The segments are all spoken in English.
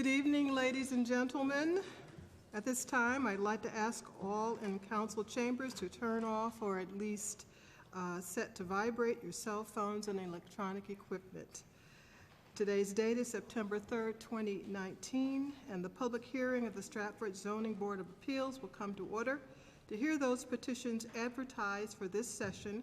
Good evening, ladies and gentlemen. At this time, I'd like to ask all in council chambers to turn off or at least set to vibrate your cell phones and electronic equipment. Today's date is September 3rd, 2019, and the public hearing of the Stratford Zoning Board of Appeals will come to order. To hear those petitions advertised for this session,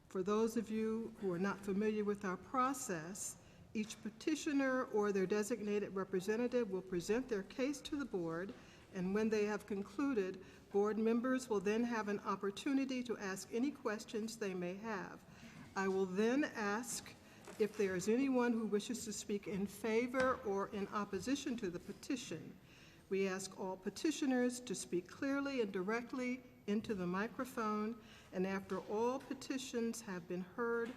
for those of you who are not familiar with our process, each petitioner or their designated representative will present their case to the board, and when they have concluded, board members will then have an opportunity to ask any questions they may have. I will then ask if there is anyone who wishes to speak in favor or in opposition to the petition. We ask all petitioners to speak clearly and directly into the microphone, and after all petitions have been heard,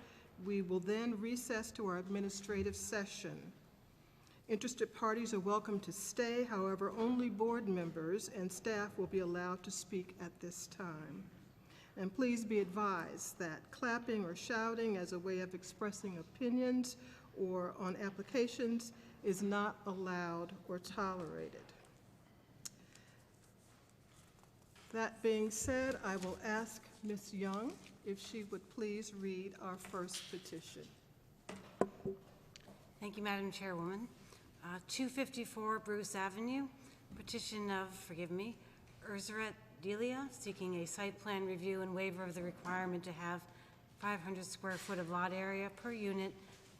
we will then recess to our administrative session. Interested parties are welcome to stay, however, only board members and staff will be allowed to speak at this time. And please be advised that clapping or shouting as a way of expressing opinions or on applications is not allowed or tolerated. That being said, I will ask Ms. Young if she would please read our first petition. Thank you, Madam Chairwoman. 254 Bruce Avenue, petition of, Urzeret Delia, seeking a site plan review and waiver of the requirement to have 500 square foot of lot area per unit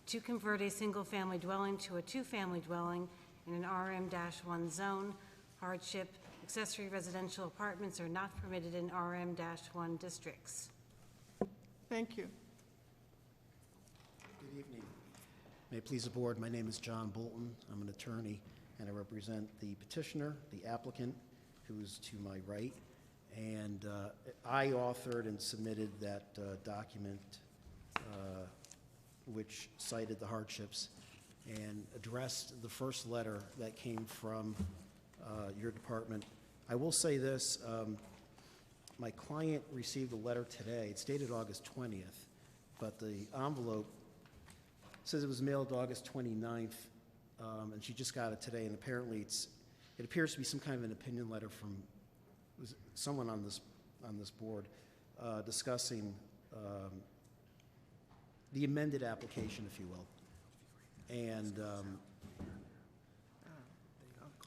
to convert a single-family dwelling to a two-family dwelling in an RM-1 zone. Hardship: accessory residential apartments are not permitted in RM-1 districts. Thank you. Good evening. May it please the board, my name is John Bolton. I'm an attorney and I represent the petitioner, the applicant, who is to my right. And I authored and submitted that document which cited the hardships and addressed the first letter that came from your department. I will say this, my client received a letter today. It's dated August 20th, but the envelope says it was mailed August 29th, and she just got it today, and apparently it appears to be some kind of an opinion letter from someone on this board discussing the amended application, if you will. And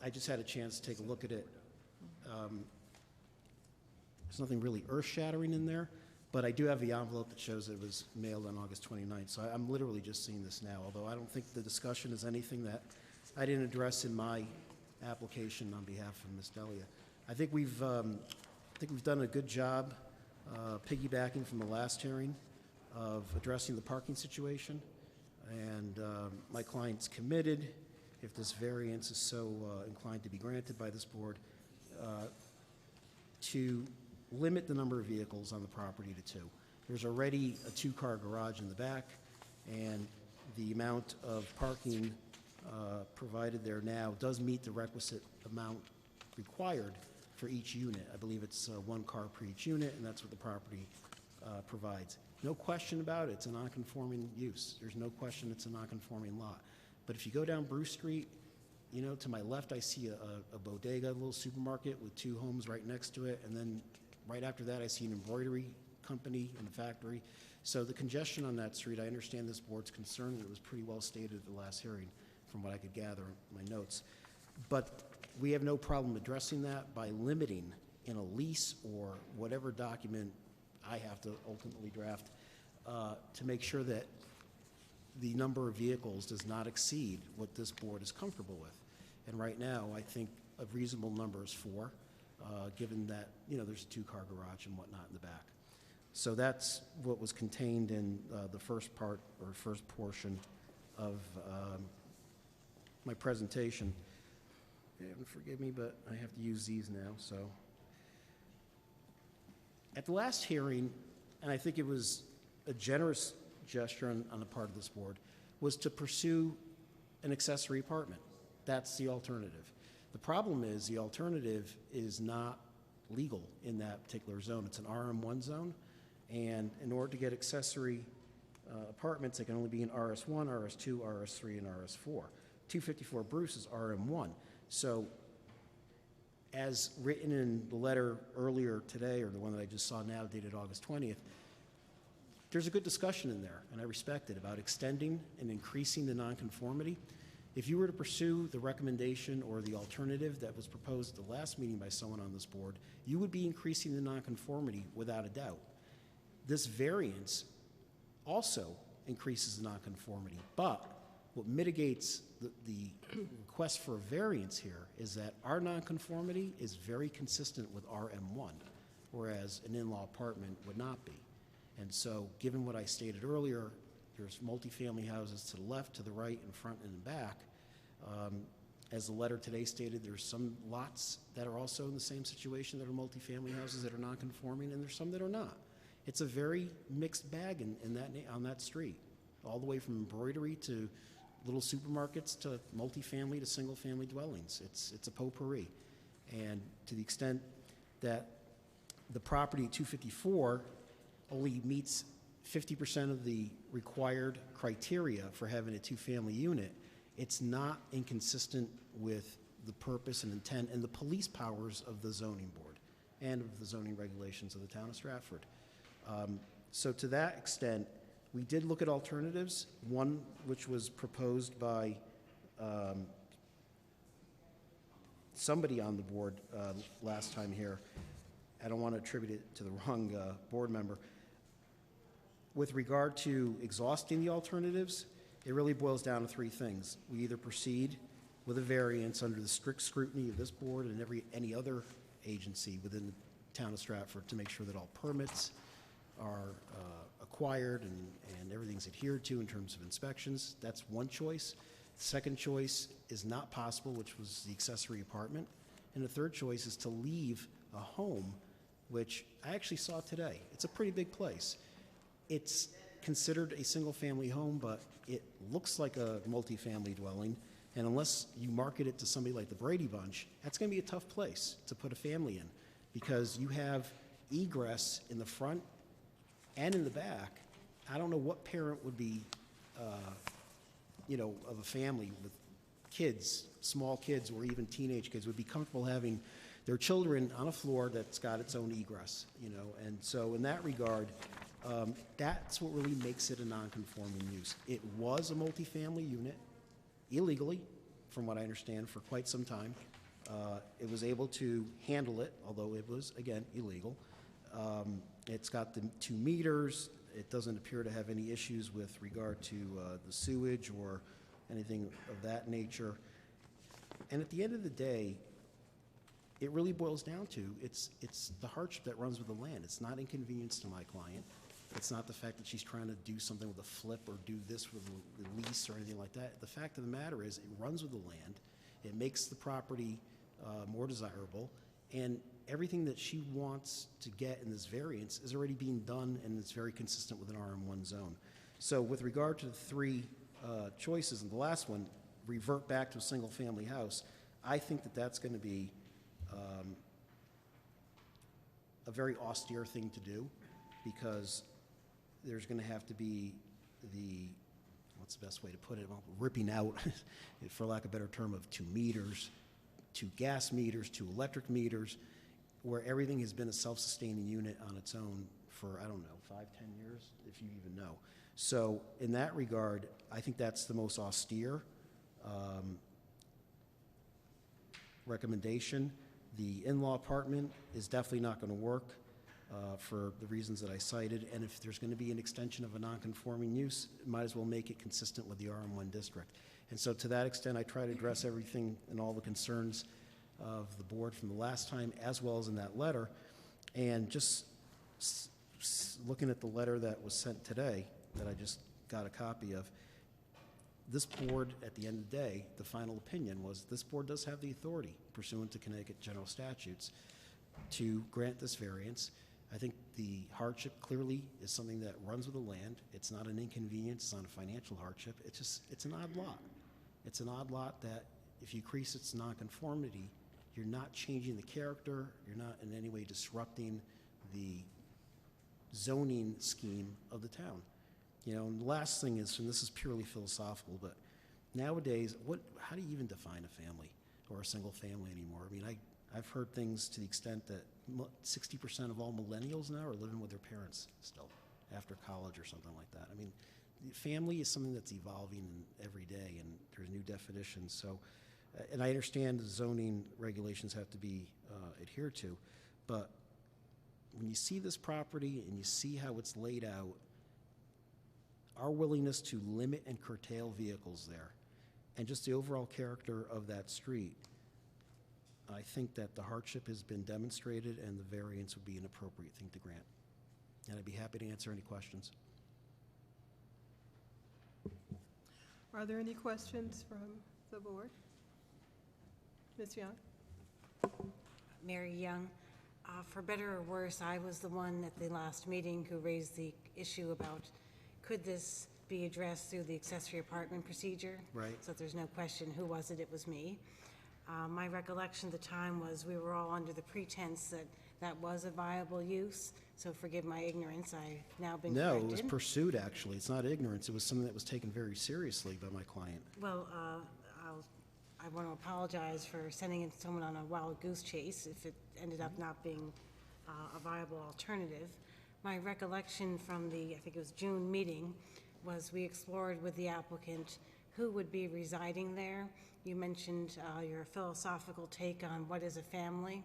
I just had a chance to take a look at it. There's nothing really earth-shattering in there, but I do have the envelope that shows it was mailed on August 29th, so I'm literally just seeing this now, although I don't think the discussion is anything that I didn't address in my application on behalf of Ms. Delia. I think we've done a good job piggybacking from the last hearing of addressing the parking situation, and my client's committed, if this variance is so inclined to be granted by this board, to limit the number of vehicles on the property to 2. There's already a 2-car garage in the back, and the amount of parking provided there now does meet the requisite amount required for each unit. I believe it's 1 car per each unit, and that's what the property provides. No question about it, it's a non-conforming use. There's no question it's a non-conforming lot. But if you go down Bruce Street, you know, to my left I see a bodega, a little supermarket with 2 homes right next to it, and then right after that I see an embroidery company and a factory. So the congestion on that street, I understand this board's concern, and it was pretty well stated at the last hearing from what I could gather in my notes. But we have no problem addressing that by limiting in a lease or whatever document I have to ultimately draft to make sure that the number of vehicles does not exceed what this board is comfortable with. And right now, I think a reasonable number is 4, given that, you know, there's a 2-car garage and whatnot in the back. So that's what was contained in the first part or first portion of my presentation. And forgive me, but I have to use these now. So at the last hearing, and I think it was a generous gesture on the part of this board, was to pursue an accessory apartment. That's the alternative. The problem is the alternative is not legal in that particular zone. It's an RM1 zone, and in order to get accessory apartments, they can only be in RS1, RS2, RS3, and RS4. 254 Bruce is RM1. So as written in the letter earlier today, or the one that I just saw now dated August 20th, there's a good discussion in there, and I respect it, about extending and increasing the nonconformity. If you were to pursue the recommendation or the alternative that was proposed at the last meeting by someone on this board, you would be increasing the nonconformity without a doubt. This variance also increases the nonconformity, but what mitigates the request for a variance here is that our nonconformity is very consistent with RM1, whereas an in-law apartment would not be. And so, given what I stated earlier, there's multifamily houses to the left, to the right, in front, and in back. As the letter today stated, there's some lots that are also in the same situation that are multifamily houses that are non-conforming, and there's some that are not. It's a very mixed bag on that street, all the way from embroidery to little supermarkets to multifamily to single-family dwellings. It's a potpourri. And to the extent that the property at 254 only meets 50% of the required criteria for having a two-family unit, it's not inconsistent with the purpose and intent and the police powers of the zoning board and of the zoning regulations of the town of Stratford. So to that extent, we did look at alternatives, one which was proposed by somebody on the board last time here. I don't want to attribute it to the wrong board member. With regard to exhausting the alternatives, it really boils down to three things. We either proceed with a variance under the strict scrutiny of this board and any other agency within the town of Stratford to make sure that all permits are acquired and everything's adhered to in terms of inspections. That's one choice. The second choice is not possible, which was the accessory apartment. And the third choice is to leave a home, which I actually saw today. It's a pretty big place. It's considered a single-family home, but it looks like a multifamily dwelling, and unless you market it to somebody like the Brady Bunch, that's going to be a tough place to put a family in, because you have egress in the front and in the back. I don't know what parent would be, of a family with kids, small kids, or even teenage kids, would be comfortable having their children on a floor that's got its own egress, and so in that regard, that's what really makes it a non-conforming use. It was a multifamily unit, illegally, from what I understand, for quite some time. It was able to handle it, although it was, again, illegal. It's got the 2 meters. It doesn't appear to have any issues with regard to the sewage or anything of that nature. And at the end of the day, it really boils down to, it's the hardship that runs with the land. It's not inconvenience to my client. It's not the fact that she's trying to do something with a flip or do this with the lease or anything like that. The fact of the matter is, it runs with the land. It makes the property more desirable, and everything that she wants to get in this variance is already being done, and it's very consistent with an RM1 zone. So with regard to the 3 choices, and the last one, revert back to a single-family house, I think that that's going to be a very austere thing to do, because there's going to have to be what's the best way to put it? Well, ripping out, for lack of a better term, of 2 meters, 2 gas meters, 2 electric meters, where everything has been a self-sustaining unit on its own for, I don't know, 5, 10 years, if you even know. So in that regard, I think that's the most austere recommendation. The in-law apartment is definitely not going to work for the reasons that I cited, and if there's going to be an extension of a non-conforming use, it might as well make it consistent with the RM1 district. And so to that extent, I try to address everything and all the concerns of the board from the last time, as well as in that letter. And just looking at the letter that was sent today, that I just got a copy of, this board, at the end of the day, the final opinion was this board does have the authority, pursuant to Connecticut general statutes, to grant this variance. I think the hardship clearly is something that runs with the land. It's not an inconvenience, it's not a financial hardship. It's an odd lot. It's an odd lot that if you increase its nonconformity, you're not changing the character, you're not in any way disrupting the zoning scheme of the town. And the last thing is, and this is purely philosophical, but nowadays, how do you even define a family or a single family anymore? I mean, I've heard things to the extent that 60% of all millennials now are living with their parents still after college or something like that. I mean, family is something that's evolving every day, and there's new definitions. So, and I understand the zoning regulations have to be adhered to, but when you see this property and you see how it's laid out, our willingness to limit and curtail vehicles there, and just the overall character of that street, I think that the hardship has been demonstrated and the variance would be an appropriate thing to grant. And I'd be happy to answer any questions. Are there any questions from the board? Ms. Young? Mary Young. For better or worse, I was the one at the last meeting who raised the issue about could this be addressed through the accessory apartment procedure? Right. So there's no question who was it, it was me. My recollection at the time was we were all under the pretense that that was a viable use, so forgive my ignorance, I've now been No, corrected. it was pursued, actually. It's not ignorance. It was something that was taken very seriously by my client. Well, I want to apologize for sending in someone on a wild goose chase if it ended up not being a viable alternative. My recollection from the, I think it was June meeting, was we explored with the applicant who would be residing there. You mentioned your philosophical take on what is a family,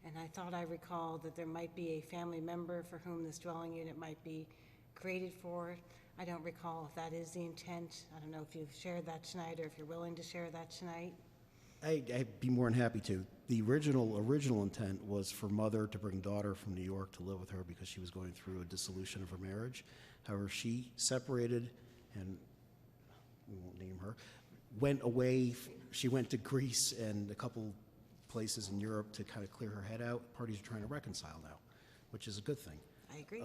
and I thought I recalled that there might be a family member for whom this dwelling unit might be created for. I don't recall if that is the intent. I don't know if you've shared that tonight or if you're willing to share that tonight. I'd be more than happy to. The original intent was for mother to bring daughter from New York to live with her because she was going through a dissolution of her marriage. However, she separated, and we won't name her, went away. She went to Greece and a couple places in Europe to kind of clear her head out. Parties are trying to reconcile now, which is a good thing. I agree.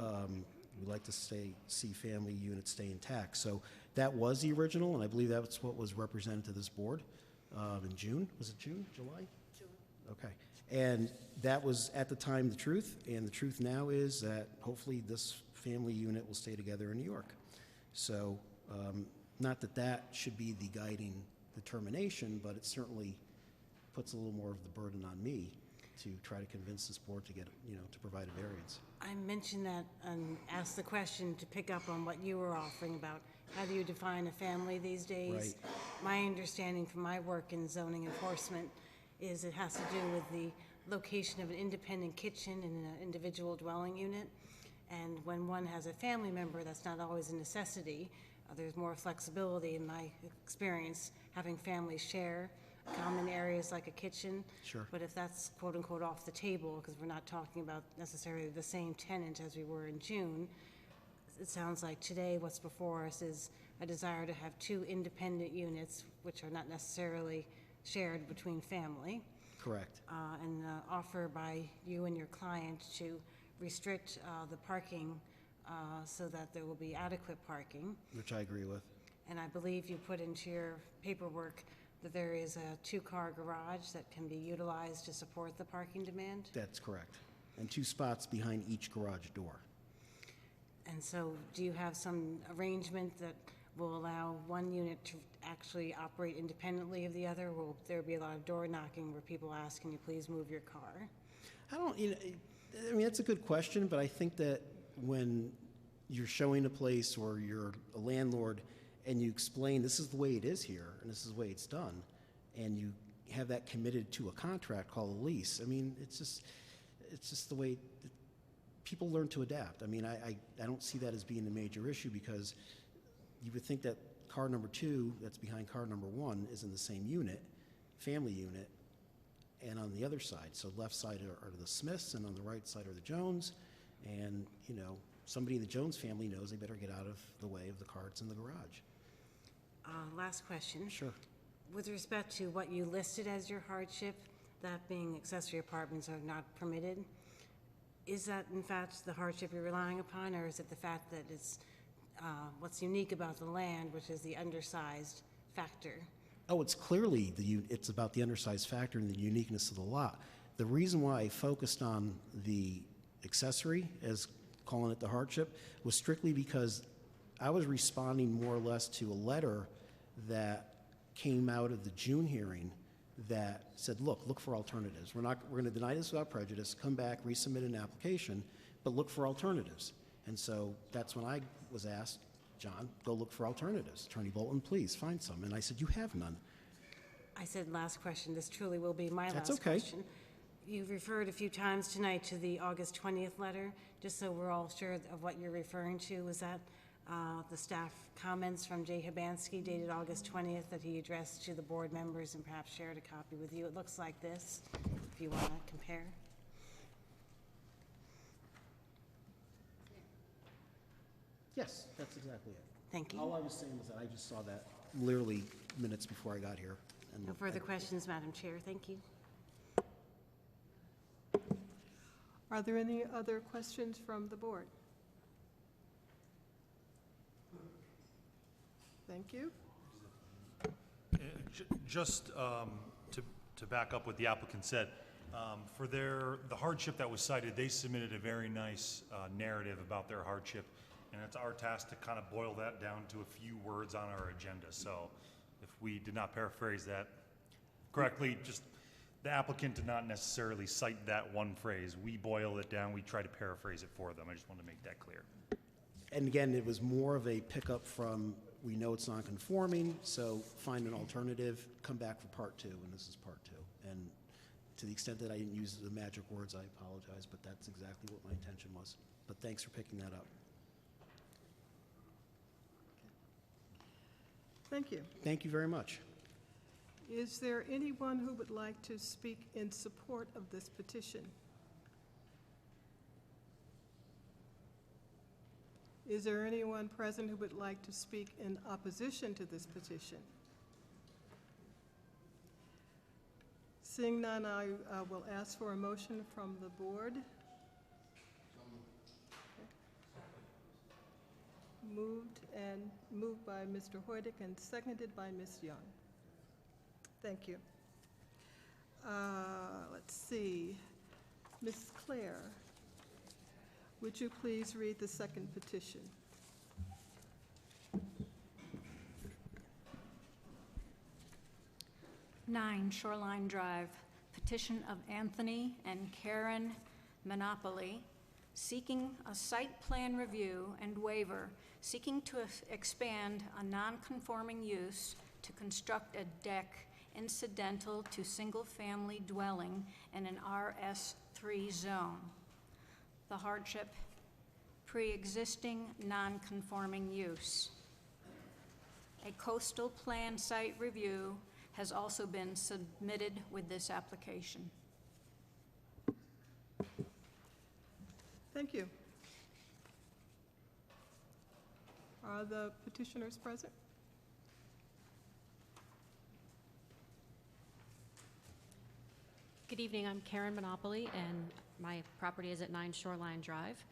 We like to see family units stay intact. So that was the original, and I believe that's what was represented to this board in June. Was it June? July? June. Okay. And that was at the time the truth, and the truth now is that hopefully this family unit will stay together in New York. So not that that should be the guiding determination, but it certainly puts a little more of the burden on me to try to convince this board to get, to provide a variance. I mentioned that and asked the question to pick up on what you were offering about how do you define a family these days? Right. My understanding from my work in zoning enforcement is it has to do with the location of an independent kitchen in an individual dwelling unit. And when one has a family member, that's not always a necessity. There's more flexibility in my experience having families share common areas like a kitchen. Sure. But if that's quote unquote off the table, because we're not talking about necessarily the same tenant as we were in June, it sounds like today what's before us is a desire to have two independent units, which are not necessarily shared between family. Correct. And offer by you and your client to restrict the parking so that there will be adequate parking. Which I agree with. And I believe you put into your paperwork that there is a two-car garage that can be utilized to support the parking demand? That's correct. And 2 spots behind each garage door. And so do you have some arrangement that will allow one unit to actually operate independently of the other? Will there be a lot of door knocking where people ask, can you please move your car? I mean, that's a good question, but I think that when you're showing a place or you're a landlord and you explain this is the way it is here and this is the way it's done, and you have that committed to a contract called a lease, I mean, it's just the way people learn to adapt. I mean, I don't see that as being a major issue because you would think that car number 2 that's behind car number 1 is in the same unit, family unit, and on the other side. So left side are the Smiths and on the right side are the Jones, and somebody in the Jones family knows they better get out of the way of the carts in the garage. Last question. Sure. With respect to what you listed as your hardship, that being accessory apartments are not permitted, is that in fact the hardship you're relying upon, or is it the fact that it's what's unique about the land, which is the undersized factor? Oh, it's clearly it's about the undersized factor and the uniqueness of the lot. The reason why I focused on the accessory as calling it the hardship was strictly because I was responding more or less to a letter that came out of the June hearing that said, look for alternatives. We're going to deny this without prejudice, come back, resubmit an application, but look for alternatives. And so that's when I was asked, John, go look for alternatives. Attorney Bolton, please find some. And I said, you have none. I said last question. This truly will be my That's last okay. question. You've referred a few times tonight to the August 20th letter, just so we're all sure of what you're referring to. Was that the staff comments from Jay Hibansky dated August 20th that he addressed to the board members and perhaps shared a copy with you? It looks like this, if you want to compare. Yes, that's exactly it. Thank you. All I was saying was that I just saw that literally minutes before I got here. And No further questions, Madam Chair. Thank you. Are there any other questions from the board? Thank you. Just to back up what the applicant said, for the hardship that was cited, they submitted a very nice narrative about their hardship, and it's our task to kind of boil that down to a few words on our agenda. So if we did not paraphrase that correctly, just the applicant did not necessarily cite that one phrase. We boil it down, we try to paraphrase it for them. I just want to make that clear. And again, it was more of a pickup from, we know it's non-conforming, so find an alternative, come back for part two, and this is part two. And to the extent that I didn't use the magic words, I apologize, but that's exactly what my intention was. But thanks for picking that up. Thank you. Thank you very much. Is there anyone who would like to speak in support of this petition? Is there anyone present who would like to speak in opposition to this petition? Seeing none, I will ask for a motion from the board. Moved by Mr. Hoydick and seconded by Ms. Young. Thank you. Let's see. Ms. Claire, would you please read the second petition? Nine Shoreline Drive, petition of Anthony and Karen Monopoly, seeking a site plan review and waiver, seeking to expand a non-conforming use to construct a deck incidental to single-family dwelling in an RS3 zone. The hardship, pre-existing non-conforming use. A coastal plan site review has also been submitted with this application. Thank you. Are the petitioners present? Good evening, I'm Karen Monopoly, and my property is at 9 Shoreline Drive.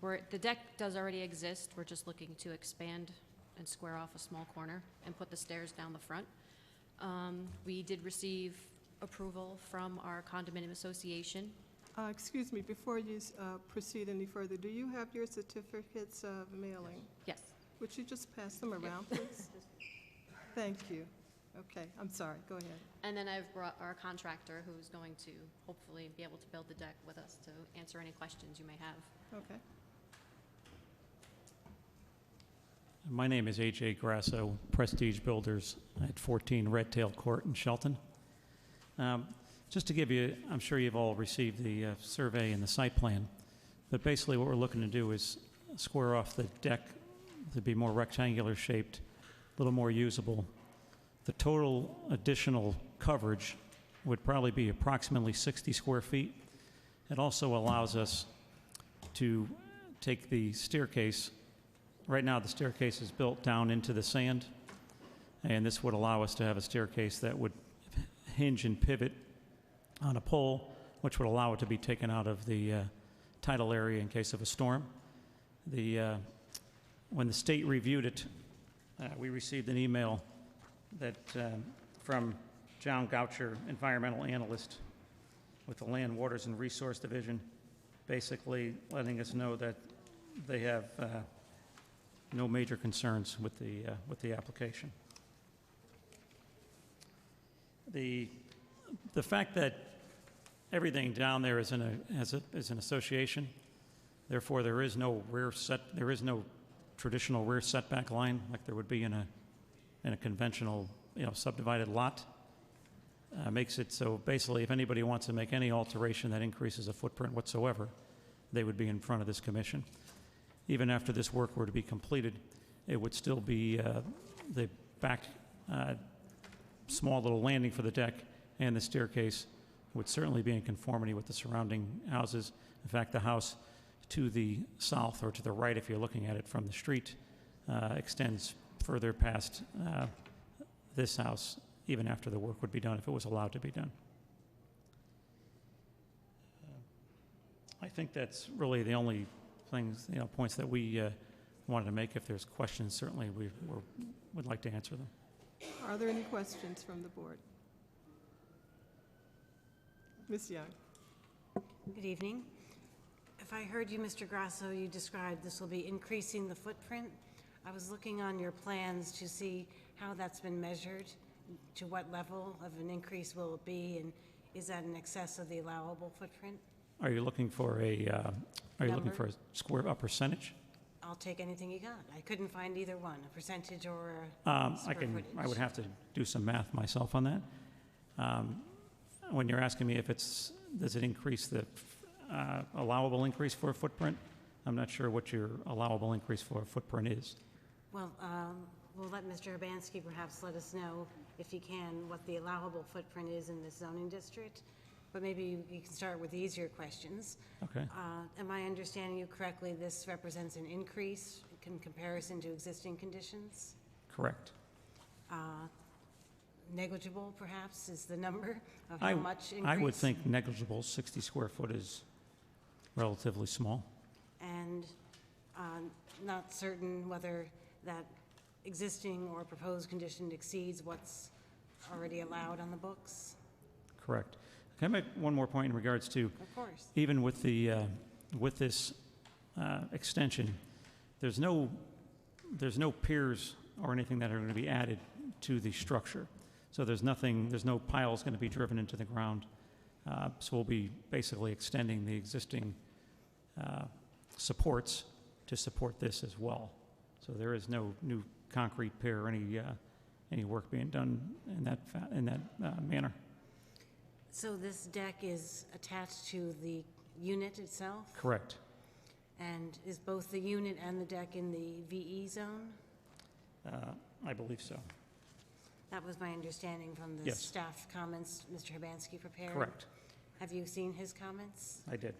The deck does already exist. We're just looking to expand and square off a small corner and put the stairs down the front. We did receive approval from our condominium association. Excuse me, before you proceed any further, do you have your certificates of mailing? Yes. Would you just pass them around, please? Thank you. Okay, I'm sorry, go ahead. And then I've brought our contractor who's going to hopefully be able to build the deck with us to answer any questions you may have. Okay. My name is A.J. Grasso, Prestige Builders at 14 Red Tail Court in Shelton. Just to give you, I'm sure you've all received the survey and the site plan, but basically what we're looking to do is square off the deck to be more rectangular shaped, a little more usable. The total additional coverage would probably be approximately 60 square feet. It also allows us to take the staircase. Right now, the staircase is built down into the sand, and this would allow us to have a staircase that would hinge and pivot on a pole, which would allow it to be taken out of the tidal area in case of a storm. When the state reviewed it, we received an email that from John Goucher, environmental analyst with the Land, Waters, and Resource Division, basically letting us know that they have no major concerns with the application. The fact that everything down there is is an association, therefore there is no traditional rear setback line like there would be in a conventional, subdivided lot. Makes it so basically if anybody wants to make any alteration that increases a footprint whatsoever, they would be in front of this commission. Even after this work were to be completed, it would still be the back small little landing for the deck and the staircase would certainly be in conformity with the surrounding houses. In fact, the house to the south or to the right, if you're looking at it from the street, extends further past this house, even after the work would be done, if it was allowed to be done. I think that's really the only things, points that we wanted to make. If there's questions, certainly we would like to answer them. Are there any questions from the board? Ms. Young. Good evening. If I heard you, Mr. Grasso, you described this will be increasing the footprint. I was looking on your plans to see how that's been measured. To what level of an increase will it be, and is that in excess of the allowable footprint? Are you looking for a percentage? I'll take anything you got. I couldn't find either one, a percentage or a square footage. I would have to do some math myself on that. When you're asking me if does it increase the allowable increase for a footprint, I'm not sure what your allowable increase for a footprint is. Well, we'll let Mr. Urbanski perhaps let us know, if he can, what the allowable footprint is in this zoning district. But maybe you can start with easier questions. Okay. Am I understanding you correctly? This represents an increase in comparison to existing conditions? Correct. Negligible, perhaps, is the number of how much increase? I would think negligible. 60 square foot is relatively small. And not certain whether that existing or proposed condition exceeds what's already allowed on the books? Correct. Can I make one more point in regards to, Of course. even with this extension, there's no piers or anything that are going to be added to the structure. So there's no piles going to be driven into the ground. So we'll be basically extending the existing supports to support this as well. So there is no new concrete pier or any work being done in that manner. So this deck is attached to the unit itself? Correct. And is both the unit and the deck in the VE zone? I believe so. That was my understanding from the Yes. staff comments Mr. Urbanski prepared. Correct. Have you seen his comments? I did.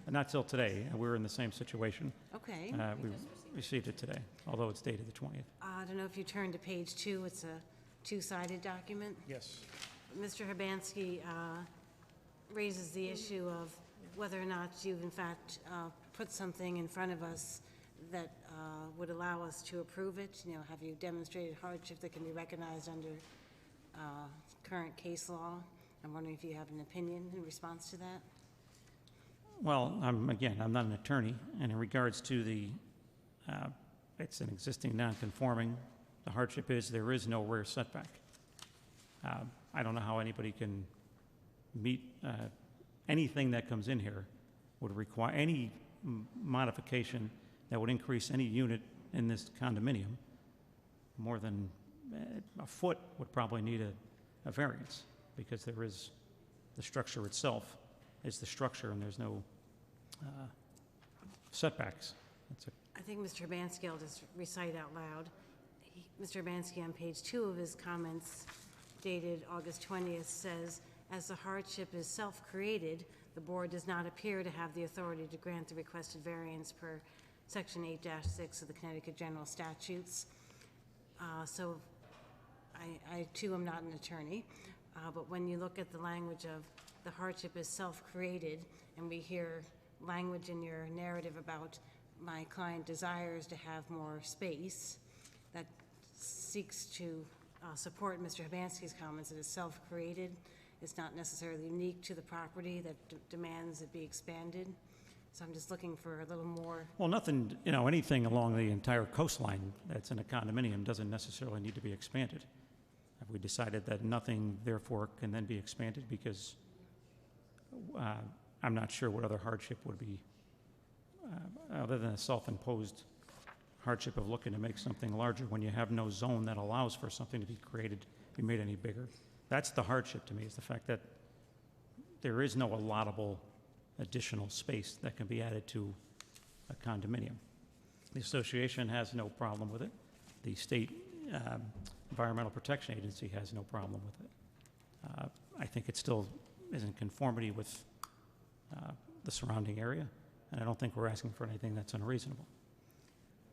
Not till today. We were in the same situation. Okay. We received it today, although it's dated the 20th. I don't know if you turn to page 2. It's a two-sided document. Yes. Mr. Urbanski raises the issue of whether or not you've in fact put something in front of us that would allow us to approve it. Have you demonstrated hardship that can be recognized under current case law? I'm wondering if you have an opinion in response to that. Well, I'm not an attorney, and in regards to it's an existing non-conforming, the hardship is there is no rear setback. I don't know how anybody can meet anything that comes in here would require any modification that would increase any unit in this condominium. More than a foot would probably need a variance, because there is the structure itself is the structure, and there's no setbacks. I think Mr. Urbanski, I'll just recite out loud. Mr. Urbanski, on page 2 of his comments, dated August 20th, says, as the hardship is self-created, the board does not appear to have the authority to grant the requested variance per Section 8-6 of the Connecticut General Statutes. So I too am not an attorney, but when you look at the language of the hardship is self-created, and we hear language in your narrative about my client desires to have more space, that seeks to support Mr. Urbanski's comments that it's self-created. It's not necessarily unique to the property that demands it be expanded. So I'm just looking for a little more. Well, nothing, anything along the entire coastline that's in a condominium doesn't necessarily need to be expanded. Have we decided that nothing therefore can then be expanded? Because I'm not sure what other hardship would be, other than a self-imposed hardship of looking to make something larger when you have no zone that allows for something to be created, be made any bigger. That's the hardship to me, is the fact that there is no allotable additional space that can be added to a condominium. The association has no problem with it. The state Environmental Protection Agency has no problem with it. I think it still is in conformity with the surrounding area, and I don't think we're asking for anything that's unreasonable.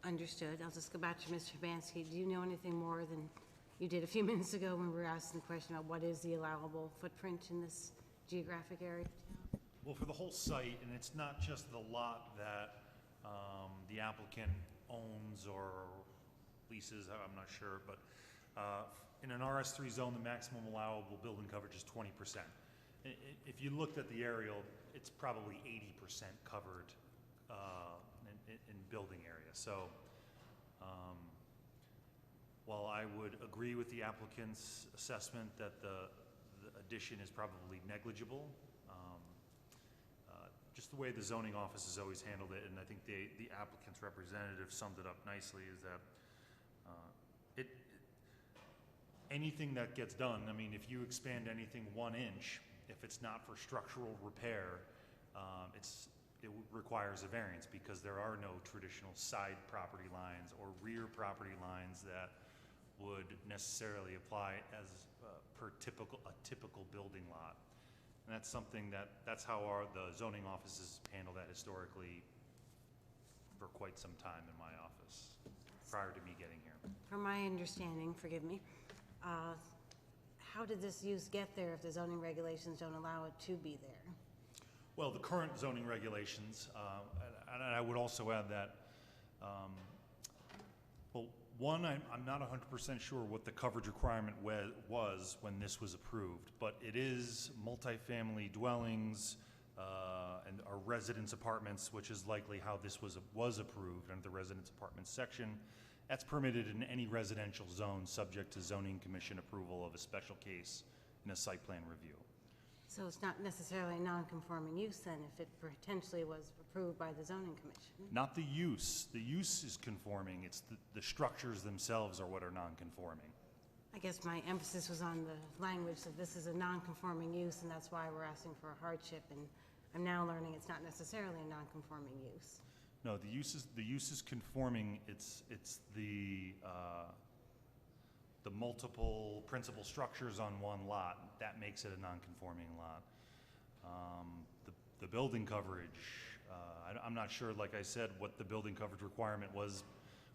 Understood. I'll just go back to Mr. Hibansky. Do you know anything more than you did a few minutes ago when we were asking the question about what is the allowable footprint in this geographic area? Well, for the whole site, and it's not just the lot that the applicant owns or leases, I'm not sure, but in an RS3 zone, the maximum allowable building coverage is 20%. If you looked at the aerial, it's probably 80% covered in building area. So while I would agree with the applicant's assessment that the addition is probably negligible, just the way the zoning office has always handled it, and I think the applicant's representative summed it up nicely, is that anything that gets done, I mean, if you expand anything 1 inch, if it's not for structural repair, it requires a variance, because there are no traditional side property lines or rear property lines that would necessarily apply as per a typical building lot. And that's something that's how the zoning office has handled that historically for quite some time in my office, prior to me getting here. From my understanding, forgive me, how did this use get there if the zoning regulations don't allow it to be there? Well, the current zoning regulations, and I would also add that, well, one, I'm not 100% sure what the coverage requirement was when this was approved, but it is multifamily dwellings and our residence apartments, which is likely how this was approved under the residence apartments section. That's permitted in any residential zone subject to zoning commission approval of a special case in a site plan review. So it's not necessarily a non-conforming use then if it potentially was approved by the zoning commission? Not the use. The use is conforming. It's the structures themselves are what are non-conforming. I guess my emphasis was on the language that this is a non-conforming use, and that's why we're asking for a hardship, and I'm now learning it's not necessarily a non-conforming use. No, the use is conforming. It's the multiple principal structures on one lot that makes it a non-conforming lot. The building coverage, I'm not sure, like I said, what the building coverage requirement was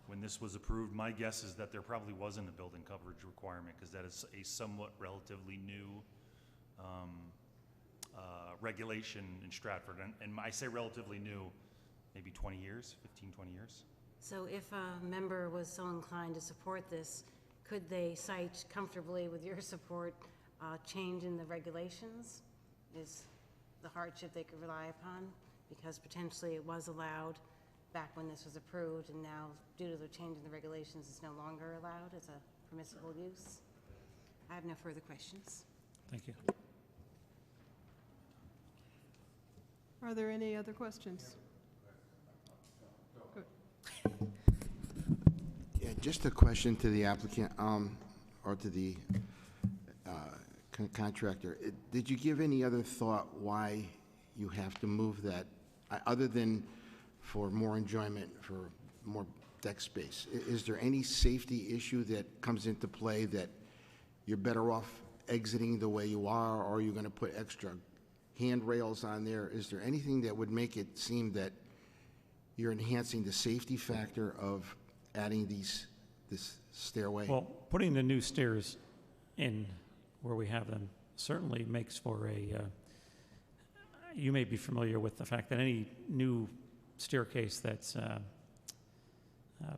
when this was approved. My guess is that there probably wasn't a building coverage requirement, because that is a somewhat relatively new regulation in Stratford. And I say relatively new, maybe 20 years, 15, 20 years. So if a member was so inclined to support this, could they cite comfortably with your support change in the regulations? Is the hardship they could rely upon? Because potentially it was allowed back when this was approved, and now due to the change in the regulations, it's no longer allowed as a permissible use. I have no further questions. Thank you. Are there any other questions? Yeah, just a question to the applicant, or to the contractor. Did you give any other thought why you have to move that, other than for more enjoyment, for more deck space? Is there any safety issue that comes into play that you're better off exiting the way you are, or are you going to put extra handrails on there? Is there anything that would make it seem that you're enhancing the safety factor of adding this stairway? Well, putting the new stairs in where we have them certainly makes for a, you may be familiar with the fact that any new staircase that's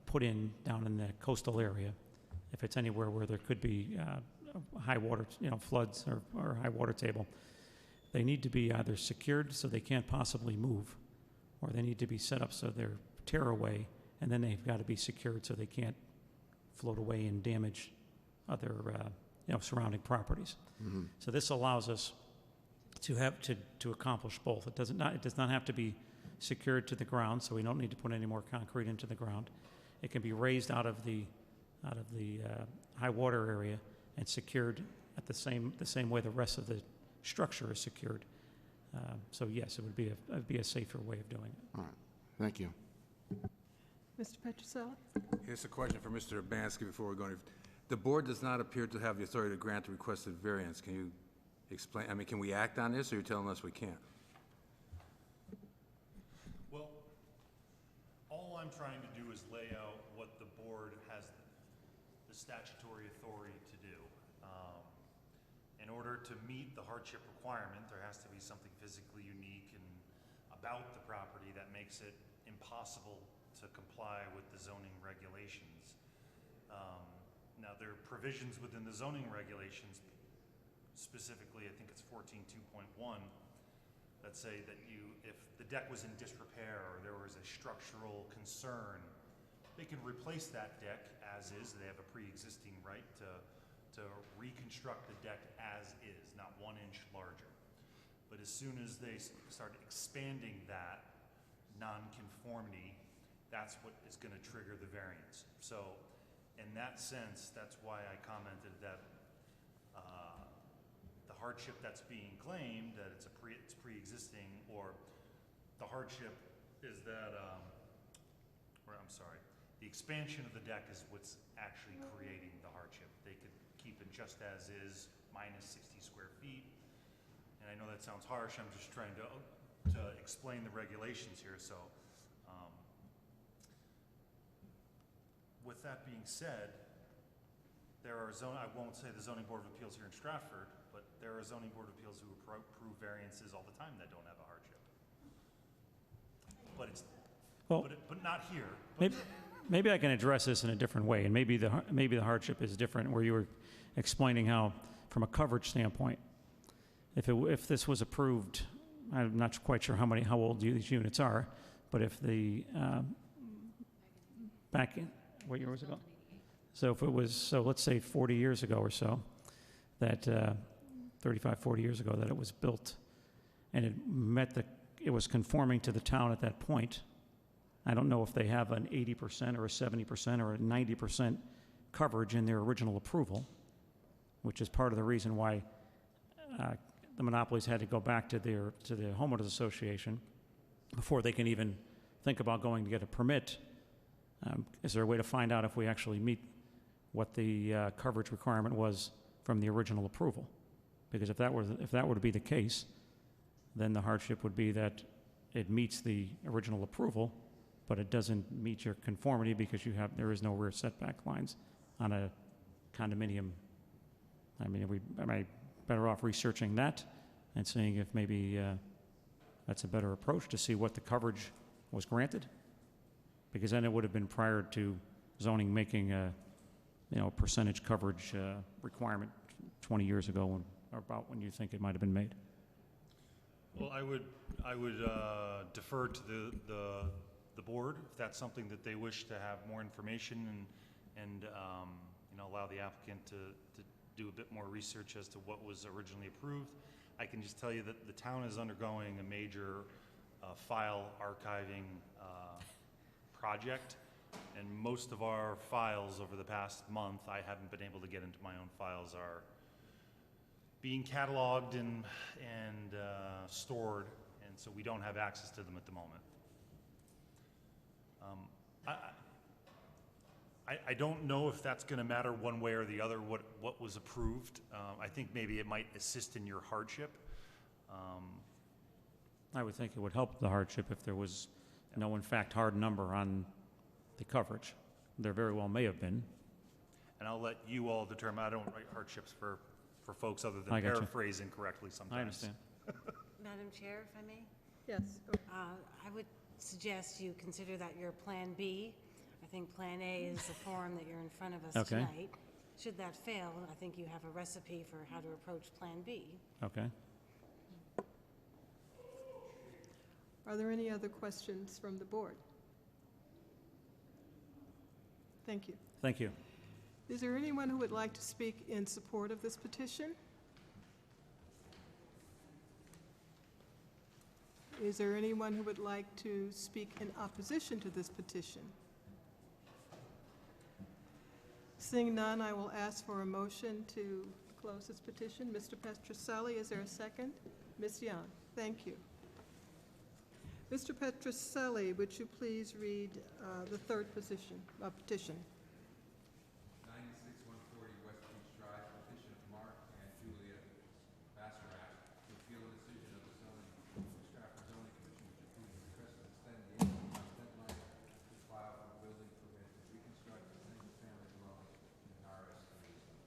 put in down in the coastal area, if it's anywhere where there could be high water, floods or high water table, they need to be either secured so they can't possibly move, or they need to be set up so they're tear away, and then they've got to be secured so they can't float away and damage other surrounding properties. So this allows us to have to accomplish both. It does not have to be secured to the ground, so we don't need to put any more concrete into the ground. It can be raised out of the high water area and secured at the same way the rest of the structure is secured. So yes, it would be a safer way of doing it. All right, thank you. Mr. Petroselli? Here's a question for Mr. Urbanski before we're going. The board does not appear to have the authority to grant the requested variance. Can you explain, I mean, can we act on this, or you're telling us we can't? Well, all I'm trying to do is lay out what the board has the statutory authority to do. In order to meet the hardship requirement, there has to be something physically unique and about the property that makes it impossible to comply with the zoning regulations. Now, there are provisions within the zoning regulations, specifically, I think it's 14.2.1, that say that if the deck was in disrepair or there was a structural concern, they can replace that deck as is. They have a pre-existing right to reconstruct the deck as is, not 1 inch larger. But as soon as they start expanding that non-conformity, that's what is going to trigger the variance. So in that sense, that's why I commented that the hardship that's being claimed, that it's pre-existing, or the hardship is that, or I'm sorry, the expansion of the deck is what's actually creating the hardship. They could keep it just as is, minus 60 square feet. And I know that sounds harsh. I'm just trying to explain the regulations here. So with that being said, there are I won't say the Zoning Board of Appeals here in Stratford, but there are Zoning Board of Appeals who approve variances all the time that don't have a hardship. But it's, Well, but not here. maybe I can address this in a different way, and maybe the hardship is different, where you were explaining how, from a coverage standpoint, if this was approved, I'm not quite sure how old these units are, but if the back in, what year was it ago? So if it was, so let's say 40 years ago or so, that 35, 40 years ago, that it was built, and it was conforming to the town at that point. I don't know if they have an 80% or a 70% or a 90% coverage in their original approval, which is part of the reason why the monopolies had to go back to the homeowners association before they can even think about going to get a permit. Is there a way to find out if we actually meet what the coverage requirement was from the original approval? Because if that were to be the case, then the hardship would be that it meets the original approval, but it doesn't meet your conformity because there is no rear setback lines on a condominium. I mean, am I better off researching that and seeing if maybe that's a better approach to see what the coverage was granted? Because then it would have been prior to zoning making a percentage coverage requirement 20 years ago, or about when you think it might have been made. Well, I would defer to the board if that's something that they wish to have more information and allow the applicant to do a bit more research as to what was originally approved. I can just tell you that the town is undergoing a major file archiving project, and most of our files over the past month, I haven't been able to get into my own files, are being cataloged and stored, and so we don't have access to them at the moment. I don't know if that's going to matter one way or the other, what was approved. I think maybe it might assist in your hardship. I would think it would help the hardship if there was no, in fact, hard number on the coverage. There very well may have been. And I'll let you all determine. I don't write hardships for folks other I than got you. paraphrase incorrectly sometimes. I understand. Madam Chair, if I may? Yes. I would suggest you consider that your Plan B. I think Plan A is the form that you're in front of us Okay. tonight. Should that fail, I think you have a recipe for how to approach Plan B. Okay. Are there any other questions from the board? Thank you. Thank you. Is there anyone who would like to speak in support of this petition? Is there anyone who would like to speak in opposition to this petition? Seeing none, I will ask for a motion to close this petition. Mr. Petroselli, is there a second? Ms. Young, thank you. Mr. Petroselli, would you please read the third petition? 96140 West Beach Drive, petition of Mark and Julia Bassarat to appeal a decision of the Stratford zoning commission which approved the request to extend the income deadline to file for building permit to reconstruct a single-family dwelling in RS3 zone.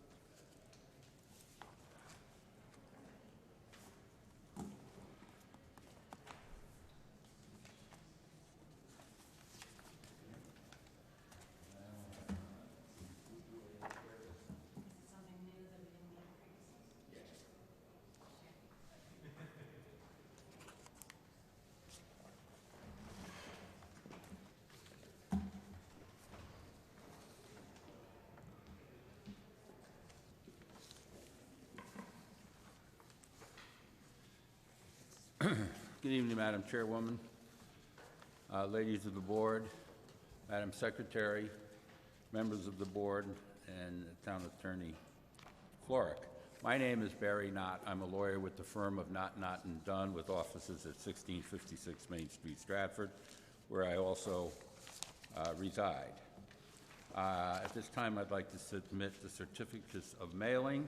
Good evening, Madam Chairwoman, ladies of the board, Madam Secretary, members of the board, and Town Attorney Florick. My name is Barry Knott. I'm a lawyer with the firm of Knott, and Dunn with offices at 1656 Main Street, Stratford, where I also reside. At this time, I'd like to submit the certificates of mailing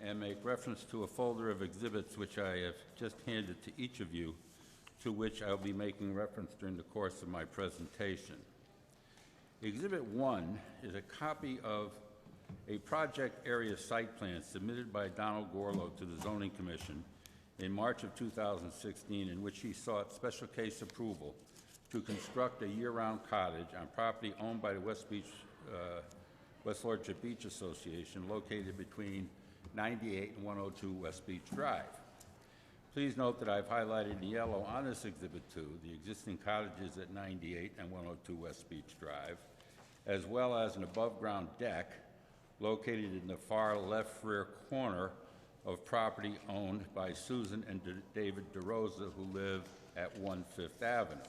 and make reference to a folder of exhibits which I have just handed to each of you, to which I'll be making reference during the course of my presentation. Exhibit 1 is a copy of a project area site plan submitted by Donald Gorlow to the Zoning Commission in March of 2016, in which he sought special case approval to construct a year-round cottage on property owned by the West Lordship Beach Association, located between 98 and 102 West Beach Drive. Please note that I've highlighted in yellow on this Exhibit 2 the existing cottages at 98 and 102 West Beach Drive, as well as an above-ground deck located in the far left rear corner of property owned by Susan and David DeRosa, who live at 1 Fifth Avenue,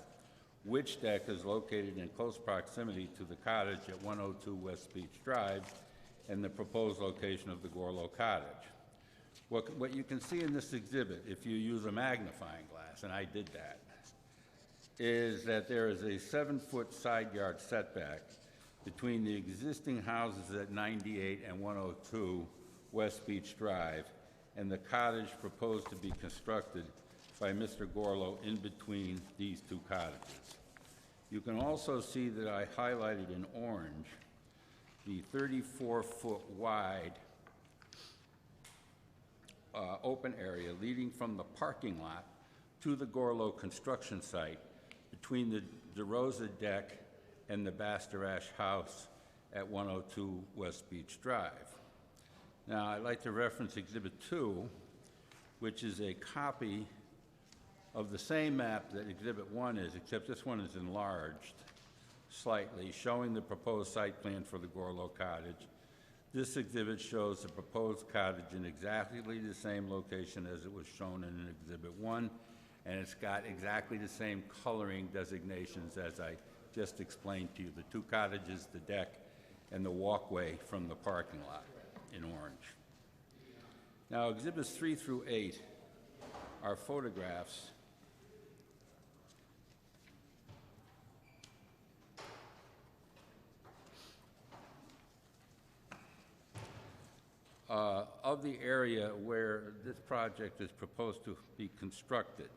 which deck is located in close proximity to the cottage at 102 West Beach Drive and the proposed location of the Gorlow cottage. What you can see in this exhibit, if you use a magnifying glass, and I did that, is that there is a 7-foot side yard setback between the existing houses at 98 and 102 West Beach Drive and the cottage proposed to be constructed by Mr. Gorlow in between these two cottages. You can also see that I highlighted in orange the 34-foot wide open area leading from the parking lot to the Gorlow construction site between the DeRosa deck and the Bastarash house at 102 West Beach Drive. Now, I'd like to reference Exhibit 2, which is a copy of the same map that Exhibit 1 is, except this one is enlarged slightly, showing the proposed site plan for the Gorlow cottage. This exhibit shows the proposed cottage in exactly the same location as it was shown in Exhibit 1, and it's got exactly the same coloring designations as I just explained to you, the two cottages, the deck, and the walkway from the parking lot in orange. Now, Exhibits 3 through 8 are photographs of the area where this project is proposed to be constructed.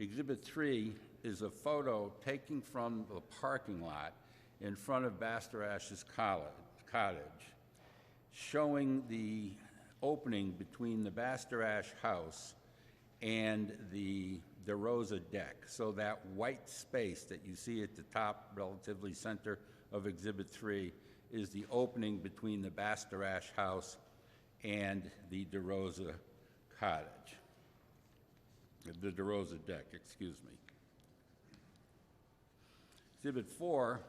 Exhibit 3 is a photo taken from the parking lot in front of Bastarash's cottage, showing the opening between the Bastarash house and the DeRosa deck. So that white space that you see at the top, relatively center of Exhibit 3, is the opening between the Bastarash house and the DeRosa cottage, the DeRosa deck, excuse me. Exhibit 4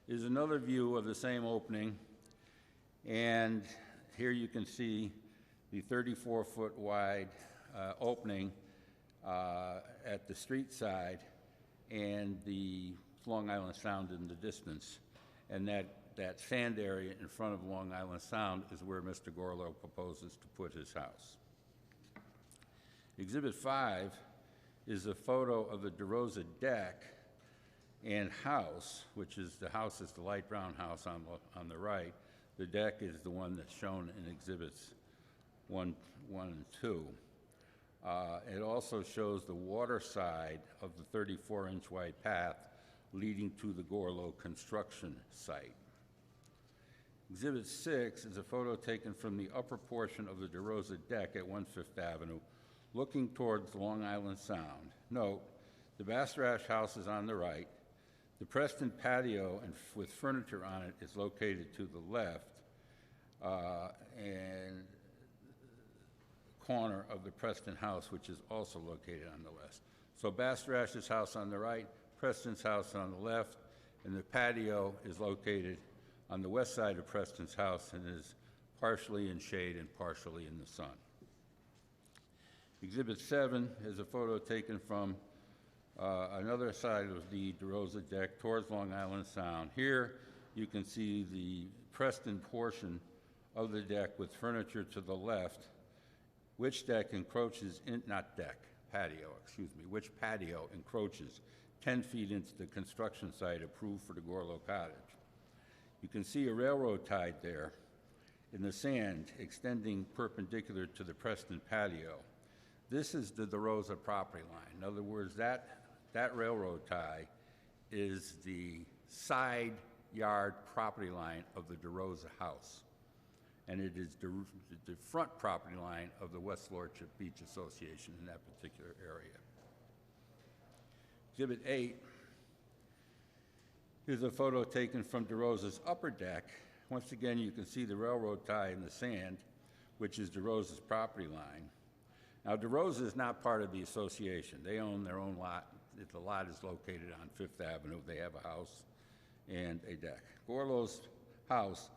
is another view of the same opening And here you can see the 34-foot wide opening at the street side and the Long Island Sound in the distance. And that sand area in front of Long Island Sound is where Mr. Gorlow proposes to put his house. Exhibit 5 is a photo of the DeRosa deck and house, which is the house is the light brown house on the right. The deck is the one that's shown in Exhibits 1 and 2. It also shows the water side of the 34-inch wide path leading to the Gorlow construction site. Exhibit 6 is a photo taken from the upper portion of the DeRosa deck at 1/5 Avenue, looking towards Long Island Sound. Note, the Bastarash house is on the right. The Preston patio with furniture on it is located to the left, and corner of the Preston house, which is also located on the west. So Bastarash's house on the right, Preston's house on the left, and the patio is located on the west side of Preston's house and is partially in shade and partially in the sun. Exhibit 7 is a photo taken from another side of the DeRosa deck towards Long Island Sound. Here you can see the Preston portion of the deck with furniture to the left, which deck encroaches in, not deck, patio, excuse me, which patio encroaches 10 feet into the construction site approved for the Gorlow Cottage. You can see a railroad tie there in the sand extending perpendicular to the Preston patio. This is the DeRosa property line. In other words, that railroad tie is the side yard property line of the DeRosa house. And it is the front property line of the West Lordship Beach Association in that particular area. Exhibit 8 is a photo taken from DeRosa's upper deck. Once again, you can see the railroad tie in the sand, which is DeRosa's property line. Now, DeRosa is not part of the association. They own their own lot. The lot is located on 5th Avenue. They have a house and a deck. Gorlow's house,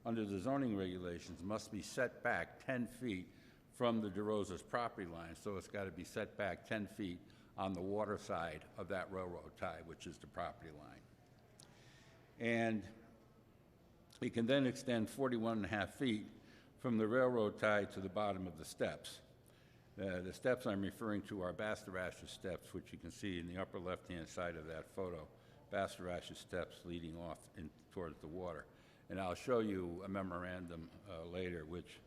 under the zoning regulations, must be set back 10 feet from the DeRosa's property line, so it's got to be set back 10 feet on the water side of that railroad tie, which is the property line. And it can then extend 41.5 feet from the railroad tie to the bottom of the steps. The steps I'm referring to are Bastarash's steps, which you can see in the upper left-hand side of that photo. Bastarash's steps leading off towards the water. And I'll show you a memorandum later which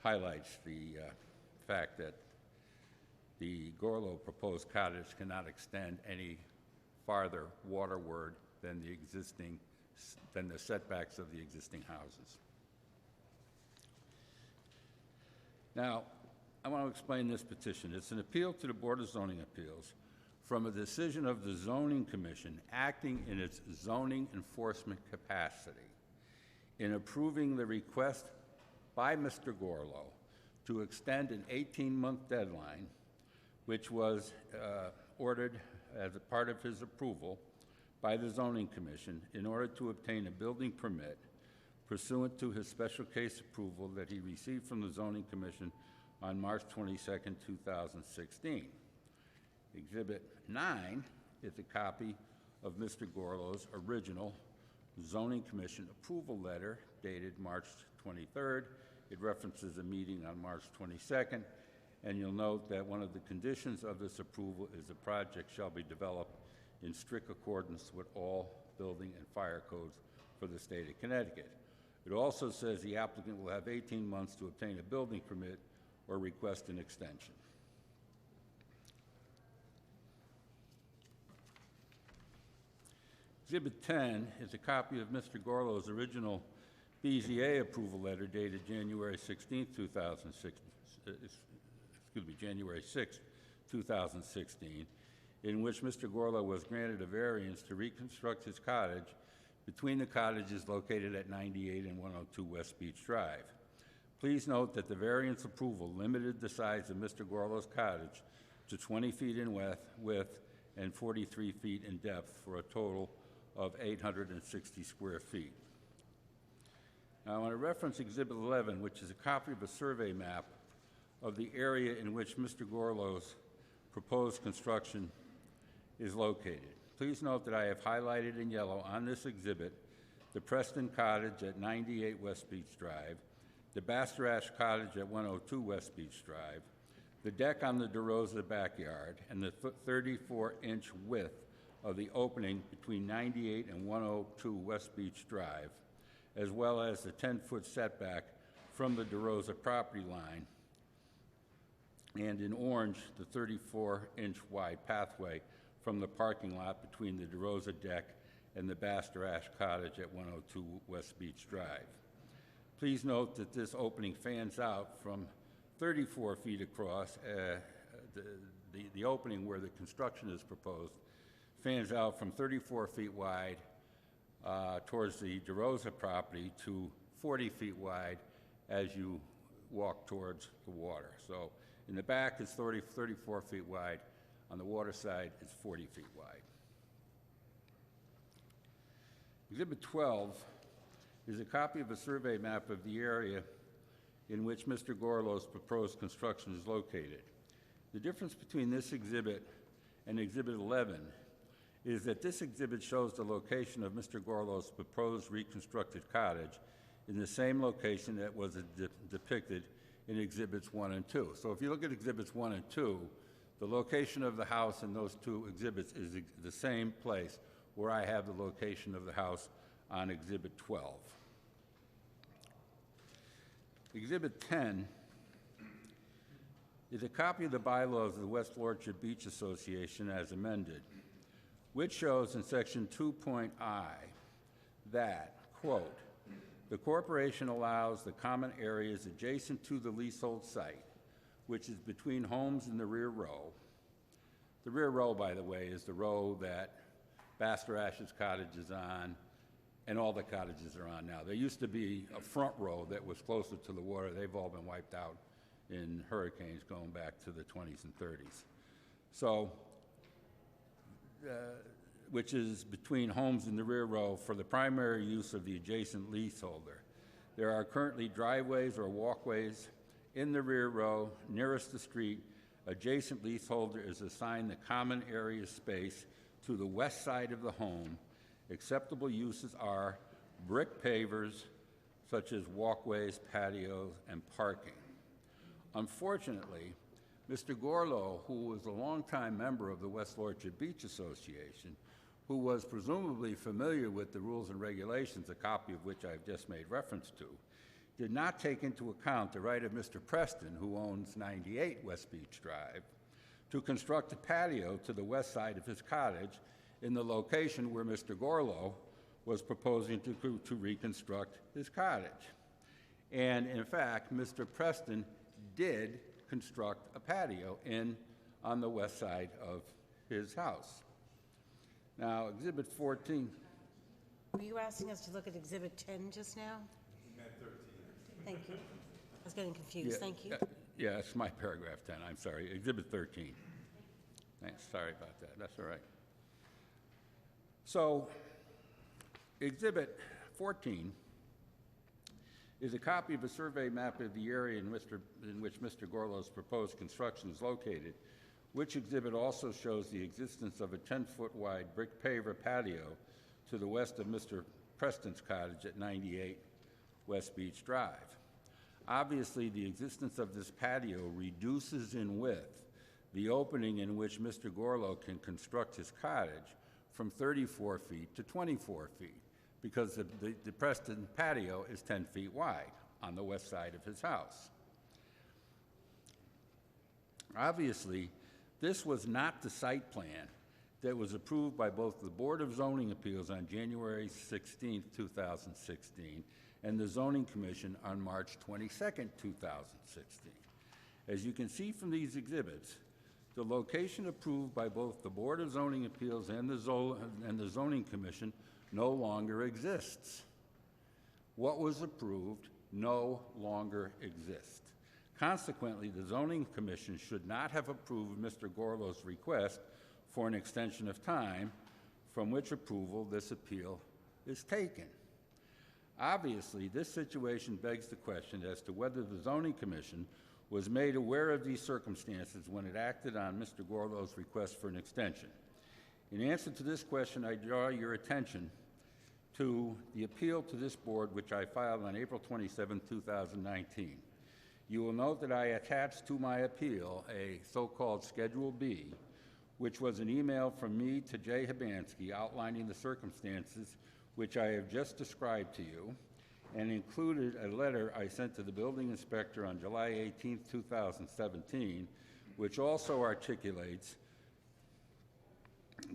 highlights the fact that the Gorlow proposed cottage cannot extend any farther waterward than the setbacks of the existing houses. Now, I want to explain this petition. It's an appeal to the Board of Zoning Appeals from a decision of the Zoning Commission acting in its zoning enforcement capacity in approving the request by Mr. Gorlow to extend an 18-month deadline, which was ordered as a part of his approval by the Zoning Commission in order to obtain a building permit pursuant to his special case approval that he received from the Zoning Commission on March 22nd, 2016. Exhibit 9 is a copy of Mr. Gorlow's original Zoning Commission approval letter dated March 23rd. It references a meeting on March 22nd, and you'll note that one of the conditions of this approval is the project shall be developed in strict accordance with all building and fire codes for the state of Connecticut. It also says the applicant will have 18 months to obtain a building permit or request an extension. Exhibit 10 is a copy of Mr. Gorlow's original BZA approval letter dated January 16, 2016, in which Mr. Gorlow was granted a variance to reconstruct his cottage between the cottages located at 98 and 102 West Beach Drive. Please note that the variance approval limited the size of Mr. Gorlow's cottage to 20 feet in width and 43 feet in depth for a total of 860 square feet. Now, I want to reference Exhibit 11, which is a copy of a survey map of the area in which Mr. Gorlow's proposed construction is located. Please note that I have highlighted in yellow on this exhibit the Preston Cottage at 98 West Beach Drive, the Bastarash Cottage at 102 West Beach Drive, the deck on the DeRosa backyard, and the 34-inch width of the opening between 98 and 102 West Beach Drive, as well as the 10-foot setback from the DeRosa property line, and in orange, the 34-inch wide pathway from the parking lot between the DeRosa deck and the Bastarash Cottage at 102 West Beach Drive. Please note that this opening fans out from 34 feet across. The opening where the construction is proposed fans out from 34 feet wide towards the DeRosa property to 40 feet wide as you walk towards the water. So in the back, it's 34 feet wide. On the water side, it's 40 feet wide. Exhibit 12 is a copy of a survey map of the area in which Mr. Gorlow's proposed construction is located. The difference between this exhibit and Exhibit 11 is that this exhibit shows the location of Mr. Gorlow's proposed reconstructed cottage in the same location that was depicted in Exhibits 1 and 2. So if you look at Exhibits 1 and 2, the location of the house in those two exhibits is the same place where I have the location of the house on Exhibit 12. Exhibit 10 is a copy of the bylaws of the West Lordship Beach Association as amended, which shows in section 2.I that, quote, the corporation allows the common areas adjacent to the leasehold site, which is between homes in the rear row. The rear row, by the way, is the row that Bastarash's cottage is on and all the cottages are on now. There used to be a front row that was closer to the water. They've all been wiped out in hurricanes going back to the 20s and 30s. So, which is between homes in the rear row for the primary use of the adjacent leaseholder. There are currently driveways or walkways in the rear row nearest the street. Adjacent leaseholder is assigned the common area space to the west side of the home. Acceptable uses are brick pavers, such as walkways, patios, and parking. Unfortunately, Mr. Gorlow, who was a longtime member of the West Lordship Beach Association, who was presumably familiar with the rules and regulations, a copy of which I've just made reference to, did not take into account the right of Mr. Preston, who owns 98 West Beach Drive, to construct a patio to the west side of his cottage in the location where Mr. Gorlow was proposing to reconstruct his cottage. And in fact, Mr. Preston did construct a patio on the west side of his house. Now, Exhibit 14. Were you asking us to look at Exhibit 10 just now? Met 13. Thank you. I was getting confused. Thank you. Yeah, it's my paragraph 10, I'm sorry. Exhibit 13. Thanks, sorry about that. That's all right. So, Exhibit 14 is a copy of a survey map of the area in which Mr. Gorlow's proposed construction is located, which exhibit also shows the existence of a 10-foot wide brick paver patio to the west of Mr. Preston's cottage at 98 West Beach Drive. Obviously, the existence of this patio reduces in width the opening in which Mr. Gorlow can construct his cottage from 34 feet to 24 feet, because the Preston patio is 10 feet wide on the west side of his house. Obviously, this was not the site plan that was approved by both the Board of Zoning Appeals on January 16, 2016, and the Zoning Commission on March 22, 2016. As you can see from these exhibits, the location approved by both the Board of Zoning Appeals and the Zoning Commission no longer exists. What was approved no longer exists. Consequently, the Zoning Commission should not have approved Mr. Gorlow's request for an extension of time, from which approval this appeal is taken. Obviously, this situation begs the question as to whether the zoning commission was made aware of these circumstances when it acted on Mr. Gorlo's request for an extension. In answer to this question, I draw your attention to the appeal to this board, which I filed on April 27, 2019. You will note that I attached to my appeal a so-called Schedule B, which was an email from me to Jay Hibansky outlining the circumstances which I have just described to you, and included a letter I sent to the building inspector on July 18, 2017, which also articulates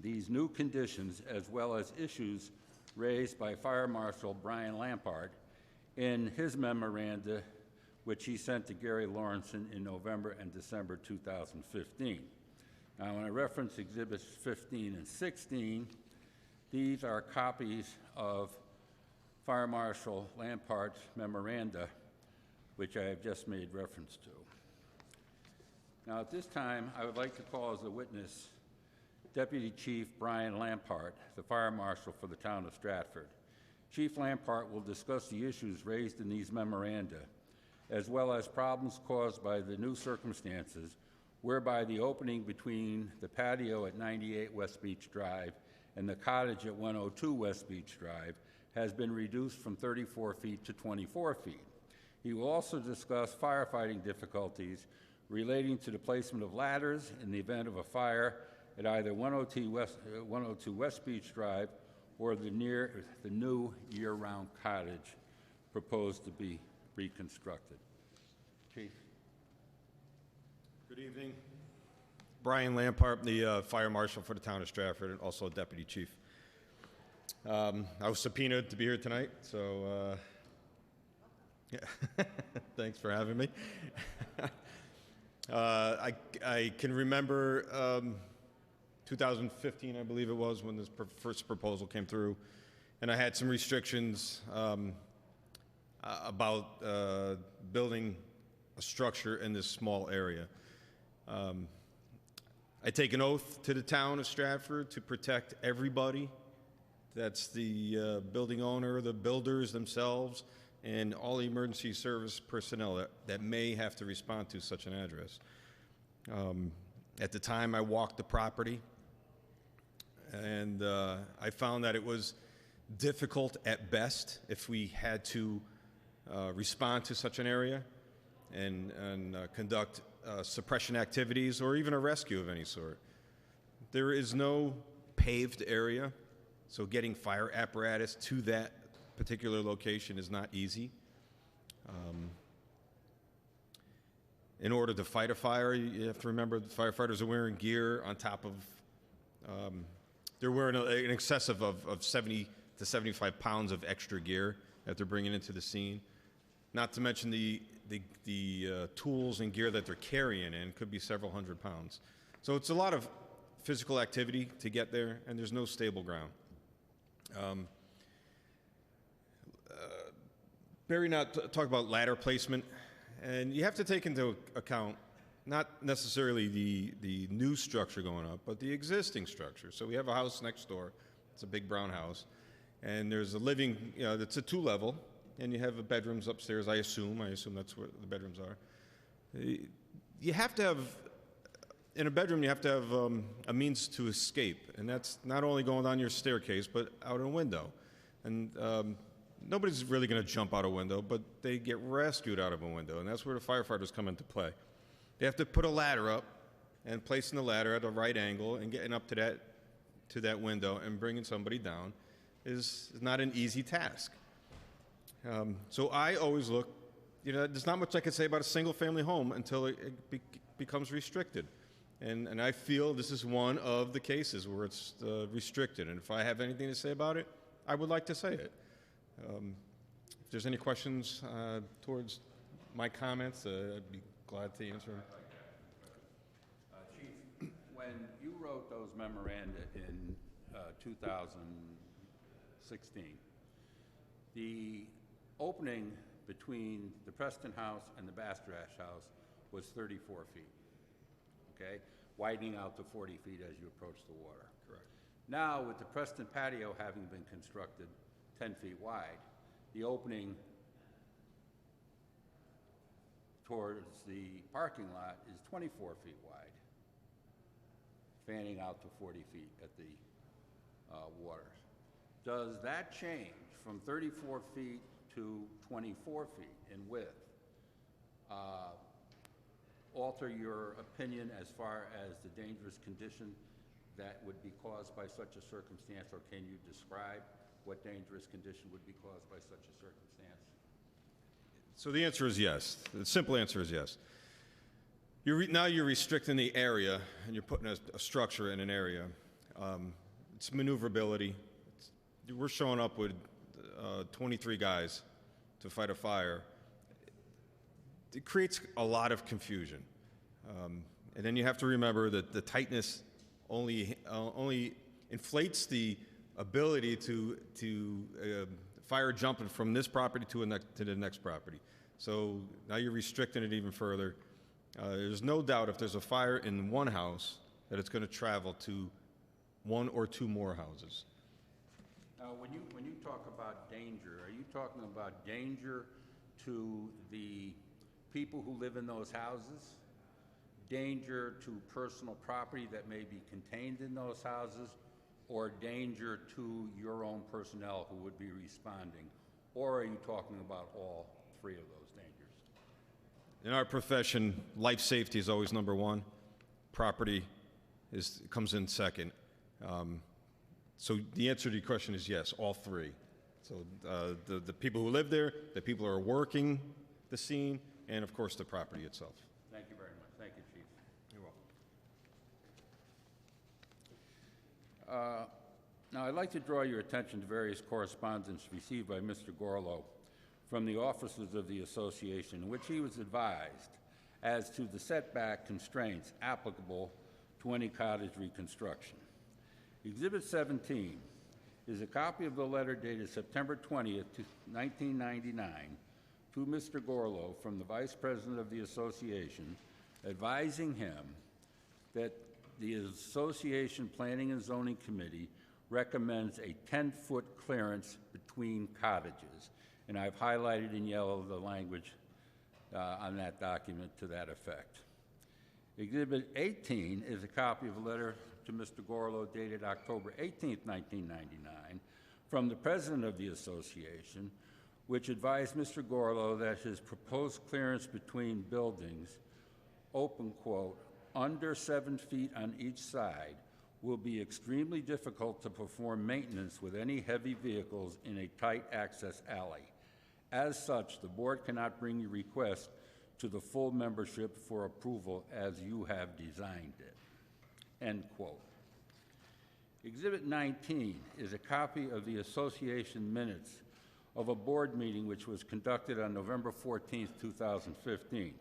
these new conditions as well as issues raised by Fire Marshal Brian Lampard in his memoranda, which he sent to Gary Lawrenson in November and December 2015. Now, when I reference Exhibits 15 and 16, these are copies of Fire Marshal Lampard's memoranda, which I have just made reference to. Now, at this time, I would like to call as a witness Deputy Chief Brian Lampard, the Fire Marshal for the town of Stratford. Chief Lampard will discuss the issues raised in these memoranda, as well as problems caused by the new circumstances whereby the opening between the patio at 98 West Beach Drive and the cottage at 102 West Beach Drive has been reduced from 34 feet to 24 feet. He will also discuss firefighting difficulties relating to the placement of ladders in the event of a fire at either 102 West Beach Drive or the new year-round cottage proposed to be reconstructed. Chief. Good evening. Brian Lampard, the Fire Marshal for the town of Stratford, and also Deputy Chief. I was subpoenaed to be here tonight, so yeah. Thanks for having me. I can remember 2015, I believe it was, when this first proposal came through, and I had some restrictions about building a structure in this small area. I take an oath to the town of Stratford to protect everybody. That's the building owner, the builders themselves, and all the emergency service personnel that may have to respond to such an address. At the time, I walked the property, and I found that it was difficult at best if we had to respond to such an area and conduct suppression activities or even a rescue of any sort. There is no paved area, so getting fire apparatus to that particular location is not easy. In order to fight a fire, you have to remember the firefighters are wearing gear on top of, they're wearing an excessive of 70 to 75 pounds of extra gear that they're bringing into the scene. Not to mention the tools and gear that they're carrying in could be several hundred pounds. So it's a lot of physical activity to get there, and there's no stable ground. Barry talked about ladder placement, and you have to take into account not necessarily the new structure going up, but the existing structure. So we have a house next door. It's a big brown house, and there's a living, it's a two-level, and you have bedrooms upstairs, I assume that's where the bedrooms are. You have to have, in a bedroom, you have to have a means to escape, and that's not only going down your staircase, but out a window. And nobody's really going to jump out a window, but they get rescued out of a window, and that's where the firefighters come into play. They have to put a ladder up and placing the ladder at a right angle and getting up to that window and bringing somebody down is not an easy task. So I always look, there's not much I can say about a single-family home until it becomes restricted. And I feel this is one of the cases where it's restricted. And if I have anything to say about it, I would like to say it. If there's any questions towards my comments, I'd be glad to answer them. Chief, when you wrote those memoranda in 2016, the opening between the Preston house and the Bastrash house was 34 feet, okay? Widening out to 40 feet as you approach the water. Correct. Now, with the Preston patio having been constructed 10 feet wide, the opening towards the parking lot is 24 feet wide, fanning out to 40 feet at the waters. Does that change from 34 feet to 24 feet in width alter your opinion as far as the dangerous condition that would be caused by such a circumstance, or can you describe what dangerous condition would be caused by such a circumstance? So the answer is yes. The simple answer is yes. Now you're restricting the area, and you're putting a structure in an area. It's maneuverability. We're showing up with 23 guys to fight a fire. It creates a lot of confusion. And then you have to remember that the tightness only inflates the ability to fire jumping from this property to the next property. So now you're restricting it even further. There's no doubt if there's a fire in one house that it's going to travel to one or two more houses. Now, when you talk about danger, are you talking about danger to the people who live in those houses? Danger to personal property that may be contained in those houses? Or danger to your own personnel who would be responding? Or are you talking about all three of those dangers? In our profession, life safety is always number one. Property comes in second. So the answer to your question is yes, all three. So the people who live there, the people who are working the scene, and of course the property itself. Thank you very much. Thank you, Chief. You're welcome. Now, I'd like to draw your attention to various correspondence received by Mr. Gorlow from the officers of the association, in which he was advised as to the setback constraints applicable to any cottage reconstruction. Exhibit 17 is a copy of the letter dated September 20th, 1999, to Mr. Gorlow from the Vice President of the Association, advising him that the Association Planning and Zoning Committee recommends a 10-foot clearance between cottages. And I've highlighted in yellow the language on that document to that effect. Exhibit 18 is a copy of a letter to Mr. Gorlow dated October 18th, 1999, from the President of the Association, which advised Mr. Gorlow that his proposed clearance between buildings, open quote, under 7 feet on each side, will be extremely difficult to perform maintenance with any heavy vehicles in a tight access alley. As such, the board cannot bring your request to the full membership for approval as you have designed it. End quote. Exhibit 19 is a copy of the association minutes of a board meeting which was conducted on November 14th, 2015.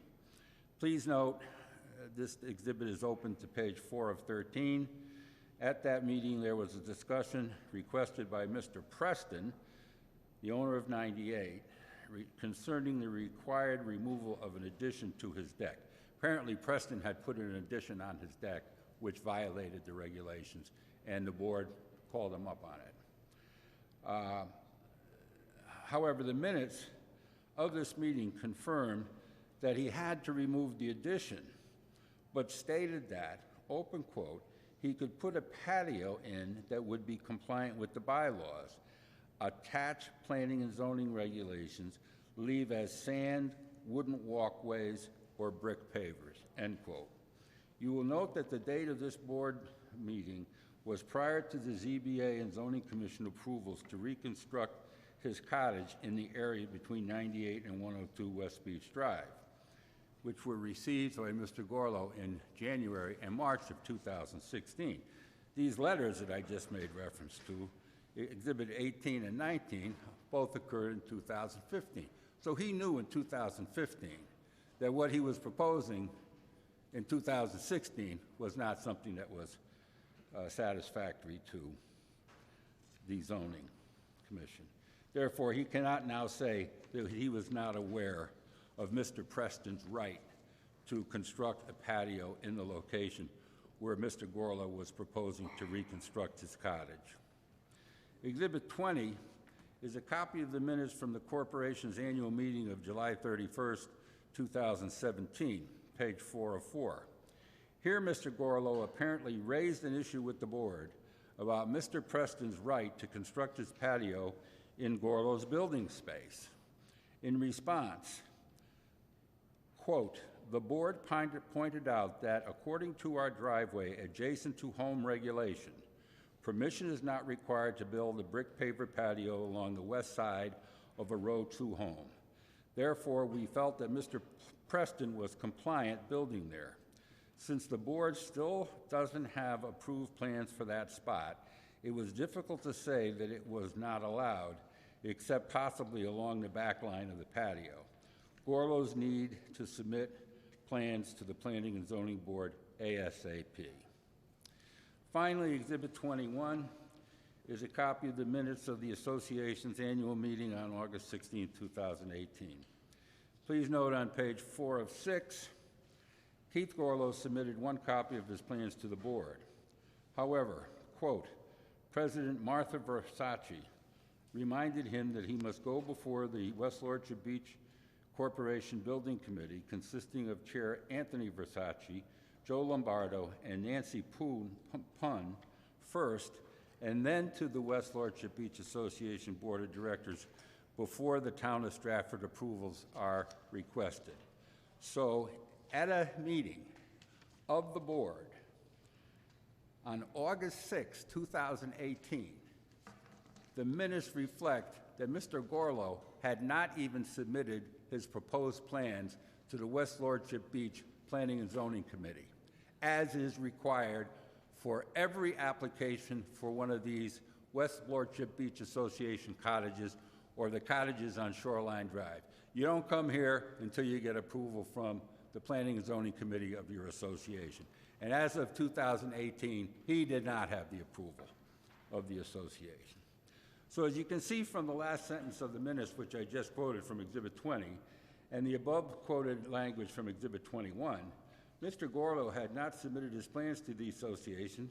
Please note, this exhibit is open to page 4 of 13. At that meeting, there was a discussion requested by Mr. Preston, the owner of 98, concerning the required removal of an addition to his deck. Apparently, Preston had put an addition on his deck which violated the regulations, and the board called him up on it. However, the minutes of this meeting confirmed that he had to remove the addition, but stated that, open quote, he could put a patio in that would be compliant with the bylaws, attach planning and zoning regulations, leave as sand, wooden walkways, or brick pavers, end quote. You will note that the date of this board meeting was prior to the ZBA and Zoning Commission approvals to reconstruct his cottage in the area between 98 and 102 West Beach Drive, which were received by Mr. Gorlow in January and March of 2016. These letters that I just made reference to, Exhibit 18 and 19, both occurred in 2015. So he knew in 2015 that what he was proposing in 2016 was not something that was satisfactory to the Zoning Commission. Therefore, he cannot now say that he was not aware of Mr. Preston's right to construct a patio in the location where Mr. Gorlow was proposing to reconstruct his cottage. Exhibit 20 is a copy of the minutes from the corporation's annual meeting of July 31st, 2017, page 404. Here, Mr. Gorlow apparently raised an issue with the board about Mr. Preston's right to construct his patio in Gorlow's building space. In response, quote, "The board pointed out that according to our driveway adjacent to home regulation, permission is not required to build a brick paver patio along the west side of a row 2 home. Therefore, we felt that Mr. Preston was compliant building there. Since the board still doesn't have approved plans for that spot, it was difficult to say that it was not allowed, except possibly along the back line of the patio. Gorlow's need to submit plans to the Planning and Zoning Board ASAP." Finally, Exhibit 21 is a copy of the minutes of the association's annual meeting on August 16, 2018. Please note on page 4 of 6, Keith Gorlow submitted one copy of his plans to the board. However, quote, President Martha Versace reminded him that he must go before the West Lordship Beach Corporation Building Committee, consisting of Chair Anthony Versace, Joe Lombardo, and Nancy Pun first, and then to the West Lordship Beach Association Board of Directors before the Town of Stratford approvals are requested. So, at a meeting of the board on August 6, 2018, the minutes reflect that Mr. Gorlow had not even submitted his proposed plans to the West Lordship Beach Planning and Zoning Committee, as is required for every application for one of these West Lordship Beach Association cottages or the cottages on Shoreline Drive. You don't come here until you get approval from the Planning and Zoning Committee of your association. And as of 2018, he did not have the approval of the association. So as you can see from the last sentence of the minutes, which I just quoted from Exhibit 20, and the above quoted language from Exhibit 21, Mr. Gorlow had not submitted his plans to the association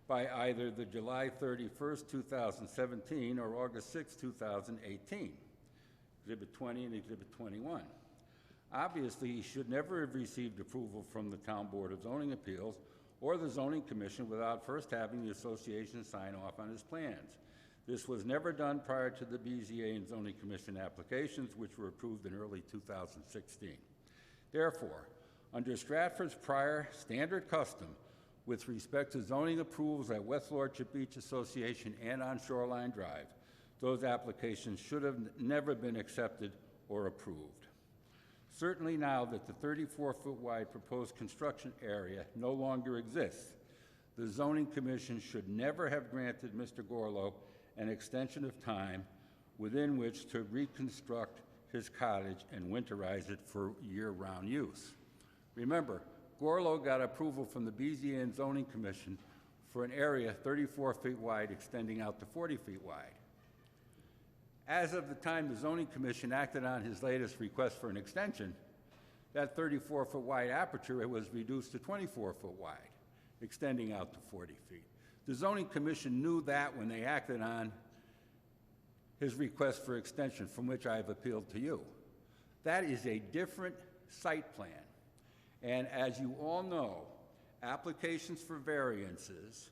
by either the July 31st, 2017 or August 6, 2018, Exhibit 20 and Exhibit 21. Obviously, he should never have received approval from the Town Board of Zoning Appeals or the Zoning Commission without first having the association sign off on his plans. This was never done prior to the BZA and Zoning Commission applications, which were approved in early 2016. Therefore, under Stratford's prior standard custom with respect to zoning approvals at West Lordship Beach Association and on Shoreline Drive, those applications should have never been accepted or approved. Certainly now that the 34-foot wide proposed construction area no longer exists, the Zoning Commission should never have granted Mr. Gorlow an extension of time within which to reconstruct his cottage and winterize it for year-round use. Remember, Gorlow got approval from the BZA and Zoning Commission for an area 34 feet wide extending out to 40 feet wide. As of the time the Zoning Commission acted on his latest request for an extension, that 34-foot wide aperture was reduced to 24-foot wide, extending out to 40 feet. The Zoning Commission knew that when they acted on his request for extension, from which I have appealed to you. That is a different site plan. And as you all know, applications for variances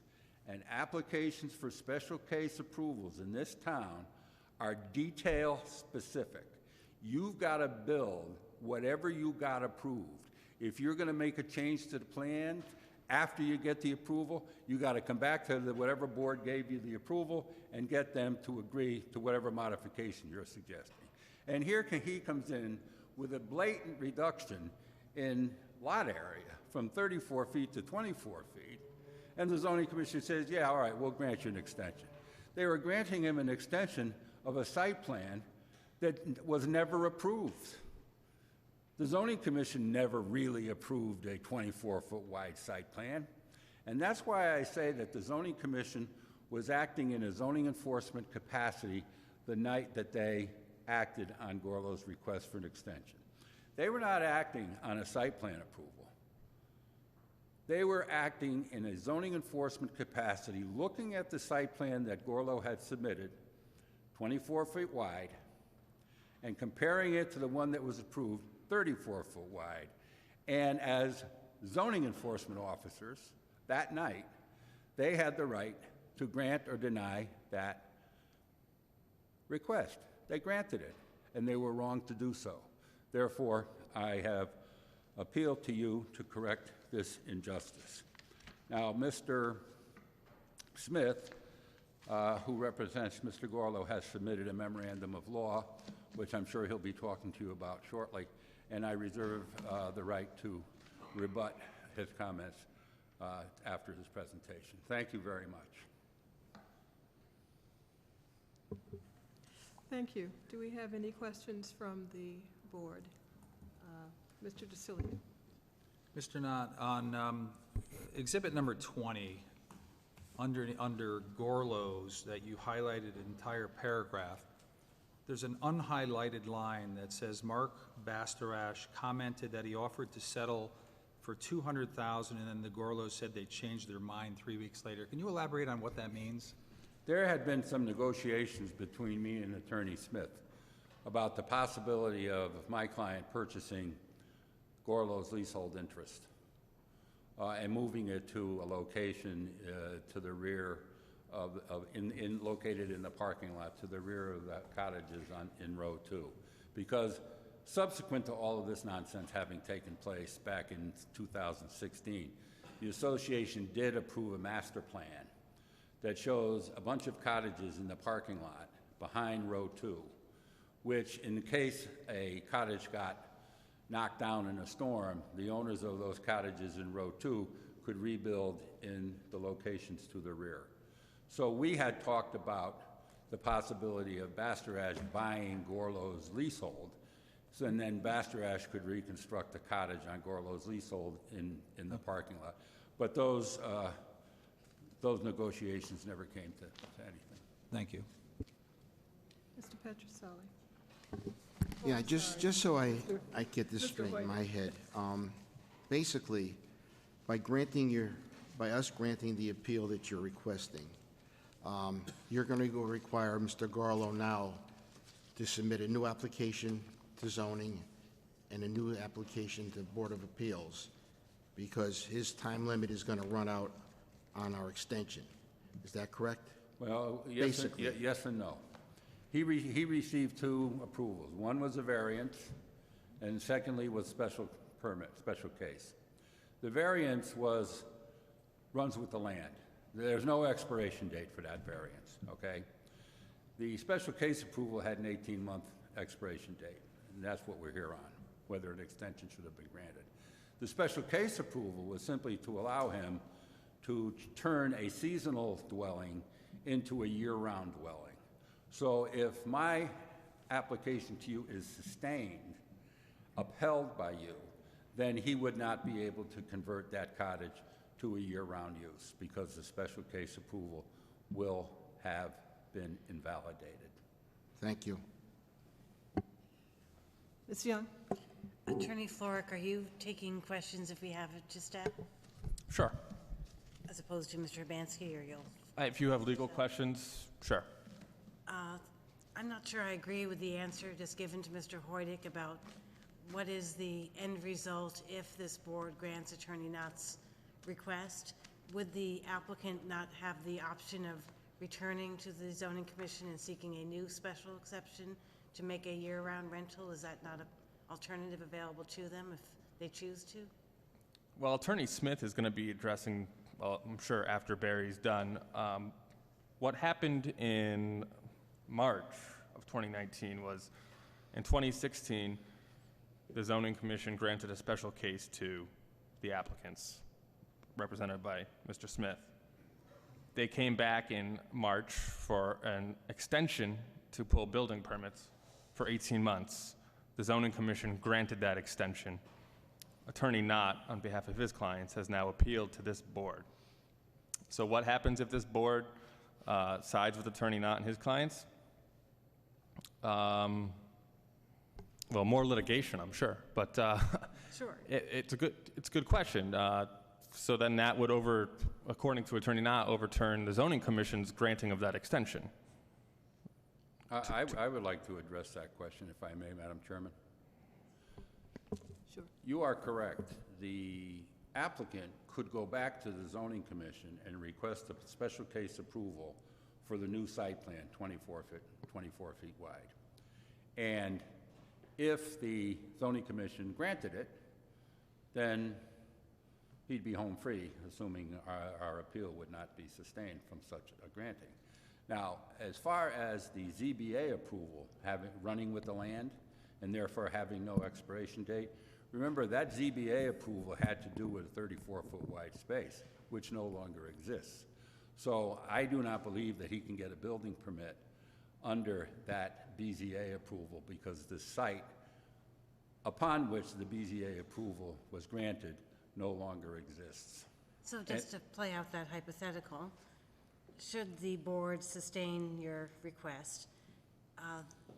and applications for special case approvals in this town are detail specific. You've got to build whatever you got approved. If you're going to make a change to the plan after you get the approval, you got to come back to whatever board gave you the approval and get them to agree to whatever modification you're suggesting. And here he comes in with a blatant reduction in lot area from 34 feet to 24 feet, and the Zoning Commission says, yeah, all right, we'll grant you an extension. They were granting him an extension of a site plan that was never approved. The Zoning Commission never really approved a 24-foot wide site plan, and that's why I say that the Zoning Commission was acting in a zoning enforcement capacity the night that they acted on Gorlow's request for an extension. They were not acting on a site plan approval. They were acting in a zoning enforcement capacity, looking at the site plan that Gorlow had submitted 24 feet wide, and comparing it to the one that was approved, 34 foot wide. And as zoning enforcement officers, that night, they had the right to grant or deny that request. They granted it, and they were wrong to do so. Therefore, I have appealed to you to correct this injustice. Now, Mr. Smith, who represents Mr. Gorlow, has submitted a memorandum of law, which I'm sure he'll be talking to you about shortly, and I reserve the right to rebut his comments after his presentation. Thank you very much. Thank you. Do we have any questions from the board? Mr. DeCilio. Mr. Knott, on exhibit number 20, under Gorlow's, that you highlighted an entire paragraph, there's an unhighlighted line that says Mark Bastarash commented that he offered to settle for $200,000, and then the Gorlows said they changed their mind 3 weeks later. Can you elaborate on what that means? There had been some negotiations between me and Attorney Smith about the possibility of my client purchasing Gorlow's leasehold interest and moving it to a location to the rear located in the parking lot to the rear of the cottages in row 2. Because subsequent to all of this nonsense having taken place back in 2016, the association did approve a master plan that shows a bunch of cottages in the parking lot behind row 2, which in case a cottage got knocked down in a storm, the owners of those cottages in row 2 could rebuild in the locations to the rear. So we had talked about the possibility of Bastarash buying Gorlow's leasehold, and then Bastarash could reconstruct a cottage on Gorlow's leasehold in the parking lot. But those negotiations never came to anything. Thank you. Mr. Petroselli. Yeah, just so I get this straight in my head, basically, by us granting the appeal that you're requesting, you're going to go require Mr. Gorlow now to submit a new application to zoning and a new application to Board of Appeals, because his time limit is going to run out on our extension. Is that correct? Well, yes, yes and no. He received 2 approvals. One was a variance, and secondly was special permit, special case. The variance runs with the land. There's no expiration date for that variance, okay? The special case approval had an 18-month expiration date, and that's what we're here on, whether an extension should have been granted. The special case approval was simply to allow him to turn a seasonal dwelling into a year-round dwelling. So if my application to you is sustained, upheld by you, then he would not be able to convert that cottage to a year-round use because the special case approval will have been invalidated. Thank you. Ms. Young. Attorney Florick, are you taking questions if we have it to step? Sure. As opposed to Mr. Urbanski, or you'll? If you have legal questions, sure. I'm not sure I agree with the answer just given to Mr. Hoydick about what is the end result if this board grants Attorney Knott's request. Would the applicant not have the option of returning to the zoning commission and seeking a new special exception to make a year-round rental? Is that not an alternative available to them if they choose to? Well, Attorney Smith is going to be addressing, well, I'm sure after Barry's done. What happened in March of 2019 was, in 2016, the Zoning Commission granted a special case to the applicants, represented by Mr. Smith. They came back in March for an extension to pull building permits for 18 months. The Zoning Commission granted that extension. Attorney Knott, on behalf of his clients, has now appealed to this board. So what happens if this board sides with Attorney Knott and his clients? Well, more litigation, I'm sure, but Sure. it's a good question. So then that would according to Attorney Knott, overturn the Zoning Commission's granting of that extension. I would like to address that question, if I may, Madam Chairman. Sure. You are correct. The applicant could go back to the zoning commission and request a special case approval for the new site plan, 24 feet wide. And if the zoning commission granted it, then he'd be home free, assuming our appeal would not be sustained from such a granting. Now, as far as the ZBA approval running with the land and therefore having no expiration date, remember that ZBA approval had to do with a 34-foot wide space, which no longer exists. So I do not believe that he can get a building permit under that BZA approval because the site upon which the BZA approval was granted no longer exists. So just to play out that hypothetical, should the board sustain your request,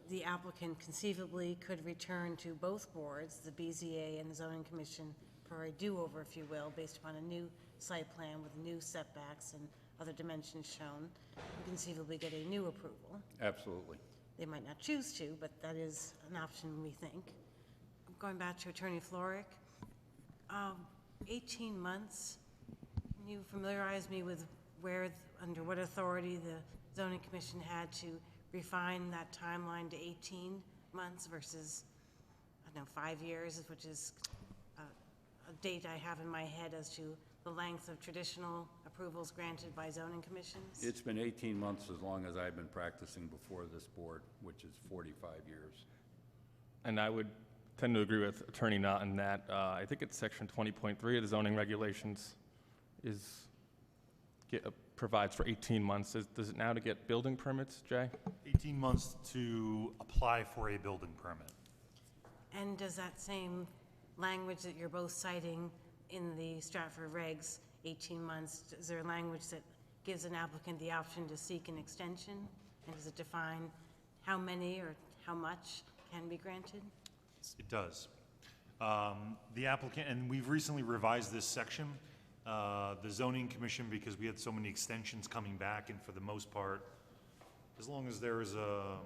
the applicant conceivably could return to both boards, the BZA and the zoning commission, for a do-over, if you will, based upon a new site plan with new setbacks and other dimensions shown, and conceivably get a new approval. Absolutely. They might not choose to, but that is an option, we think. Going back to Attorney Florrick, 18 months, can you familiarize me with under what authority the zoning commission had to refine that timeline to 18 months versus, I don't know, 5 years, which is a date I have in my head as to the length of traditional approvals granted by zoning commissions? It's been 18 months as long as I've been practicing before this board, which is 45 years. And I would tend to agree with Attorney Knott in that. I think it's section 20.3 of the zoning regulations provides for 18 months. Does it now to get building permits, Jay? 18 months to apply for a building permit. And does that same language that you're both citing in the Stratford regs, 18 months, is there language that gives an applicant the option to seek an extension? And does it define how many or how much can be granted? It does. The applicant, and we've recently revised this section, the zoning commission, because we had so many extensions coming back, and for the most part, as long as there is a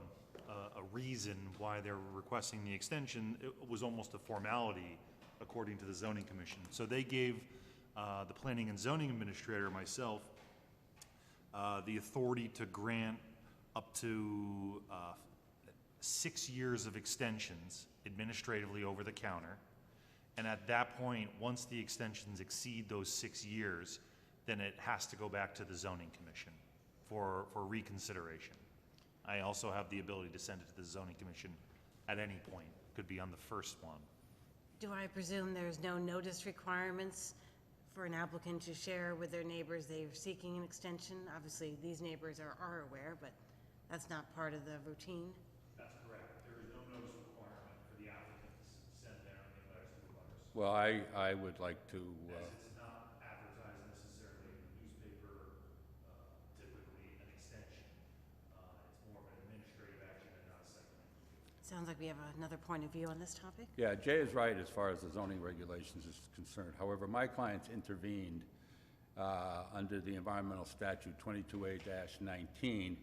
reason why they're requesting the extension, it was almost a formality according to the zoning commission. So they gave the planning and zoning administrator, myself, the authority to grant up to 6 years of extensions administratively over the counter. And at that point, once the extensions exceed those 6 years, then it has to go back to the zoning commission for reconsideration. I also have the ability to send it to the zoning commission at any point. Could be on the first one. Do I presume there's no notice requirements for an applicant to share with their neighbors they're seeking an extension? Obviously, these neighbors are aware, but that's not part of the routine. That's correct. There is no notice requirement for the applicant to send their letters to the butters. Well, I would like to... As it's not advertised necessarily in the newspaper, typically an extension. It's more of an administrative action and not a site plan. Sounds like we have another point of view on this topic. Yeah, Jay is right as far as the zoning regulations is concerned. However, my clients intervened under the environmental statute 22A-19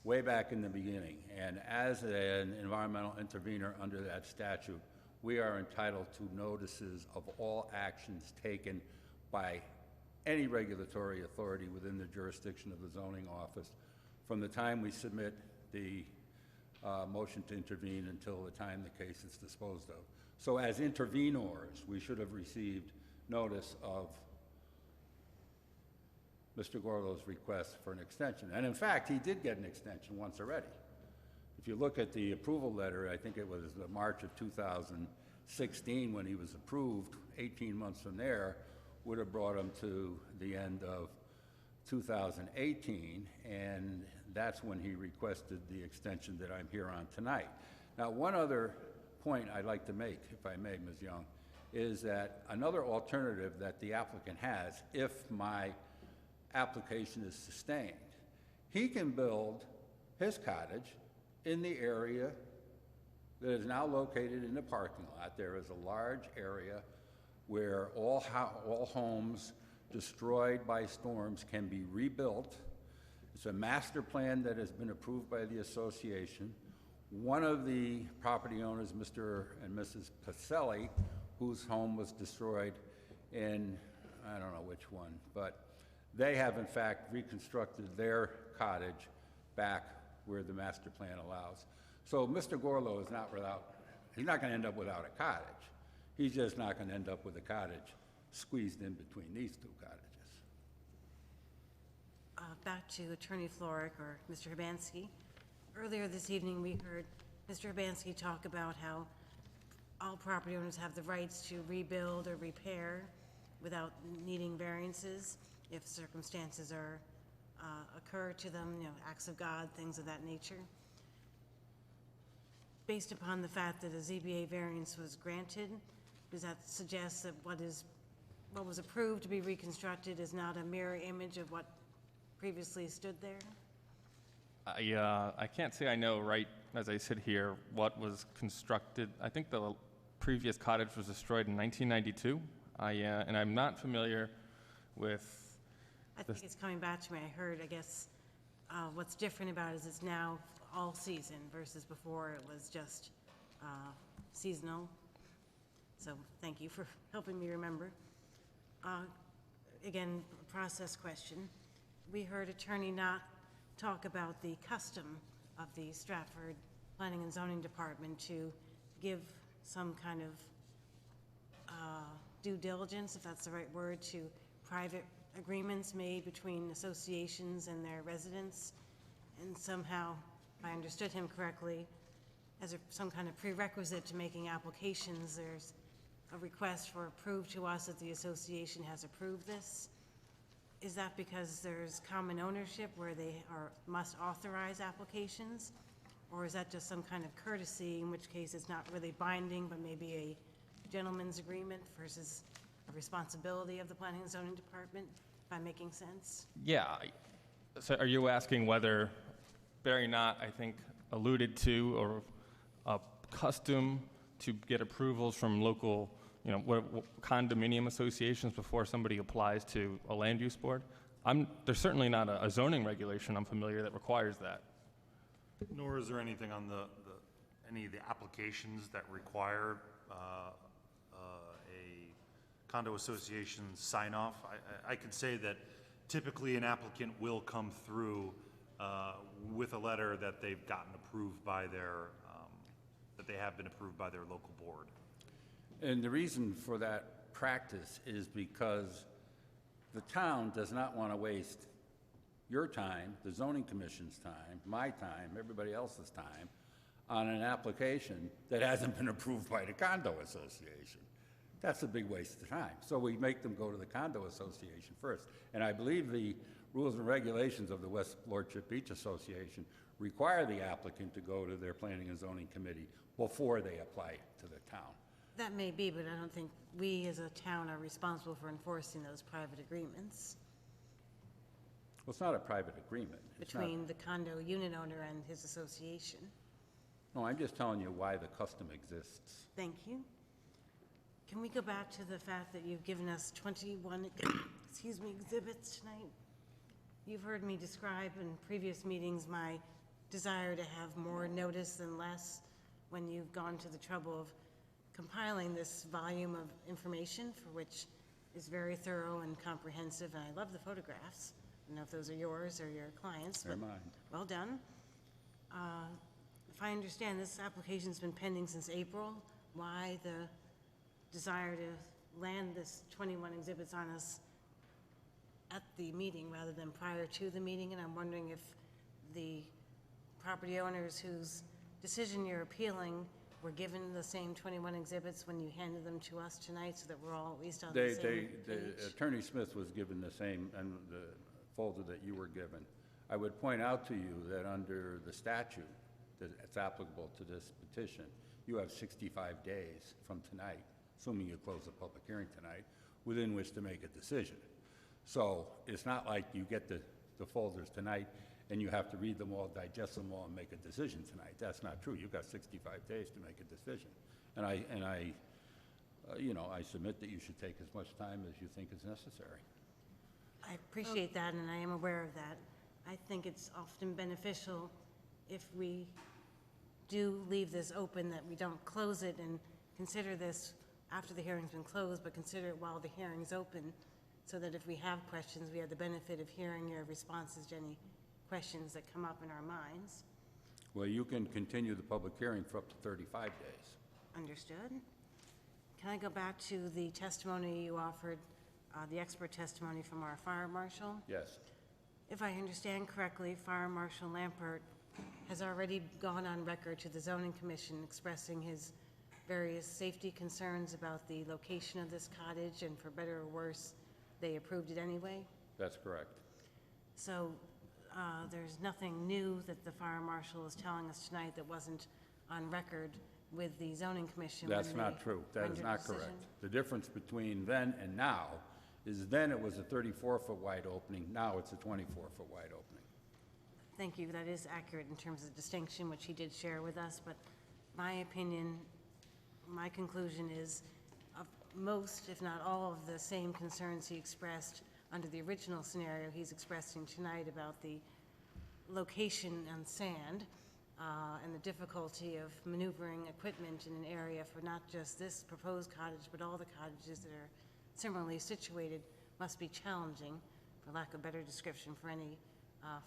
way back in the beginning. And as an environmental intervener under that statute, we are entitled to notices of all actions taken by any regulatory authority within the jurisdiction of the zoning office from the time we submit the motion to intervene until the time the case is disposed of. So as intervenors, we should have received notice of Mr. Gorlo's request for an extension. And in fact, he did get an extension once already. If you look at the approval letter, I think it was March of 2016 when he was approved, 18 months from there would have brought him to the end of 2018, and that's when he requested the extension that I'm here on tonight. Now, one other point I'd like to make, if I may, Ms. Young, is that another alternative that the applicant has, if my application is sustained, he can build his cottage in the area that is now located in the parking lot. There is a large area where all homes destroyed by storms can be rebuilt. It's a master plan that has been approved by the association. One of the property owners, Mr. and Mrs. Pacelli, whose home was destroyed in, I don't know which one, but they have in fact reconstructed their cottage back where the master plan allows. So Mr. Gorlow is not without, he's not going to end up without a cottage. He's just not going to end up with a cottage squeezed in between these two cottages. Back to Attorney Floric or Mr. Hibansky. Earlier this evening, we heard Mr. Hibansky talk about how all property owners have the rights to rebuild or repair without needing variances if circumstances are occur to them, you know, acts of God, things of that nature. Based upon the fact that a ZBA variance was granted, does that suggest that what was approved to be reconstructed is not a mirror image of what previously stood there? I can't say I know right as I sit here what was constructed. I think the previous cottage was destroyed in 1992. And I'm not familiar with. I think it's coming back to me. I heard, I guess, what's different about it is it's now all season versus before it was just seasonal. So thank you for helping me remember. Again, process question. We heard Attorney Knott talk about the custom of the Stratford Planning and Zoning Department to give some kind of due diligence, if that's the right word, to private agreements made between associations and their residents. And somehow, if I understood him correctly, as some kind of prerequisite to making applications, there's a request for prove to us that the association has approved this. Is that because there's common ownership where they must authorize applications? Or is that just some kind of courtesy, in which case it's not really binding, but maybe a gentleman's agreement versus a responsibility of the Planning and Zoning Department, if I'm making sense? Yeah. So are you asking whether Barry Knott, I think, alluded to or a custom to get approvals from local, you know, condominium associations before somebody applies to a land use board? There's certainly not a zoning regulation I'm familiar that requires that. Nor is there anything on any of the applications that require a condo association sign off. I can say that typically an applicant will come through with a letter that they've gotten approved by their, that they have been approved by their local board. And the reason for that practice is because the town does not want to waste your time, the zoning commission's time, my time, everybody else's time, on an application that hasn't been approved by the condo association. That's a big waste of time. So we make them go to the condo association first. And I believe the rules and regulations of the West Lordship Beach Association require the applicant to go to their planning and zoning committee before they apply to the town. That may be, but I don't think we as a town are responsible for enforcing those private agreements Well, it's not a private agreement. It's not- between the condo unit owner and his association. No, I'm just telling you why the custom exists. Thank you. Can we go back to the fact that you've given us 21, exhibits tonight? You've heard me describe in previous meetings my desire to have more notice than less when you've gone to the trouble of compiling this volume of information, for which is very thorough and comprehensive, and I love the photographs. I don't know if those are yours or your clients', They're but mine. well done. If I understand, this application's been pending since April. Why the desire to land this 21 exhibits on us at the meeting rather than prior to the meeting? And I'm wondering if the property owners whose decision you're appealing were given the same 21 exhibits when you handed them to us tonight, so that we're all at least on the same page? Attorney Smith was given the same, and the folder that you were given. I would point out to you that under the statute that's applicable to this petition, you have 65 days from tonight, assuming you close the public hearing tonight, within which to make a decision. So it's not like you get the folders tonight and you have to read them all, digest them all, and make a decision tonight. That's not true. You've got 65 days to make a decision. And I submit that you should take as much time as you think is necessary. I appreciate that, and I am aware of that. I think it's often beneficial if we do leave this open, that we don't close it and consider this after the hearing's been closed, but consider it while the hearing's open, so that if we have questions, we have the benefit of hearing your responses to any questions that come up in our minds. Well, you can continue the public hearing for up to 35 days. Understood. Can I go back to the testimony you offered, the expert testimony from our fire marshal? Yes. If I understand correctly, Fire Marshal Lampert has already gone on record to the Zoning Commission expressing his various safety concerns about the location of this cottage, and for better or worse, they approved it anyway? That's correct. So there's nothing new that the Fire Marshal is telling us tonight that wasn't on record with the Zoning Commission? That's not true. That is not correct. The difference between then and now is then it was a 34-foot wide opening, now it's a 24-foot wide opening. Thank you. That is accurate in terms of distinction, which he did share with us, but my opinion, my conclusion is of most, if not all, of the same concerns he expressed under the original scenario he's expressing tonight about the location on sand and the difficulty of maneuvering equipment in an area for not just this proposed cottage, but all the cottages that are similarly situated must be challenging, for lack of a better description, for any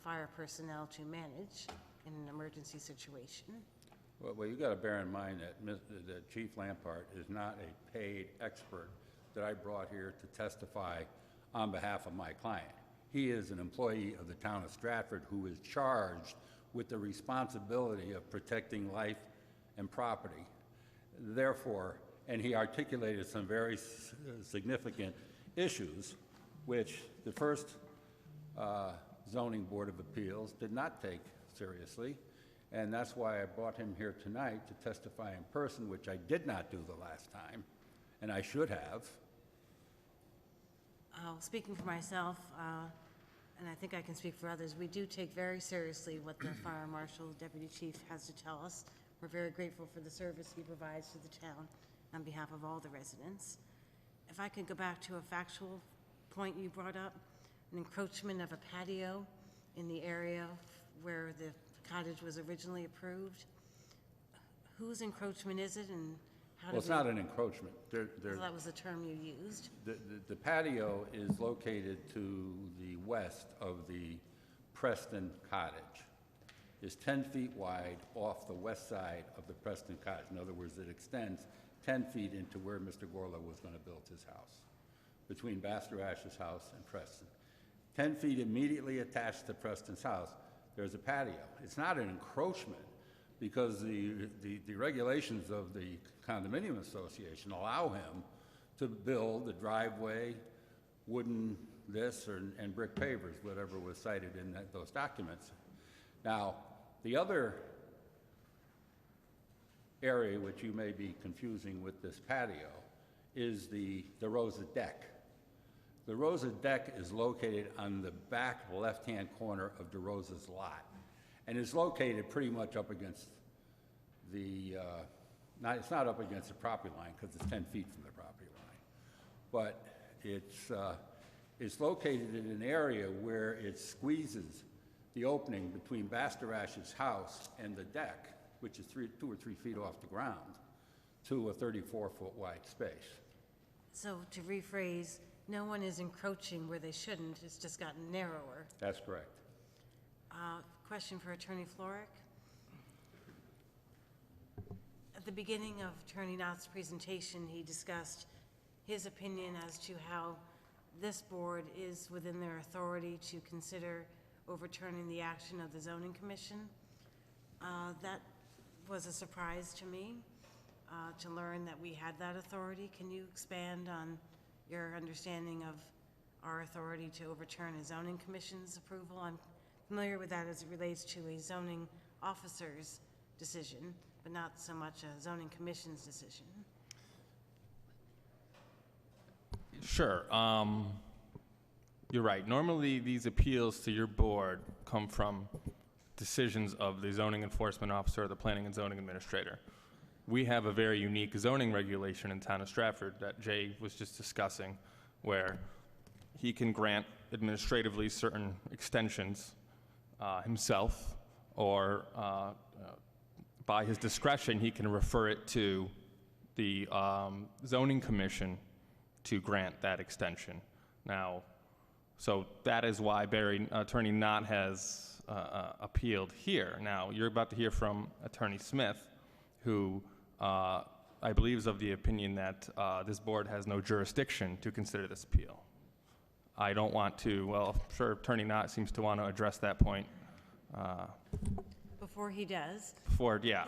fire personnel to manage in an emergency situation. Well, you got to bear in mind that Chief Lampart is not a paid expert that I brought here to testify on behalf of my client. He is an employee of the town of Stratford who is charged with the responsibility of protecting life and property. Therefore, and he articulated some very significant issues, which the first Zoning Board of Appeals did not take seriously, and that's why I brought him here tonight to testify in person, which I did not do the last time, and I should have. Speaking for myself, and I think I can speak for others, we do take very seriously what the Fire Marshal, Deputy Chief has to tell us. We're very grateful for the service he provides to the town on behalf of all the residents. If I could go back to a factual point you brought up, an encroachment of a patio in the area where the cottage was originally approved. Whose encroachment is it, and how Well, it's not an encroachment. Well, that was the term you used. The patio is located to the west of the Preston cottage. It's 10 feet wide off the west side of the Preston cottage. In other words, it extends 10 feet into where Mr. Gorlow was going to build his house, between Bastarash's house and Preston. 10 feet immediately attached to Preston's house, there's a patio. It's not an encroachment because the regulations of the condominium association allow him to build a driveway, wooden this, and brick pavers, whatever was cited in those documents. Now, the other area which you may be confusing with this patio is the Rosa deck. The Rosa deck is located on the back left-hand corner of DeRosa's lot, and is located pretty much up against the, it's not up against the property line because it's 10 feet from the property line, but it's located in an area where it squeezes the opening between Bastarash's house and the deck, which is 2 or 3 feet off the ground, to a 34-foot wide space. So to rephrase, no one is encroaching where they shouldn't, it's just gotten narrower. That's correct. Question for Attorney Florek. At the beginning of Attorney Knott's presentation, he discussed his opinion as to how this board is within their authority to consider overturning the action of the Zoning Commission. That was a surprise to me, to learn that we had that authority. Can you expand on your understanding of our authority to overturn a zoning commission's approval? I'm familiar with that as it relates to a zoning officer's decision, but not so much a zoning commission's decision. Sure. You're right. Normally, these appeals to your board come from decisions of the zoning enforcement officer or the planning and zoning administrator. We have a very unique zoning regulation in town of Stratford that Jay was just discussing, where he can grant administratively certain extensions himself, or by his discretion, he can refer it to the zoning commission to grant that extension. Now, so that is why Attorney Knott has appealed here. Now, you're about to hear from Attorney Smith, who I believe is of the opinion that this board has no jurisdiction to consider this appeal. I don't want to, well, I'm sure Attorney Knott seems to want to address that point. Before he does, Yeah.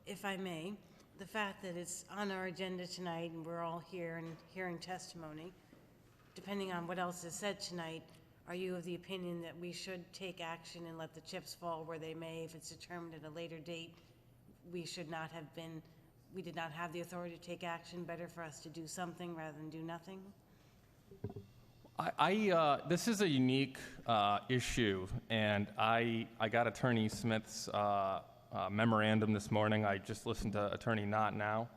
if I may, the fact that it's on our agenda tonight and we're all here and hearing testimony, depending on what else is said tonight, are you of the opinion that we should take action and let the chips fall where they may? If it's determined at a later date, we did not have the authority to take action, better for us to do something rather than do nothing? This is a unique issue, and I got Attorney Smith's memorandum this morning. I just listened to Attorney Knott now.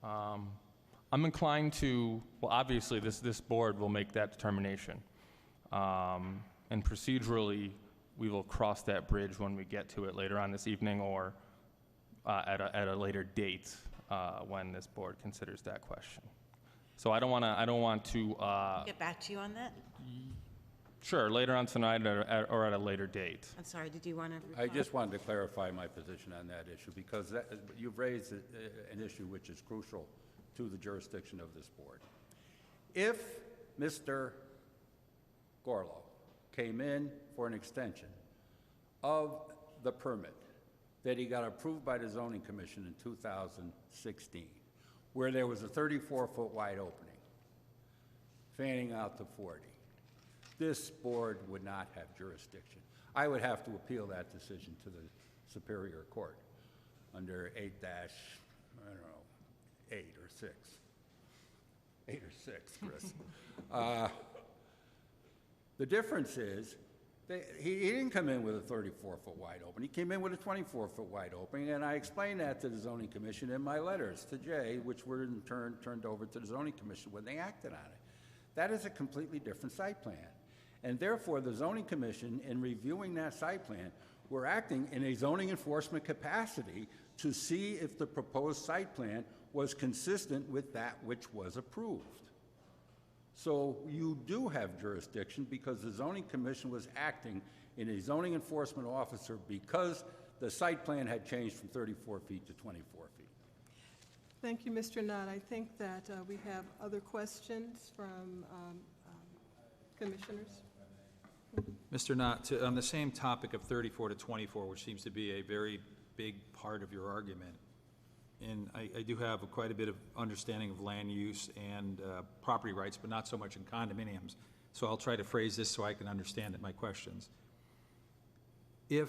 I'm inclined to, well, obviously this board will make that determination. And procedurally, we will cross that bridge when we get to it later on this evening, or at a later date when this board considers that question. So I don't want to. Get back to you on that? Sure, later on tonight or at a later date. I'm sorry, did you want to? I just wanted to clarify my position on that issue, because you've raised an issue which is crucial to the jurisdiction of this board. If Mr. Gorlow came in for an extension of the permit that he got approved by the Zoning Commission in 2016, where there was a 34-foot wide opening, fanning out to 40, this board would not have jurisdiction. I would have to appeal that decision to the Superior Court under 8 or 6. 8 or 6, Chris. The difference is, he didn't come in with a 34-foot wide opening. He came in with a 24-foot wide opening, and I explained that to the Zoning Commission in my letters to Jay, which were in turn turned over to the Zoning Commission when they acted on it. That is a completely different site plan. And therefore, the Zoning Commission, in reviewing that site plan, were acting in a zoning enforcement capacity to see if the proposed site plan was consistent with that which was approved. So you do have jurisdiction because the Zoning Commission was acting in a zoning enforcement officer because the site plan had changed from 34 feet to 24 feet. Thank you, Mr. Knott. I think that we have other questions from commissioners. Mr. Knott, on the same topic of 34 to 24, which seems to be a very big part of your argument, and I do have quite a bit of understanding of land use and property rights, but not so much in condominiums. So I'll try to phrase this so I can understand it, my questions. In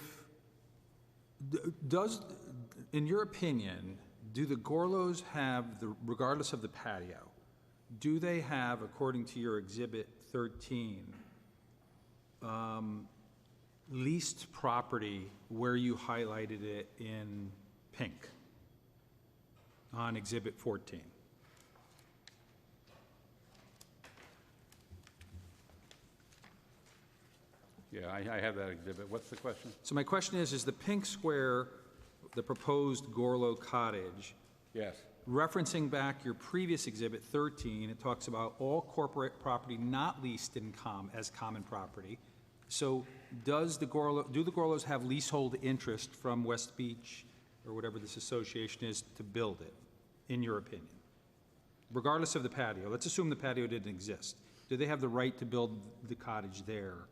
your opinion, do the Gorlows have, regardless of the patio, do they have, according to your Exhibit 13, leased property where you highlighted it in pink on Exhibit 14? Yeah, I have that exhibit. What's the question? So my question is the pink square, the proposed Gorlow cottage, Yes. referencing back your previous Exhibit 13, it talks about all corporate property not leased as common property. So do the Gorlows have leasehold interest from West Beach, or whatever this association is, to build it, in your opinion? Regardless of the patio, let's assume the patio didn't exist. Do they have the right to build the cottage there?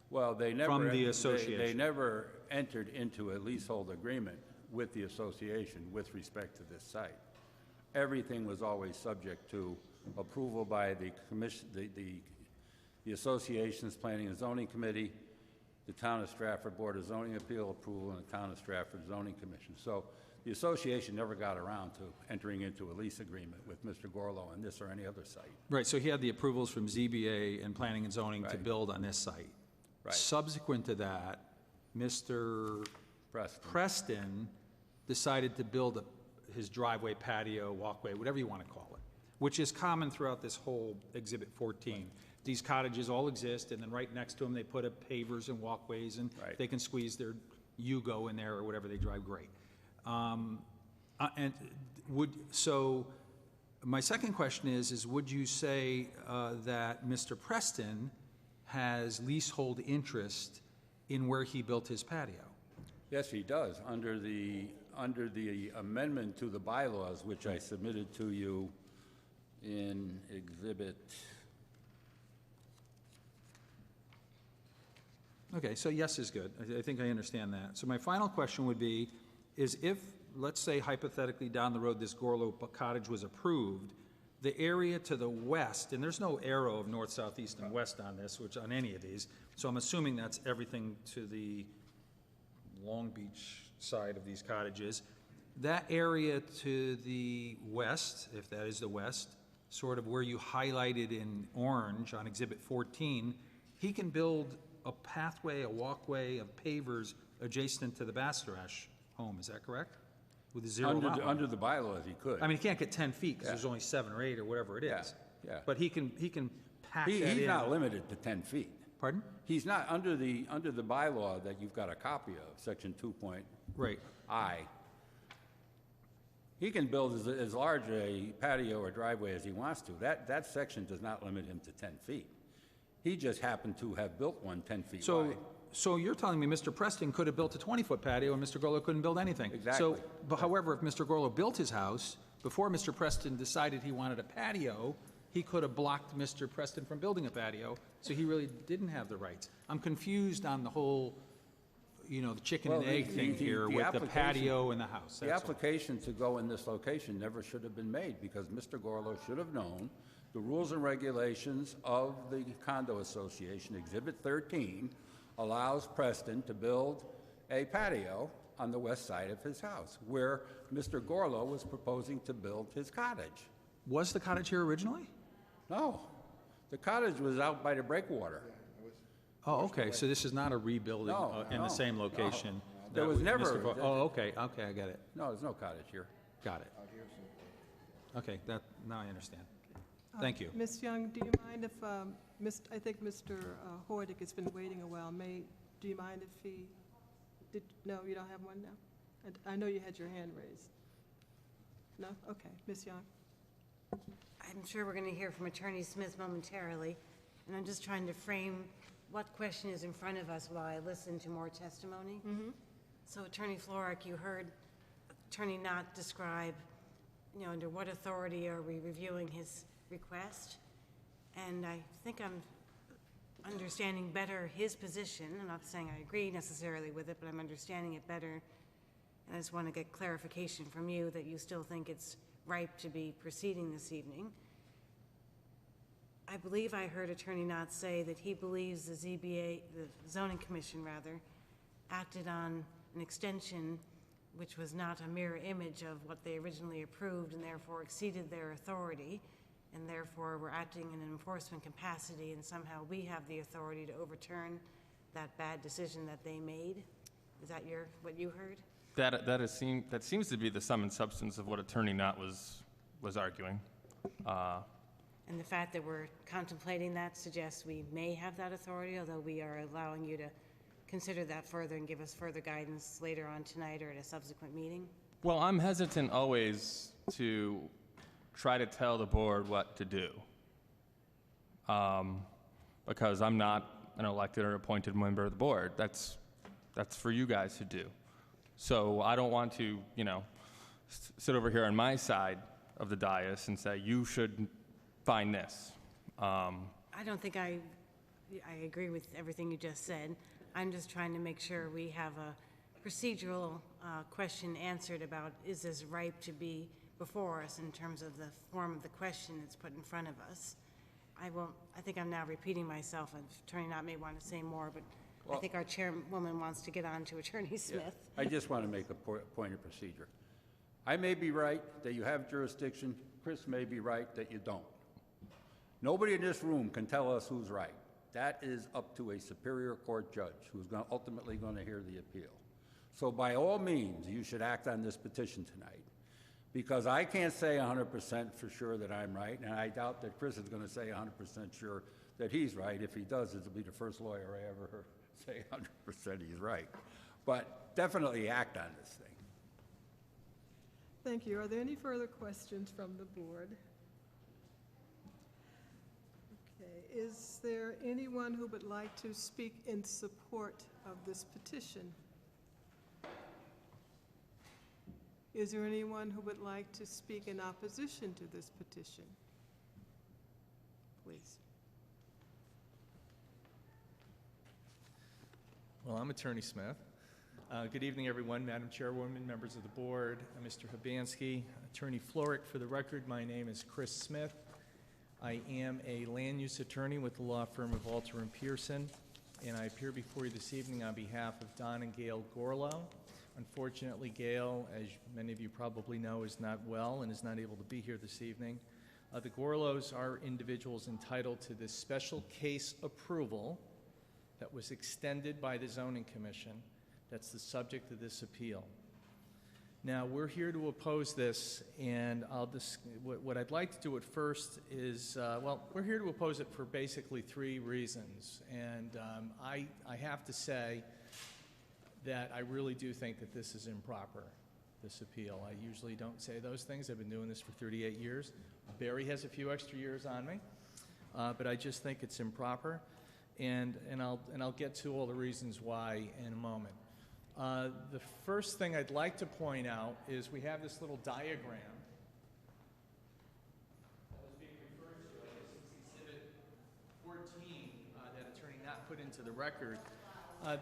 Well, they never, from the association? They never entered into a leasehold agreement with the association with respect to this site. Everything was always subject to approval by the commission, the association's Planning and Zoning Committee, the Town of Stratford Board of Zoning Appeal approval, and the Town of Stratford Zoning Commission. So the association never got around to entering into a lease agreement with Mr. Gorlow on this or any other site. Right, so he had the approvals from ZBA and Planning and Zoning to Right. build on this site. Right. Subsequent to that, Mr. Preston. decided to build his driveway, patio, walkway, whatever you want to call it, which is common throughout this whole Exhibit 14. these cottages all exist, and then right next to them, they put up pavers and walkways, and Right. they can squeeze their Yugo in there or whatever they drive, great. And so my second question is would you say that Mr. Preston has leasehold interest in where he built his patio? Yes, he does, under the amendment to the bylaws, which I submitted to you in Exhibit. Okay, so yes is good. I think I understand that. So my final question would be, is if, let's say hypothetically down the road, this Gorlow cottage was approved, the area to the west, and there's no arrow of north, south, east, and west on this, which on any of these, so I'm assuming that's everything to the Long Beach side of these cottages. That area to the west, if that is the west, sort of where you highlighted in orange on Exhibit 14, he can build a pathway, a walkway of pavers adjacent to the Bastarash home, is that correct? With a zero lot line. Under the bylaws, he could. I mean, he can't get 10 feet, because Yeah. there's only 7 or 8 or whatever it Yeah, is. yeah. But he can pack that in. He's not limited to 10 feet. Pardon? He's not, under the bylaw that you've got a copy of, Section 2.I. Right. He can build as large a patio or driveway as he wants to. That section does not limit him to 10 feet. He just happened to have built one 10 feet wide. So you're telling me Mr. Preston could have built a 20-foot patio and Mr. Gorlow couldn't build anything? Exactly. But however, if Mr. Gorlow built his house, before Mr. Preston decided he wanted a patio, he could have blocked Mr. Preston from building a patio, so he really didn't have the rights. I'm confused on the whole, the chicken and egg thing here with the patio and the house. The that's all. application to go in this location never should have been made, because Mr. Gorlow should have known the rules and regulations of the condo association. Exhibit 13 allows Preston to build a patio on the west side of his house, where Mr. Gorlow was proposing to build his cottage. Was the cottage here originally? No, the cottage was out by the breakwater. Oh, okay, so this is not a rebuilding No, in the no, same no. location? There that was never- Mr. Oh, okay, I get it. No, there's no cottage here. Got it. Okay, now I understand. Thank you. Ms. Young, do you mind if, I think Mr. Hoydick has been waiting a while. Do you mind if he, no, you don't have one now? I know you had your hand raised. No? Okay, Ms. Young. I'm sure we're going to hear from Attorney Smith momentarily, and I'm just trying to frame what question is in front of us while I listen to more testimony. So Attorney Florek, you heard Attorney Knott describe, under what authority are we reviewing his request? And I think I'm understanding better his position. I'm not saying I agree necessarily with it, but I'm understanding it better. And I just want to get clarification from you that you still think it's ripe to be proceeding this evening. I believe I heard Attorney Knott say that he believes the ZBA, the Zoning Commission rather, acted on an extension which was not a mirror image of what they originally approved and therefore exceeded their authority, and therefore we're acting in an enforcement capacity, and somehow we have the authority to overturn that bad decision that they made. Is that what you heard? That seems to be the sum and substance of what Attorney Knott was arguing. And the fact that we're contemplating that suggests we may have that authority, although we are allowing you to consider that further and give us further guidance later on tonight or at a subsequent meeting? Well, I'm hesitant always to try to tell the board what to do, because I'm not an elected or appointed member of the board. That's for you guys to do. So I don't want to, sit over here on my side of the dais and say, you should find this. I don't think I agree with everything you just said. I'm just trying to make sure we have a procedural question answered about, is this ripe to be before us in terms of the form of the question that's put in front of us. I think I'm now repeating myself, and Attorney Knott may want to say more, but I think our chairwoman wants to get on to Attorney Smith. I just want to make a point of procedure. I may be right that you have jurisdiction. Chris may be right that you don't. Nobody in this room can tell us who's right. That is up to a superior court judge who's ultimately going to hear the appeal. So by all means, you should act on this petition tonight, because I can't say 100% for sure that I'm right, and I doubt that Chris is going to say 100% sure that he's right. If he does, it'll be the first lawyer I ever heard say 100% he's right. But definitely act on this thing. Thank you. Are there any further questions from the board? Okay, is there anyone who would like to speak in support of this petition? Is there anyone who would like to speak in opposition to this petition? Please. Well, I'm Attorney Smith. Good evening, everyone, Madam Chairwoman, members of the board, Mr. Hibansky, Attorney Florick. For the record, my name is Chris Smith. I am a land use attorney with the law firm of Alter and Pearson, and I appear before you this evening on behalf of Don and Gail Gorlow. Unfortunately, Gail, as many of you probably know, is not well and is not able to be here this evening. The Gorlows are individuals entitled to this special case approval that was extended by the Zoning Commission. That's the subject of this appeal. Now, we're here to oppose this, and what I'd like to do at first is, we're here to oppose it for basically 3 reasons. And I have to say that I really do think that this is improper, this appeal. I usually don't say those things. I've been doing this for 38 years. Barry has a few extra years on me, but I just think it's improper. And I'll get to all the reasons why in a moment. The first thing I'd like to point out is we have this little diagram that was being referred to. I guess it's Exhibit 14 that Attorney Knott put into the record.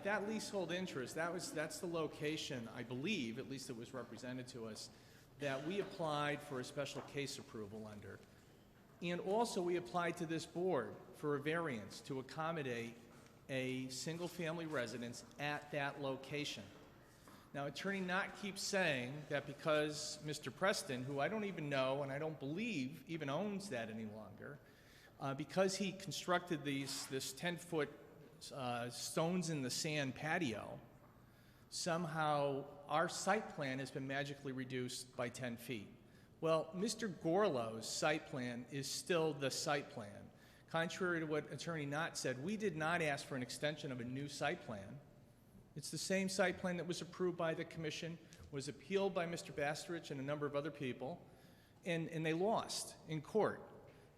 That leasehold interest, that's the location, I believe, at least it was represented to us, that we applied for a special case approval under. And also we applied to this board for a variance to accommodate a single-family residence at that location. Now, Attorney Knott keeps saying that because Mr. Preston, who I don't even know and I don't believe even owns that any longer, because he constructed this 10-foot stones in the sand patio, somehow our site plan has been magically reduced by 10 feet. Well, Mr. Gorlow's site plan is still the site plan. Contrary to what Attorney Knott said, we did not ask for an extension of a new site plan. It's the same site plan that was approved by the commission, was appealed by Mr. Bastrich and a number of other people, and they lost in court.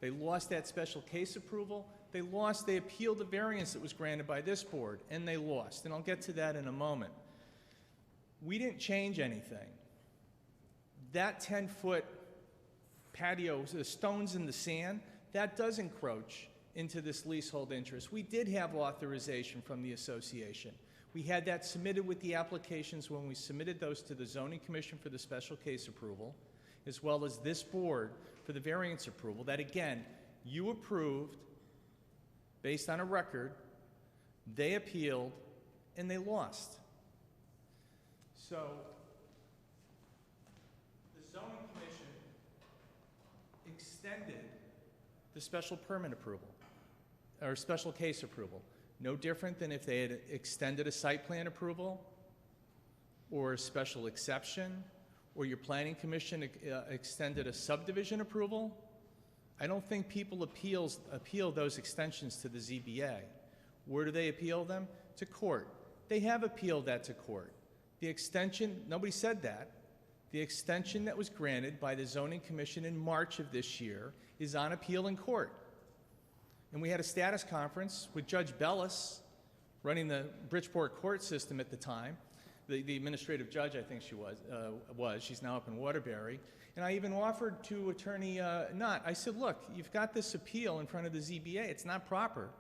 They lost that special case approval. They appealed the variance that was granted by this board, and they lost. And I'll get to that in a moment. We didn't change anything. That 10-foot patio, the stones in the sand, that does encroach into this leasehold interest. We did have authorization from the association. We had that submitted with the applications when we submitted those to the Zoning Commission for the special case approval, as well as this board for the variance approval, that again, you approved based on a record, they appealed, and they lost. So, the Zoning Commission extended the special permit approval, or special case approval. No different than if they had extended a site plan approval, or a special exception, or your planning commission extended a subdivision approval. I don't think people appeal those extensions to the ZBA. Where do they appeal them? To court. They have appealed that to court. The extension, nobody said that. The extension that was granted by the Zoning Commission in March of this year is on appeal in court. And we had a status conference with Judge Bellis, running the Bridgeport court system at the time. The administrative judge, I think she was. She's now up in Waterbury. And I even offered to Attorney Knott, I said, look, you've got this appeal in front of the ZBA. It's not proper.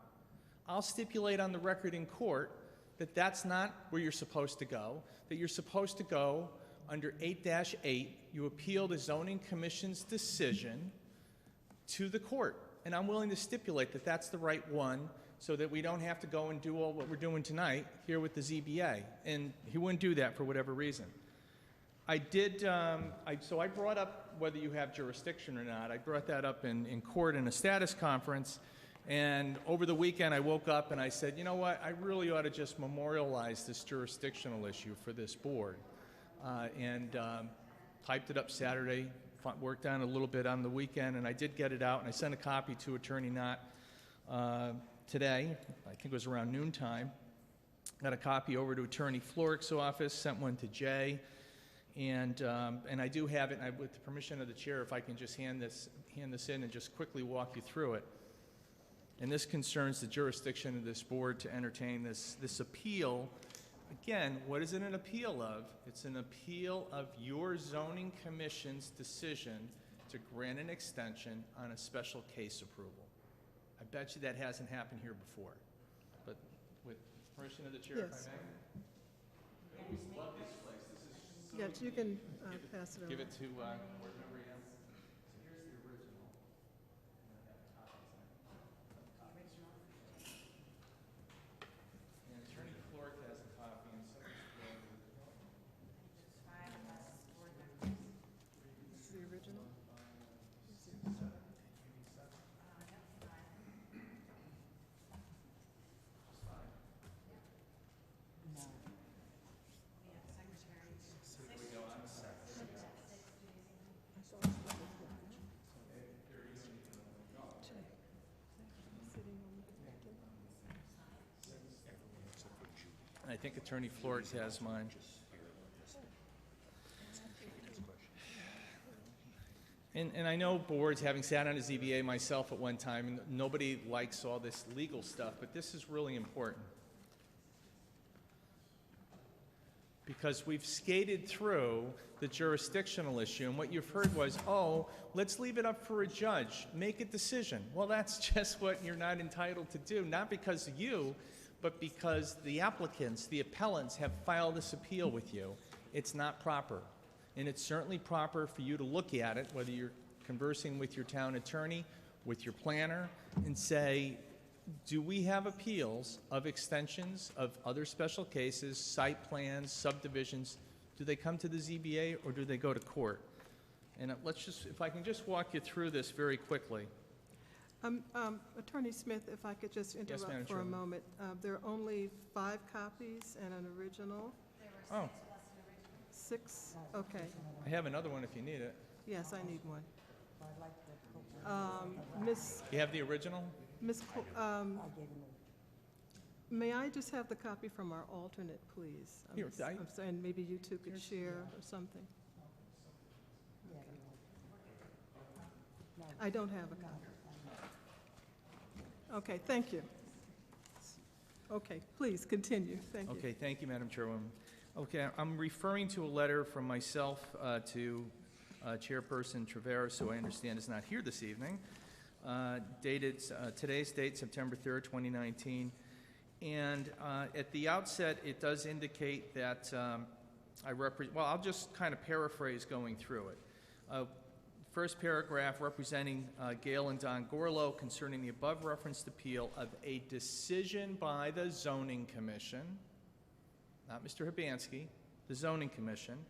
I'll stipulate on the record in court that that's not where you're supposed to go, that you're supposed to go under 8-8. You appeal the Zoning Commission's decision to the court. And I'm willing to stipulate that that's the right one so that we don't have to go and do all what we're doing tonight here with the ZBA. And he wouldn't do that for whatever reason. I did, so I brought up whether you have jurisdiction or not. I brought that up in court in a status conference. And over the weekend, I woke up and I said, you know what, I really ought to just memorialize this jurisdictional issue for this board. And typed it up Saturday, worked on it a little bit on the weekend, and I did get it out, and I sent a copy to Attorney Knott today. I think it was around noontime. Got a copy over to Attorney Florick's office, sent one to Jay, and I do have it. And with the permission of the chair, if I can just hand this in and just quickly walk you through it. And this concerns the jurisdiction of this board to entertain this appeal. Again, what is it an appeal of? It's an appeal of your zoning commission's decision to grant an extension on a special case approval. I bet you that hasn't happened here before. But with permission of the chair, Yes. if I may. I always love this place. This is so Yes, you can pass it over. Give it to board member Ian. So here's the original. And I have copies. And Attorney Florick has a copy, and so does Bill. This is the original? I think Attorney Florick has mine. And I know boards, having sat on a ZBA myself at one time, and nobody likes all this legal stuff, but this is really important. Because we've skated through the jurisdictional issue, and what you've heard was, oh, let's leave it up for a judge, make a decision. Well, that's just what you're not entitled to do, not because of you, but because the applicants, the appellants, have filed this appeal with you. It's not proper. And it's certainly proper for you to look at it, whether you're conversing with your town attorney, with your planner, and say, do we have appeals of extensions of other special cases, site plans, subdivisions? Do they come to the ZBA or do they go to court? And let's just, if I can just walk you through this very quickly. Attorney Smith, if I could just Madam interrupt for a Chairman. moment. There are only 5 copies and an original. Oh, 6? Okay. I have another one if you need it. Yes, I need one. Miss, You have the original? May I just have the copy from our alternate, please? Here, I'm sorry, and maybe you two could share or something. I don't have a copy. Okay, thank you. Okay, please continue. Thank you. Okay, thank you, Madam Chairwoman. Okay, I'm referring to a letter from myself to Chairperson Traveris, who I understand is not here this evening, dated, today's date, September 3rd, 2019. And at the outset, it does indicate that well, I'll just kind of paraphrase going through it. First paragraph representing Gail and Don Gorlow concerning the above referenced appeal of a decision by the Zoning Commission, not Mr. Hibansky, the Zoning Commission,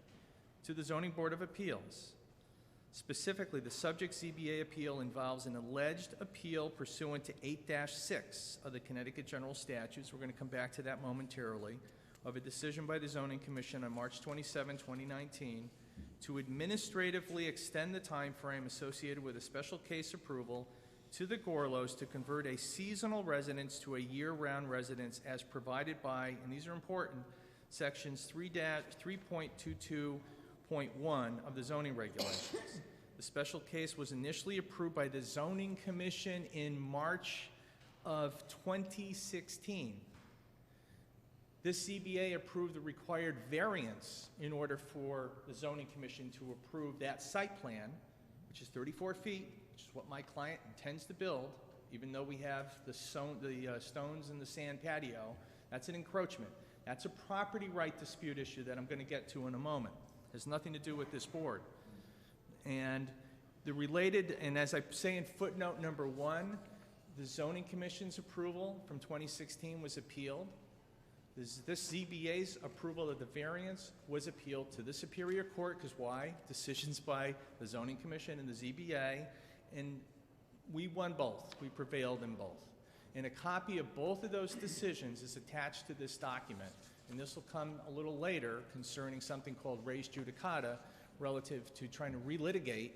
to the Zoning Board of Appeals. Specifically, the subject ZBA appeal involves an alleged appeal pursuant to 8-6 of the Connecticut General Statutes, we're going to come back to that momentarily, of a decision by the Zoning Commission on March 27, 2019, to administratively extend the time frame associated with a special case approval to the Gorlows to convert a seasonal residence to a year-round residence as provided by, and these are important, sections 3.22.1 of the zoning regulations. The special case was initially approved by the Zoning Commission in March of 2016. This ZBA approved the required variance in order for the Zoning Commission to approve that site plan, which is 34 feet, which is what my client intends to build, even though we have the stones and the sand patio. That's an encroachment. That's a property right dispute issue that I'm going to get to in a moment. It has nothing to do with this board. And the related, and as I say in footnote number 1, the Zoning Commission's approval from 2016 was appealed. This ZBA's approval of the variance was appealed to the Superior Court, because why? Decisions by the Zoning Commission and the ZBA, and we won both. We prevailed in both. And a copy of both of those decisions is attached to this document, and this will come a little later concerning something called res judicata relative to trying to relitigate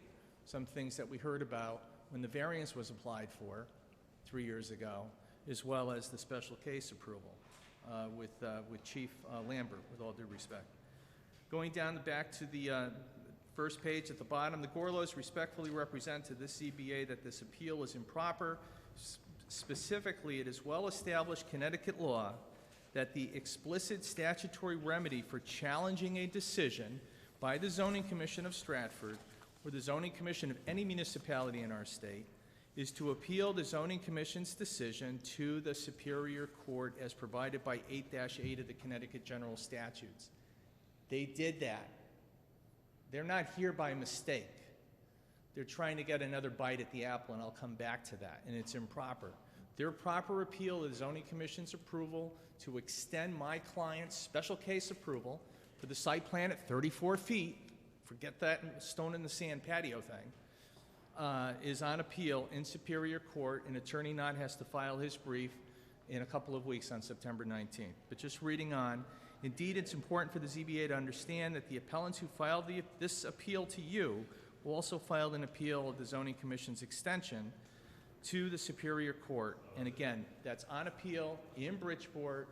some things that we heard about when the variance was applied for 3 years ago, as well as the special case approval with Chief Lambert, with all due respect. Going down the back to the first page at the bottom, the Gorlows respectfully represent to this ZBA that this appeal is improper. Specifically, it is well-established Connecticut law that the explicit statutory remedy for challenging a decision by the Zoning Commission of Stratford or the Zoning Commission of any municipality in our state is to appeal the Zoning Commission's decision to the Superior Court as provided by 8-8 of the Connecticut General Statutes. They did that. They're not here by mistake. They're trying to get another bite at the apple, and I'll come back to that, and it's improper. Their proper appeal of the Zoning Commission's approval to extend my client's special case approval for the site plan at 34 feet, forget that stone in the sand patio thing, is on appeal in Superior Court, and Attorney Knott has to file his brief in a couple of weeks on September 19th. But just reading on, indeed, it's important for the ZBA to understand that the appellants who filed this appeal to you also filed an appeal of the Zoning Commission's extension to the Superior Court. And again, that's on appeal in Bridgeport.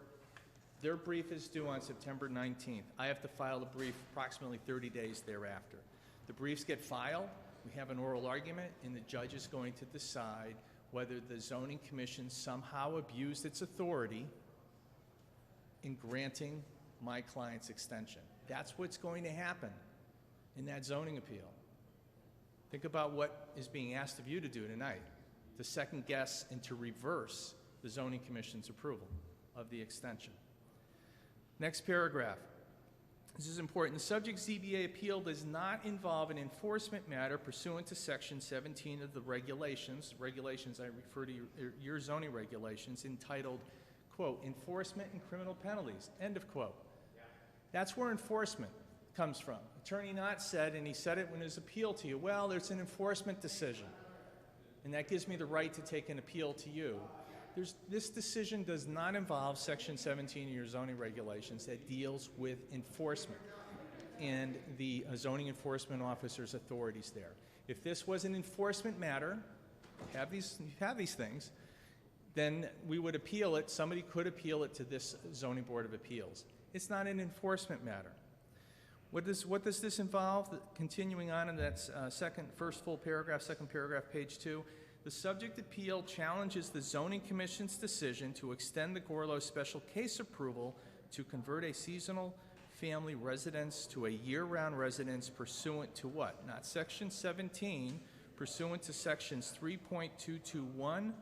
Their brief is due on September 19th. I have to file a brief approximately 30 days thereafter. The briefs get filed, we have an oral argument, and the judge is going to decide whether the Zoning Commission somehow abused its authority in granting my client's extension. That's what's going to happen in that zoning appeal. Think about what is being asked of you to do tonight, to second guess and to reverse the Zoning Commission's approval of the extension. Next paragraph. This is important. The subject ZBA appeal does not involve an enforcement matter pursuant to Section 17 of the regulations. Regulations, I refer to your zoning regulations, entitled, quote, enforcement and criminal penalties, end of quote. That's where enforcement comes from. Attorney Knott said, and he said it when his appeal to you, well, there's an enforcement decision, and that gives me the right to take an appeal to you. This decision does not involve Section 17 of your zoning regulations that deals with enforcement and the zoning enforcement officer's authorities there. If this was an enforcement matter, have these things, then we would appeal it. Somebody could appeal it to this Zoning Board of Appeals. It's not an enforcement matter. What does this involve? Continuing on in that first full paragraph, second paragraph, page 2, the subject appeal challenges the Zoning Commission's decision to extend the Gorlow special case approval to convert a seasonal family residence to a year-round residence pursuant to what? Not Section 17, pursuant to Sections 3.221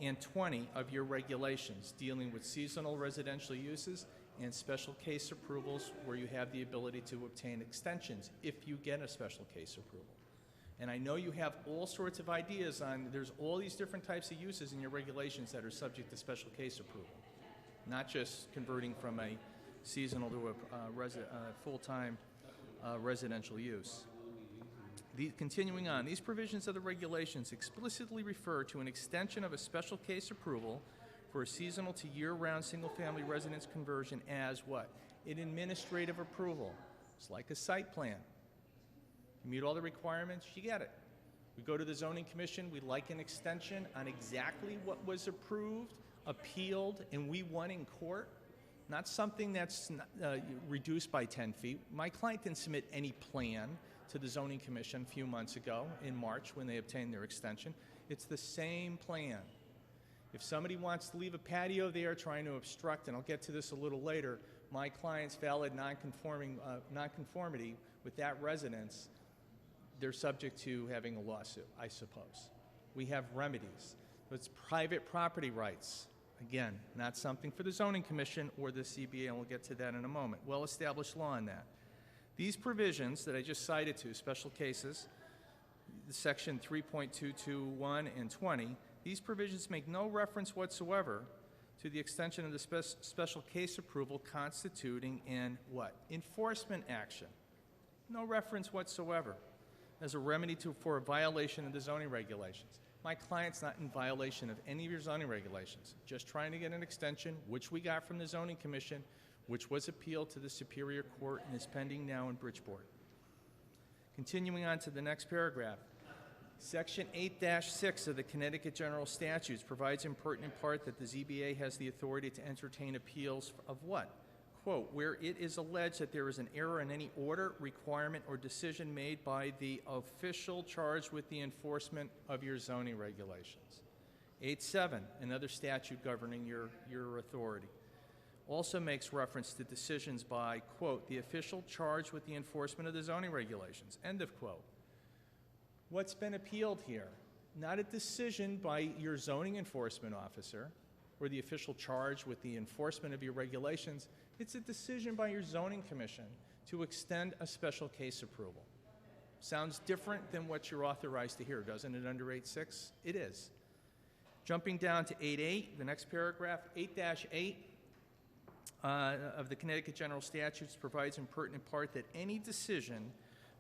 and 20 of your regulations dealing with seasonal residential uses and special case approvals where you have the ability to obtain extensions if you get a special case approval. And I know you have all sorts of ideas on, there's all these different types of uses in your regulations that are subject to special case approval, not just converting from a seasonal to a full-time residential use. Continuing on, these provisions of the regulations explicitly refer to an extension of a special case approval for a seasonal to year-round single-family residence conversion as what? An administrative approval. It's like a site plan. You meet all the requirements, you get it. We go to the Zoning Commission, we'd like an extension on exactly what was approved, appealed, and we won in court. Not something that's reduced by 10 feet. My client didn't submit any plan to the Zoning Commission a few months ago in March when they obtained their extension. It's the same plan. If somebody wants to leave a patio there trying to obstruct, and I'll get to this a little later, my client's valid nonconformity with that residence, they're subject to having a lawsuit, I suppose. We have remedies. It's private property rights. Again, not something for the Zoning Commission or the CBA, and we'll get to that in a moment. Well-established law on that. These provisions that I just cited to, special cases, Section 3.221 and 20, these provisions make no reference whatsoever to the extension of the special case approval constituting an what? Enforcement action. No reference whatsoever as a remedy for a violation of the zoning regulations. My client's not in violation of any of your zoning regulations, just trying to get an extension, which we got from the Zoning Commission, which was appealed to the Superior Court and is pending now in Bridgeport. Continuing on to the next paragraph. Section 8-6 of the Connecticut General Statutes provides in pertinent part that the ZBA has the authority to entertain appeals of what? Quote, where it is alleged that there is an error in any order, requirement, or decision made by the official charged with the enforcement of your zoning regulations. 8-7, another statute governing your authority, also makes reference to decisions by, quote, the official charged with the enforcement of the zoning regulations, end of quote. What's been appealed here? Not a decision by your zoning enforcement officer or the official charged with the enforcement of your regulations. It's a decision by your zoning commission to extend a special case approval. Sounds different than what you're authorized to hear, doesn't it, under 8-6? It is. Jumping down to 8-8, the next paragraph, 8-8 of the Connecticut General Statutes provides in pertinent part that any decision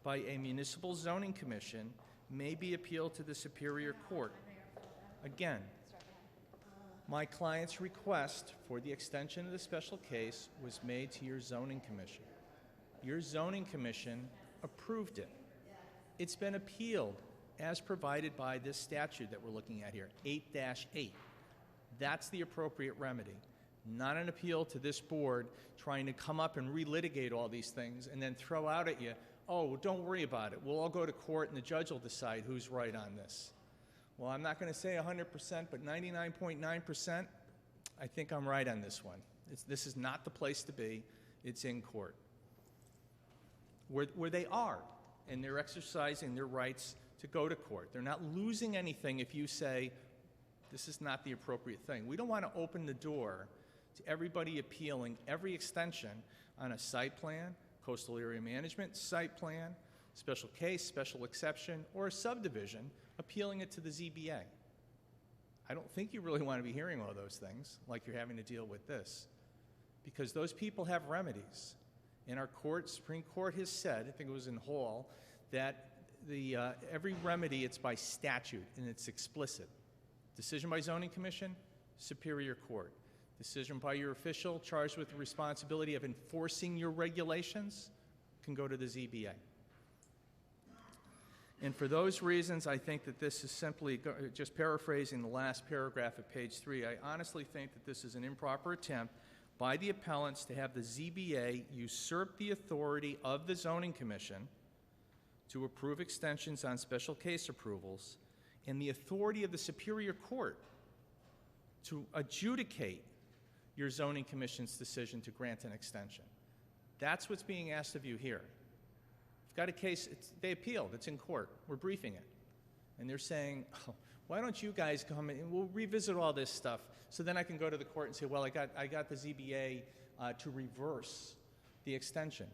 by a municipal zoning commission may be appealed to the Superior Court. Again, my client's request for the extension of the special case was made to your zoning commission. Your zoning commission approved it. It's been appealed as provided by this statute that we're looking at here, 8-8. That's the appropriate remedy, not an appeal to this board trying to come up and relitigate all these things and then throw out at you, oh, well, don't worry about it. We'll all go to court and the judge will decide who's right on this. Well, I'm not going to say 100%, but 99.9%, I think I'm right on this one. This is not the place to be. It's in court, where they are, and they're exercising their rights to go to court. They're not losing anything if you say, this is not the appropriate thing. We don't want to open the door to everybody appealing every extension on a site plan, coastal area management, site plan, special case, special exception, or a subdivision, appealing it to the ZBA. I don't think you really want to be hearing all those things like you're having to deal with this, because those people have remedies. And our court, Supreme Court has said, I think it was in Hall, that every remedy, it's by statute and it's explicit. Decision by zoning commission, Superior Court. Decision by your official charged with the responsibility of enforcing your regulations can go to the ZBA. And for those reasons, I think that this is simply, just paraphrasing the last paragraph of page 3, I honestly think that this is an improper attempt by the appellants to have the ZBA usurp the authority of the zoning commission to approve extensions on special case approvals and the authority of the Superior Court to adjudicate your zoning commission's decision to grant an extension. That's what's being asked of you here. You've got a case, they appealed, it's in court, we're briefing it. And they're saying, oh, why don't you guys come in and we'll revisit all this stuff so then I can go to the court and say, well, I got the ZBA to reverse the extension.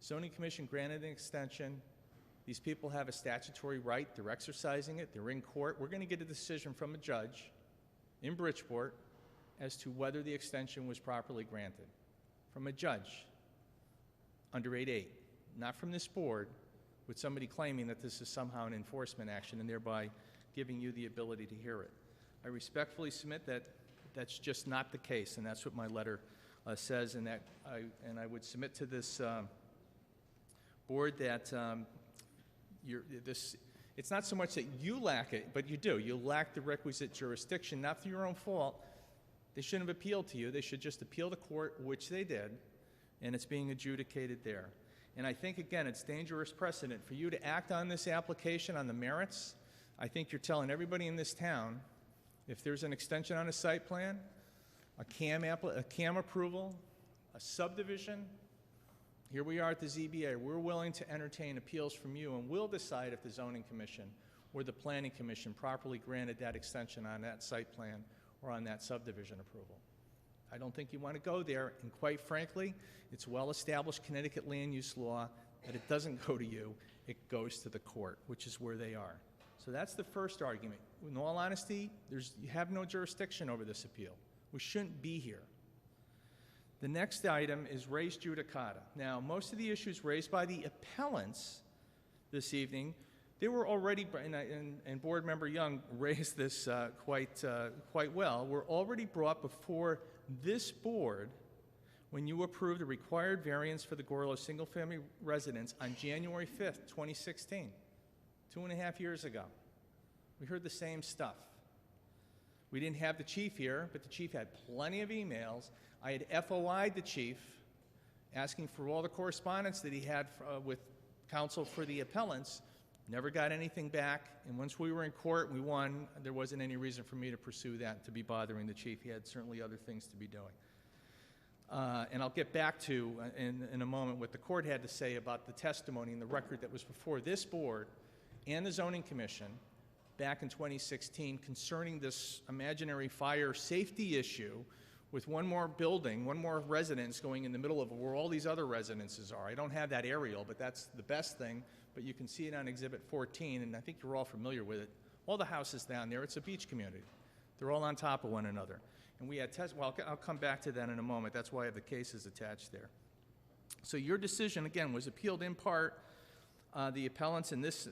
Zoning commission granted an extension. These people have a statutory right, they're exercising it, they're in court. We're gonna get a decision from a judge in Bridgeport as to whether the extension was properly granted. From a judge under 8-8, not from this board with somebody claiming that this is somehow an enforcement action and thereby giving you the ability to hear it. I respectfully submit that that's just not the case, and that's what my letter says, and I would submit to this board that it's not so much that you lack it, but you do. You lack the requisite jurisdiction, not through your own fault. They shouldn't have appealed to you. They should just appeal to court, which they did, and it's being adjudicated there. And I think, again, it's dangerous precedent for you to act on this application on the merits. I think you're telling everybody in this town, if there's an extension on a site plan, a CAM approval, a subdivision, here we are at the ZBA. We're willing to entertain appeals from you, and we'll decide if the zoning commission or the planning commission properly granted that extension on that site plan or on that subdivision approval. I don't think you want to go there, and quite frankly, it's well-established Connecticut land use law that it doesn't go to you, it goes to the court, which is where they are. So that's the first argument. In all honesty, you have no jurisdiction over this appeal. We shouldn't be here. The next item is res judicata. Now, most of the issues raised by the appellants this evening, they were already, and Board Member Young raised this quite well, were already brought before this board when you approved the required variance for the Gorlow single-family residence on January 5th, 2016. 2.5 years ago. We heard the same stuff. We didn't have the chief here, but the chief had plenty of emails. I had FOI'd the chief, asking for all the correspondence that he had with counsel for the appellants. Never got anything back, and once we were in court, we won. There wasn't any reason for me to pursue that, to be bothering the chief. He had certainly other things to be doing. And I'll get back to, in a moment, what the court had to say about the testimony and the record that was before this board and the Zoning Commission back in 2016 concerning this imaginary fire safety issue with one more building, one more residence going in the middle of where all these other residences are. I don't have that aerial, but that's the best thing. But you can see it on Exhibit 14, and I think you're all familiar with it. All the houses down there, it's a beach community. They're all on top of one another. And we had well, I'll come back to that in a moment. That's why I have the cases attached there. So your decision, again, was appealed in part. The appellants in this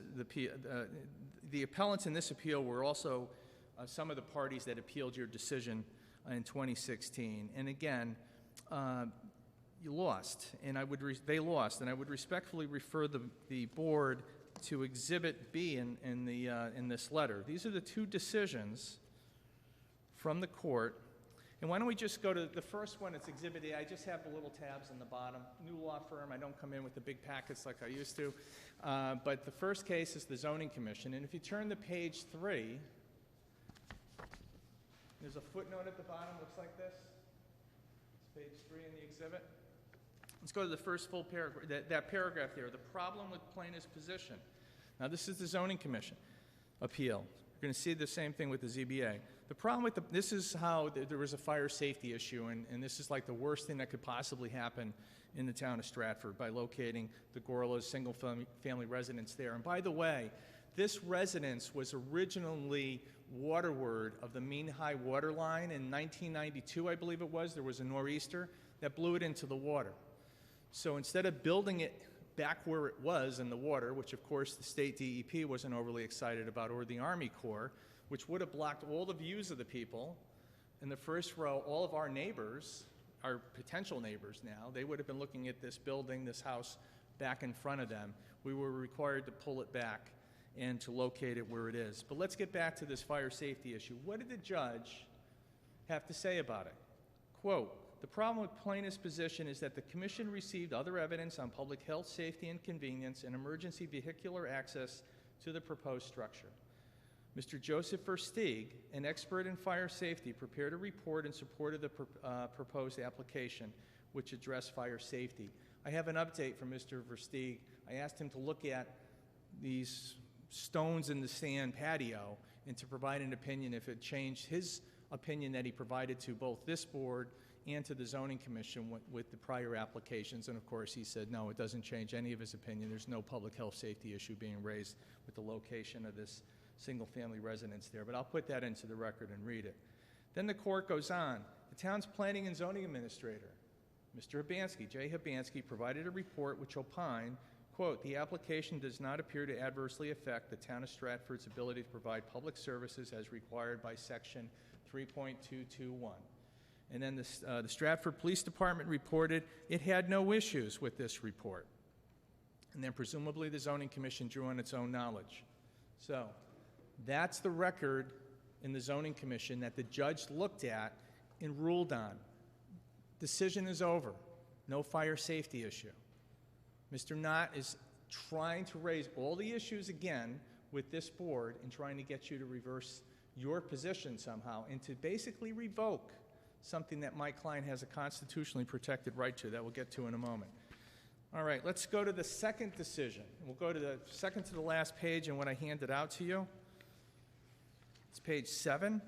appeal were also some of the parties that appealed your decision in 2016. And again, you lost, and they lost, and I would respectfully refer the board to Exhibit B in this letter. These are the two decisions from the court. And why don't we just go to the first one? It's Exhibit A. I just have the little tabs on the bottom. New law firm. I don't come in with the big packets like I used to. But the first case is the Zoning Commission. And if you turn to page 3, there's a footnote at the bottom. Looks like this. It's page 3 in the exhibit. Let's go to the first full paragraph. That paragraph there. The problem with plaintiff's position. Now, this is the Zoning Commission appeal. You're going to see the same thing with the ZBA. The problem with this is how there was a fire safety issue, and this is like the worst thing that could possibly happen in the town of Stratford by locating the Gorla's single-family residence there. And by the way, this residence was originally waterward of the mean high water line. In 1992, I believe it was, there was a nor'easter that blew it into the water. So instead of building it back where it was in the water, which of course the state DEP wasn't overly excited about, or the Army Corps, which would have blocked all the views of the people in the first row, all of our neighbors, our potential neighbors now, they would have been looking at this building, this house, back in front of them. We were required to pull it back and to locate it where it is. But let's get back to this fire safety issue. What did the judge have to say about it? Quote, the problem with plaintiff's position is that the commission received other evidence on public health, safety, and convenience and emergency vehicular access to the proposed structure. Mr. Joseph Versteeg, an expert in fire safety, prepared a report in support of the proposed application, which addressed fire safety. I have an update from Mr. Versteeg. I asked him to look at these stones in the sand patio and to provide an opinion if it changed his opinion that he provided to both this board and to the Zoning Commission with the prior applications. And of course, he said, no, it doesn't change any of his opinion. There's no public health safety issue being raised with the location of this single-family residence there. But I'll put that into the record and read it. Then the court goes on. The town's planning and zoning administrator, Mr. Habansky, Jay Habansky, provided a report which opined, quote, the application does not appear to adversely affect the town of Stratford's ability to provide public services as required by section 3.221. And then the Stratford Police Department reported it had no issues with this report. And then presumably the Zoning Commission drew on its own knowledge. So that's the record in the Zoning Commission that the judge looked at and ruled on. Decision is over. No fire safety issue. Mr. Knott is trying to raise all the issues again with this board and trying to get you to reverse your position somehow and to basically revoke something that my client has a constitutionally protected right to that we'll get to in a moment. All right, let's go to the second decision. We'll go to the second to the last page and what I handed out to you. It's page 7.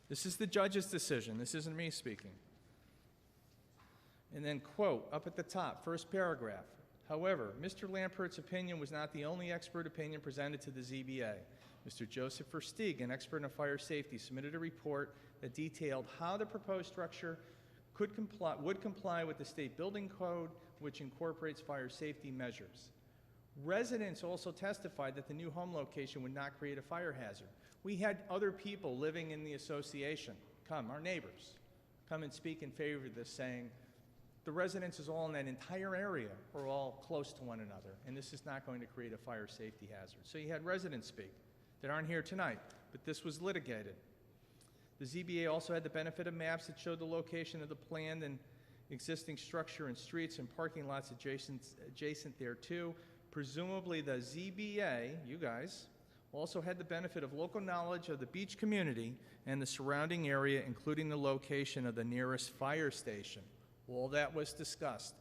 This is the judge's decision. This isn't me speaking. And then, quote, up at the top, first paragraph. However, Mr. Lampert's opinion was not the only expert opinion presented to the ZBA. Mr. Joseph Versteeg, an expert in fire safety, submitted a report that detailed how the proposed structure would comply with the state building code, which incorporates fire safety measures. Residents also testified that the new home location would not create a fire hazard. We had other people living in the association our neighbors, come and speak in favor of this, saying The residences all in that entire area are all close to one another, and this is not going to create a fire safety hazard. So you had residents speak that aren't here tonight, but this was litigated. The ZBA also had the benefit of maps that showed the location of the planned and existing structure and streets and parking lots adjacent there too. Presumably the ZBA, you guys, also had the benefit of local knowledge of the beach community and the surrounding area, including the location of the nearest fire station. All that was discussed.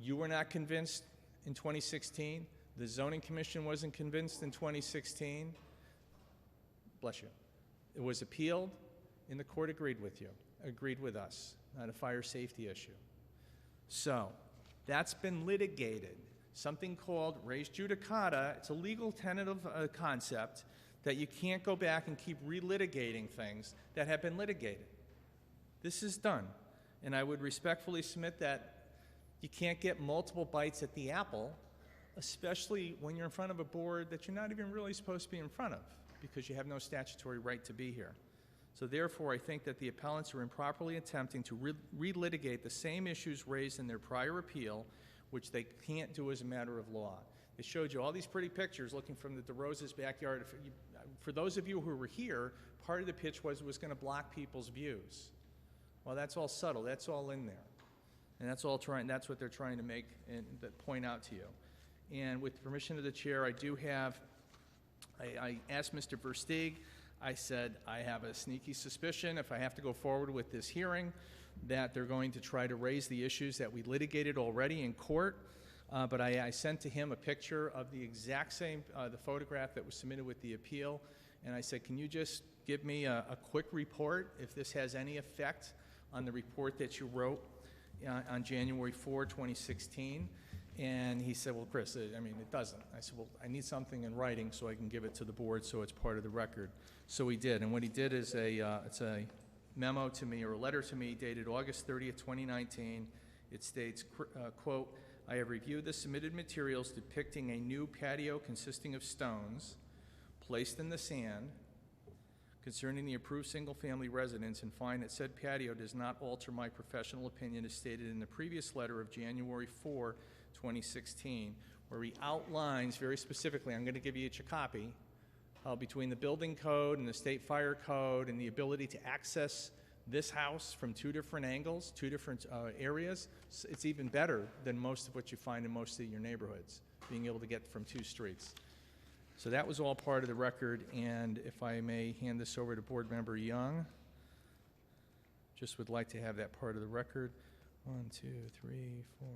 You were not convinced in 2016. The Zoning Commission wasn't convinced in 2016. Bless you. It was appealed, and the court agreed with you, agreed with us, not a fire safety issue. So, that's been litigated. Something called res judicata. It's a legal tentative concept that you can't go back and keep relitigating things that have been litigated. This is done. And I would respectfully submit that you can't get multiple bites at the apple, especially when you're in front of a board that you're not even really supposed to be in front of, because you have no statutory right to be here. So therefore, I think that the appellants are improperly attempting to relitigate the same issues raised in their prior appeal, which they can't do as a matter of law. They showed you all these pretty pictures looking from the DeRosa's backyard. For those of you who were here, part of the pitch was it was going to block people's views. Well, that's all subtle. That's all in there. And that's what they're trying to make and point out to you. And with permission of the chair, I asked Mr. Versteeg, I said, I have a sneaky suspicion if I have to go forward with this hearing that they're going to try to raise the issues that we litigated already in court. But I sent to him a picture of the exact same, the photograph that was submitted with the appeal. And I said, can you just give me a quick report if this has any effect on the report that you wrote on January 4, 2016? And he said, well, Chris, I mean, it doesn't. I said, well, I need something in writing so I can give it to the board so it's part of the record. So he did. And what he did is it's a memo to me, or a letter to me, dated August 30th, 2019. It states, quote, I have reviewed the submitted materials depicting a new patio consisting of stones placed in the sand concerning the approved single-family residence, and find that said patio does not alter my professional opinion as stated in the previous letter of January 4, 2016, where he outlines very specifically, I'm going to give you each a copy, between the building code and the state fire code and the ability to access this house from two different angles, two different areas. It's even better than most of what you find in most of your neighborhoods, being able to get from two streets. So that was all part of the record, and if I may hand this over to Board Member Young, just would like to have that part of the record. 1, 2, 3, 4,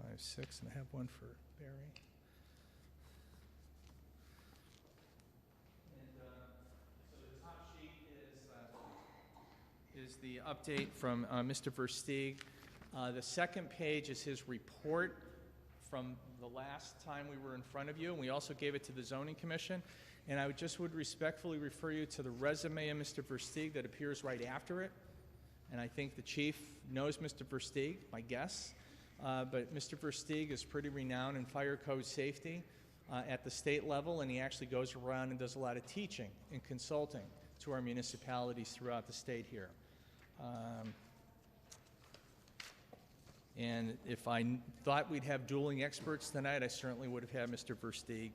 5, 6, and I have one for Barry. So the top sheet is the update from Mr. Versteeg. The second page is his report from the last time we were in front of you, and we also gave it to the Zoning Commission. And I would respectfully refer you to the resume of Mr. Versteeg that appears right after it. And I think the chief knows Mr. Versteeg, my guess. But Mr. Versteeg is pretty renowned in fire code safety at the state level, and he actually goes around and does a lot of teaching and consulting to our municipalities throughout the state here. And if I thought we'd have dueling experts tonight, I certainly would have had Mr. Versteeg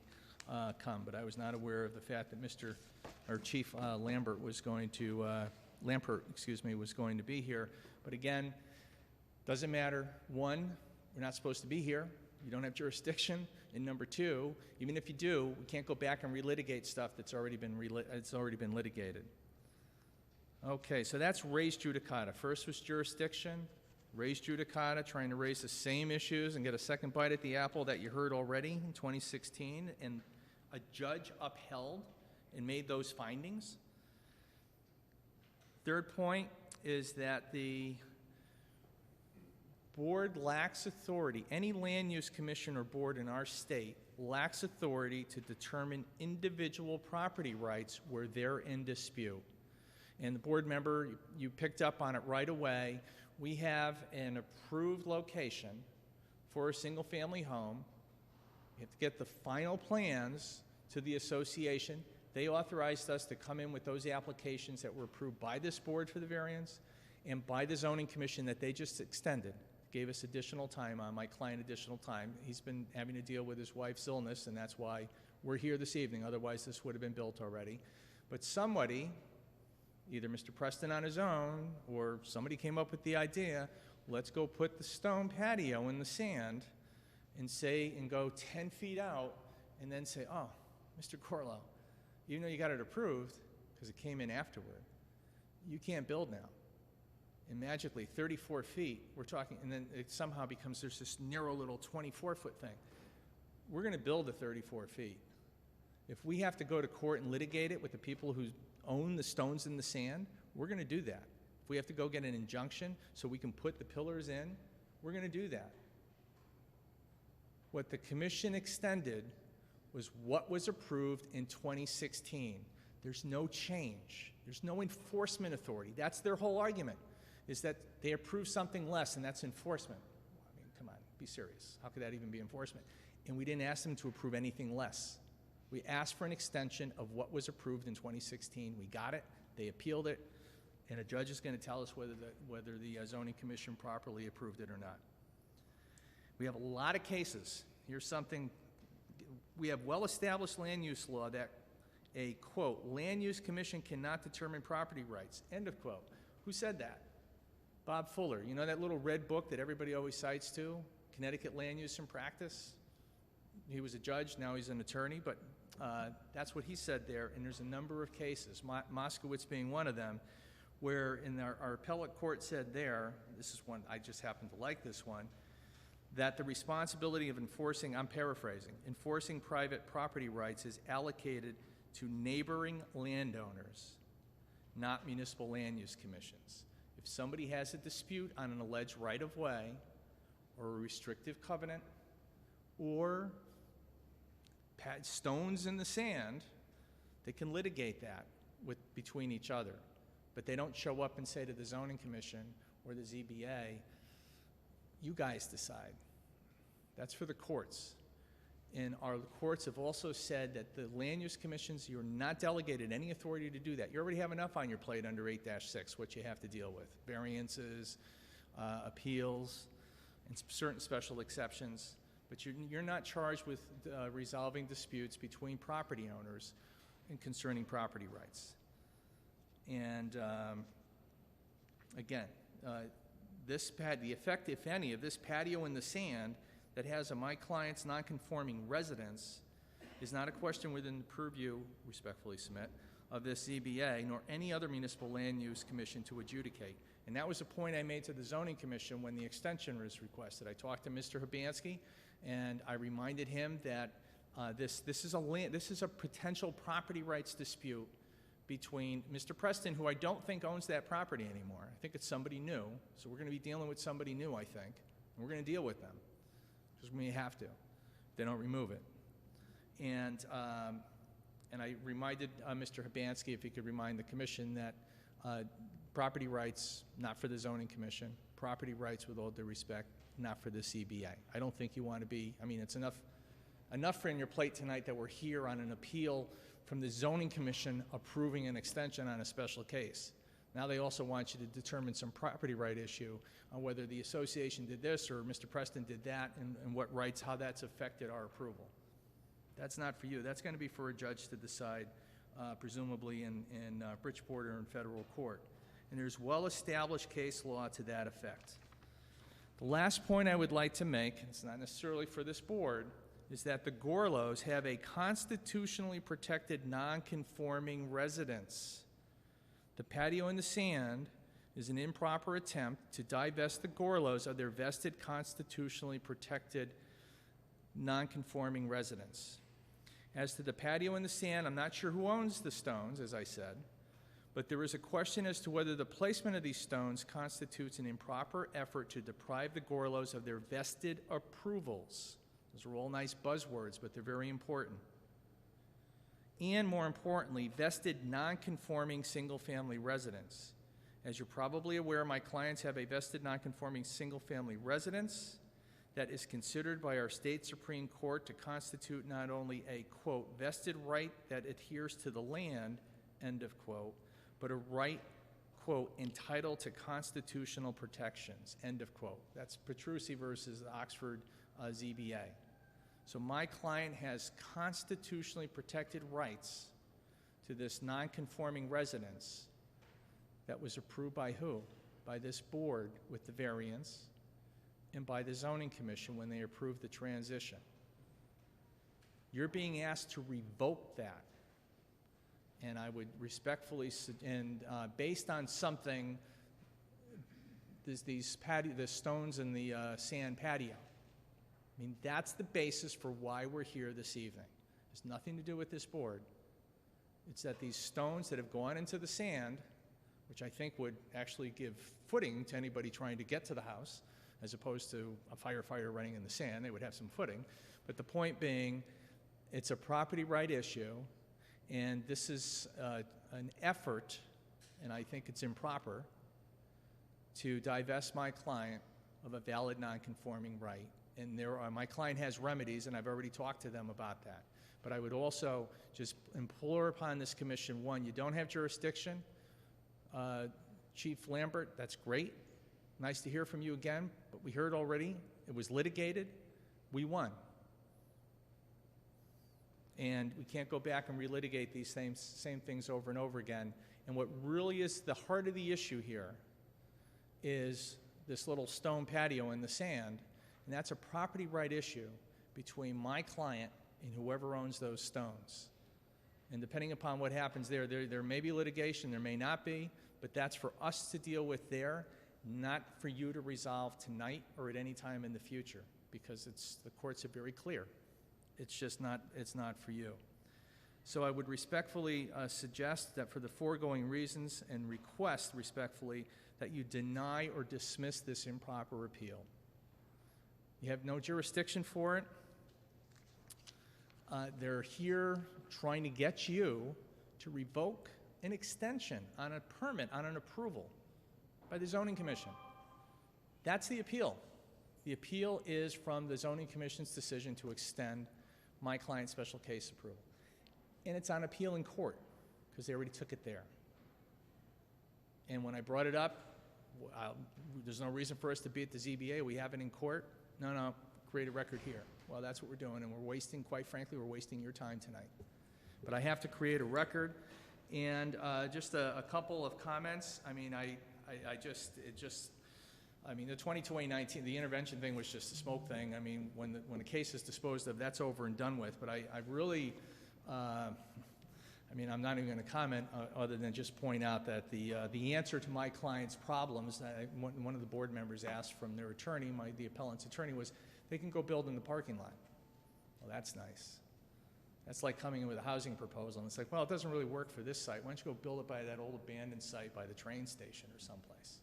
come, but I was not aware of the fact that Chief Lampert was going to be here. But again, doesn't matter. One, we're not supposed to be here. You don't have jurisdiction. And number two, even if you do, we can't go back and relitigate stuff that's already been litigated. Okay, so that's res judicata. First was jurisdiction. Res judicata, trying to raise the same issues and get a second bite at the apple that you heard already in 2016, and a judge upheld and made those findings. Third point is that the board lacks authority. Any land use commission or board in our state lacks authority to determine individual property rights where they're in dispute. And the board member, you picked up on it right away. We have an approved location for a single-family home. You have to get the final plans to the association. They authorized us to come in with those applications that were approved by this board for the variance and by the zoning commission that they just extended gave us additional time on, my client additional time. He's been having to deal with his wife's illness, and that's why we're here this evening. Otherwise, this would have been built already. But somebody, either Mr. Preston on his own, or somebody came up with the idea, let's go put the stone patio in the sand and go 10 feet out, and then say, oh, Mr. Corlo, even though you got it approved, because it came in afterward, you can't build now. And magically, 34 feet, we're talking, and then it somehow becomes there's this narrow little 24-foot thing. We're going to build the 34 feet. If we have to go to court and litigate it with the people who own the stones in the sand, we're going to do that. If we have to go get an injunction so we can put the pillars in, we're going to do that. What the commission extended was what was approved in 2016. There's no change. There's no enforcement authority. That's their whole argument, is that they approved something less, and that's enforcement. I mean, come on, be serious. How could that even be enforcement? And we didn't ask them to approve anything less. We asked for an extension of what was approved in 2016. We got it. They appealed it, and a judge is going to tell us whether the zoning commission properly approved it or not. We have a lot of cases. Here's something. We have well-established land use law that a, quote, land use commission cannot determine property rights, end of quote. Who said that? Bob Fuller. You know that little red book that everybody always cites to? Connecticut Land Use and Practice? He was a judge, now he's an attorney, but that's what he said there, and there's a number of cases, Moskowitz being one of them, where in our appellate court said there, this is one, I just happen to like this one, that the responsibility of enforcing, I'm paraphrasing, enforcing private property rights is allocated to neighboring landowners, not municipal land use commissions. If somebody has a dispute on an alleged right-of-way or a restrictive covenant or stones in the sand, they can litigate that between each other. But they don't show up and say to the zoning commission or the ZBA, you guys decide. That's for the courts. And our courts have also said that the land use commissions, you're not delegated any authority to do that. You already have enough on your plate under 8-6, what you have to deal with. Variances, appeals, and certain special exceptions. But you're not charged with resolving disputes between property owners and concerning property rights. And again, the effect, if any, of this patio in the sand that has my client's non-conforming residence is not a question within the purview, respectfully submit, of this ZBA nor any other municipal land use commission to adjudicate. And that was a point I made to the zoning commission when the extension was requested. I talked to Mr. Hibansky, and I reminded him that this is a potential property rights dispute between Mr. Preston, who I don't think owns that property anymore. I think it's somebody new, so we're going to be dealing with somebody new, I think, and we're going to deal with them because we have to. They don't remove it. And I reminded Mr. Hibansky, if he could remind the commission, that property rights, not for the zoning commission, property rights, with all due respect, not for the CBA. I don't think you want to be, I mean, it's enough on your plate tonight that we're here on an appeal from the zoning commission approving an extension on a special case. Now they also want you to determine some property right issue on whether the association did this or Mr. Preston did that, and what rights, how that's affected our approval. That's not for you. That's going to be for a judge to decide, presumably in Bridgeport or in federal court. And there's well-established case law to that effect. The last point I would like to make, and it's not necessarily for this board, is that the Gorlows have a constitutionally protected non-conforming residence. The patio in the sand is an improper attempt to divest the Gorlows of their vested constitutionally protected non-conforming residence. As to the patio in the sand, I'm not sure who owns the stones, as I said, but there is a question as to whether the placement of these stones constitutes an improper effort to deprive the Gorlows of their vested approvals. Those are all nice buzzwords, but they're very important. And more importantly, vested non-conforming single-family residence. As you're probably aware, my clients have a vested non-conforming single-family residence that is considered by our state Supreme Court to constitute not only a, quote, vested right that adheres to the land, end of quote, but a right, quote, entitled to constitutional protections, end of quote. That's Petrucci versus the Oxford ZBA. So my client has constitutionally protected rights to this non-conforming residence that was approved by who? By this board with the variance and by the zoning commission when they approved the transition. You're being asked to revoke that. And I would respectfully, based on something, the stones in the sand patio. I mean, that's the basis for why we're here this evening. It has nothing to do with this board. It's that these stones that have gone into the sand, which I think would actually give footing to anybody trying to get to the house, as opposed to a firefighter running in the sand, they would have some footing. But the point being, it's a property right issue, and this is an effort, and I think it's improper, to divest my client of a valid non-conforming right. And my client has remedies, and I've already talked to them about that. But I would also just implore upon this commission, one, you don't have jurisdiction. Chief Lambert, that's great. Nice to hear from you again, but we heard already. It was litigated. We won. And we can't go back and relitigate these same things over and over again. And what really is the heart of the issue here is this little stone patio in the sand, and that's a property right issue between my client and whoever owns those stones. And depending upon what happens there may be litigation, there may not be, but that's for us to deal with there, not for you to resolve tonight or at any time in the future, because the courts are very clear. It's just not, it's not for you. So I would respectfully suggest that for the foregoing reasons and request respectfully that you deny or dismiss this improper appeal. You have no jurisdiction for it. They're here trying to get you to revoke an extension on a permit, on an approval by the Zoning Commission. That's the appeal. The appeal is from the Zoning Commission's decision to extend my client's special case approval. And it's on appeal in court, because they already took it there. And when I brought it up, there's no reason for us to be at the ZBA. We have it in court. No, create a record here. Well, that's what we're doing, and we're wasting, quite frankly, we're wasting your time tonight. But I have to create a record, and just a couple of comments. I mean, the 2019, the intervention thing was just a smoke thing. I mean, when the case is disposed of, that's over and done with. But I really, I'm not even going to comment other than just point out that the answer to my client's problems, one of the board members asked from their attorney, the appellant's attorney, was they can go build in the parking lot. Well, that's nice. That's like coming in with a housing proposal, and it's like, well, it doesn't really work for this site. Why don't you go build it by that old abandoned site by the train station or someplace?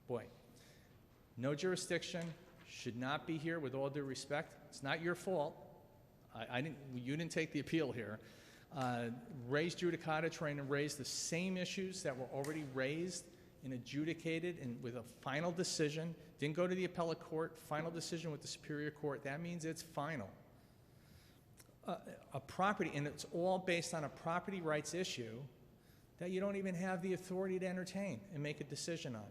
Boy, no jurisdiction, should not be here with all due respect. It's not your fault. You didn't take the appeal here. Raised judicata, trying to raise the same issues that were already raised and adjudicated and with a final decision. Didn't go to the appellate court, final decision with the Superior Court. That means it's final. A property, and it's all based on a property rights issue that you don't even have the authority to entertain and make a decision on.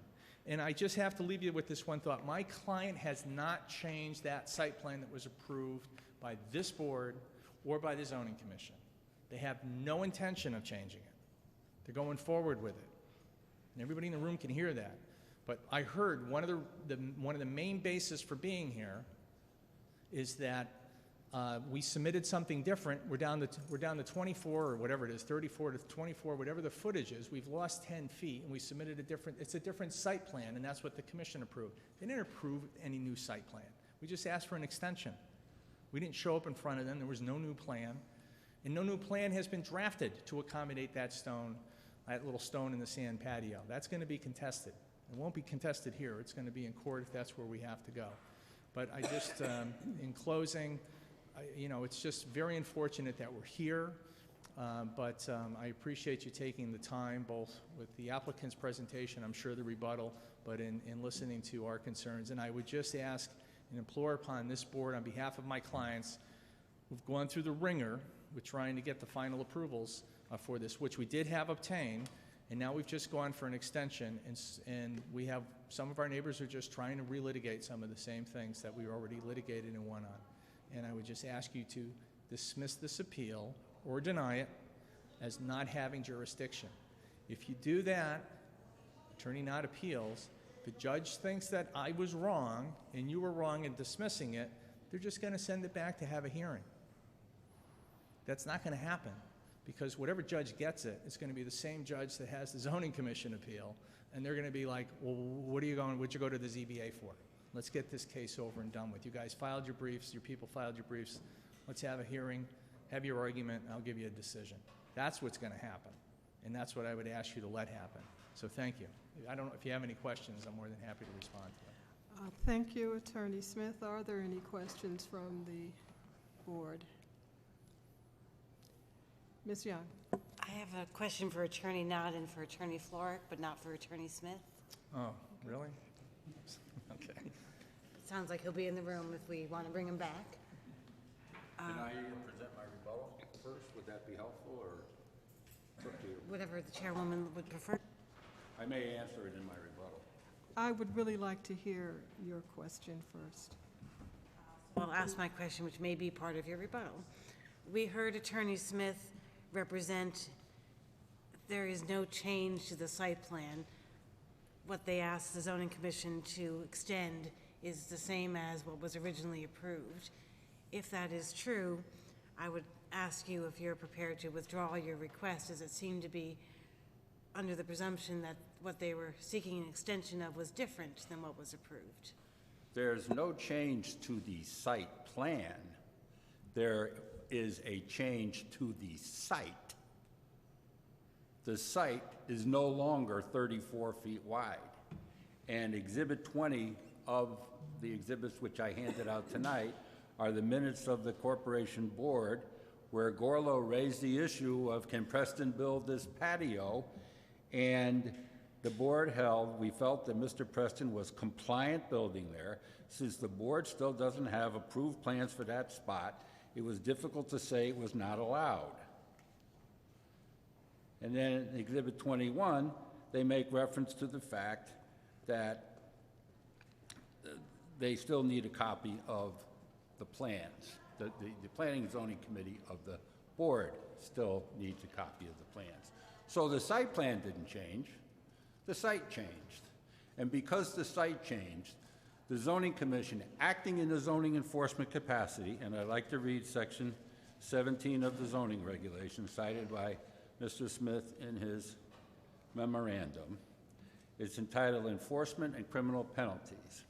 And I just have to leave you with this one thought. My client has not changed that site plan that was approved by this board or by the Zoning Commission. They have no intention of changing it. They're going forward with it. And everybody in the room can hear that. But I heard one of the main bases for being here is that we submitted something different. We're down to 24 or whatever it is, 34 to 24, whatever the footage is. We've lost 10 feet, and we submitted it's a different site plan, and that's what the commission approved. They didn't approve any new site plan. We just asked for an extension. We didn't show up in front of them. There was no new plan, and no new plan has been drafted to accommodate that little stone in the sand patio. That's going to be contested. It won't be contested here. It's going to be in court if that's where we have to go. But I just, in closing, it's just very unfortunate that we're here, but I appreciate you taking the time, both with the applicant's presentation, I'm sure the rebuttal, but in listening to our concerns. And I would just ask and implore upon this board on behalf of my clients who've gone through the ringer with trying to get the final approvals for this, which we did have obtained, And now we've just gone for an extension, and we have, some of our neighbors are just trying to relitigate some of the same things that we already litigated and won on. And I would just ask you to dismiss this appeal or deny it as not having jurisdiction. If you do that, Attorney Knott appeals, the judge thinks that I was wrong and you were wrong in dismissing it, they're just going to send it back to have a hearing. That's not going to happen, because whatever judge gets it, it's going to be the same judge that has the zoning commission appeal, and they're going to be like, well, what'd you go to the ZBA for? Let's get this case over and done with. You guys filed your briefs, your people filed your briefs, let's have a hearing, have your argument, and I'll give you a decision. That's what's going to happen, and that's what I would ask you to let happen. So thank you. I don't know if you have any questions, I'm more than happy to respond to them. Thank you, Attorney Smith. Are there any questions from the board? Ms. Young. I have a question for Attorney Knott and for Attorney Floric, but not for Attorney Smith. Oh, really? Okay. Sounds like he'll be in the room if we want to bring him back. Can I present my rebuttal first? Would that be helpful, or it's up to you? Whatever the chairwoman would prefer. I may answer it in my rebuttal. I would really like to hear your question first. I'll ask my question, which may be part of your rebuttal. We heard Attorney Smith represent there is no change to the site plan. What they asked the zoning commission to extend is the same as what was originally approved. If that is true, I would ask you if you're prepared to withdraw your request, as it seemed to be under the presumption that what they were seeking an extension of was different than what was approved. There's no change to the site plan. There is a change to the site. The site is no longer 34 feet wide. And Exhibit 20 of the exhibits which I handed out tonight are the minutes of the corporation board where Gorlow raised the issue of, can Preston build this patio? And the board held, we felt that Mr. Preston was compliant building there. Since the board still doesn't have approved plans for that spot, it was difficult to say it was not allowed. And then in Exhibit 21, they make reference to the fact that they still need a copy of the plans. The Planning and Zoning Committee of the board still needs a copy of the plans. So the site plan didn't change, the site changed. And because the site changed, the Zoning Commission, acting in the zoning enforcement capacity, and I'd like to read Section 17 of the zoning regulation cited by Mr. Smith in his memorandum. It's entitled Enforcement and Criminal Penalties.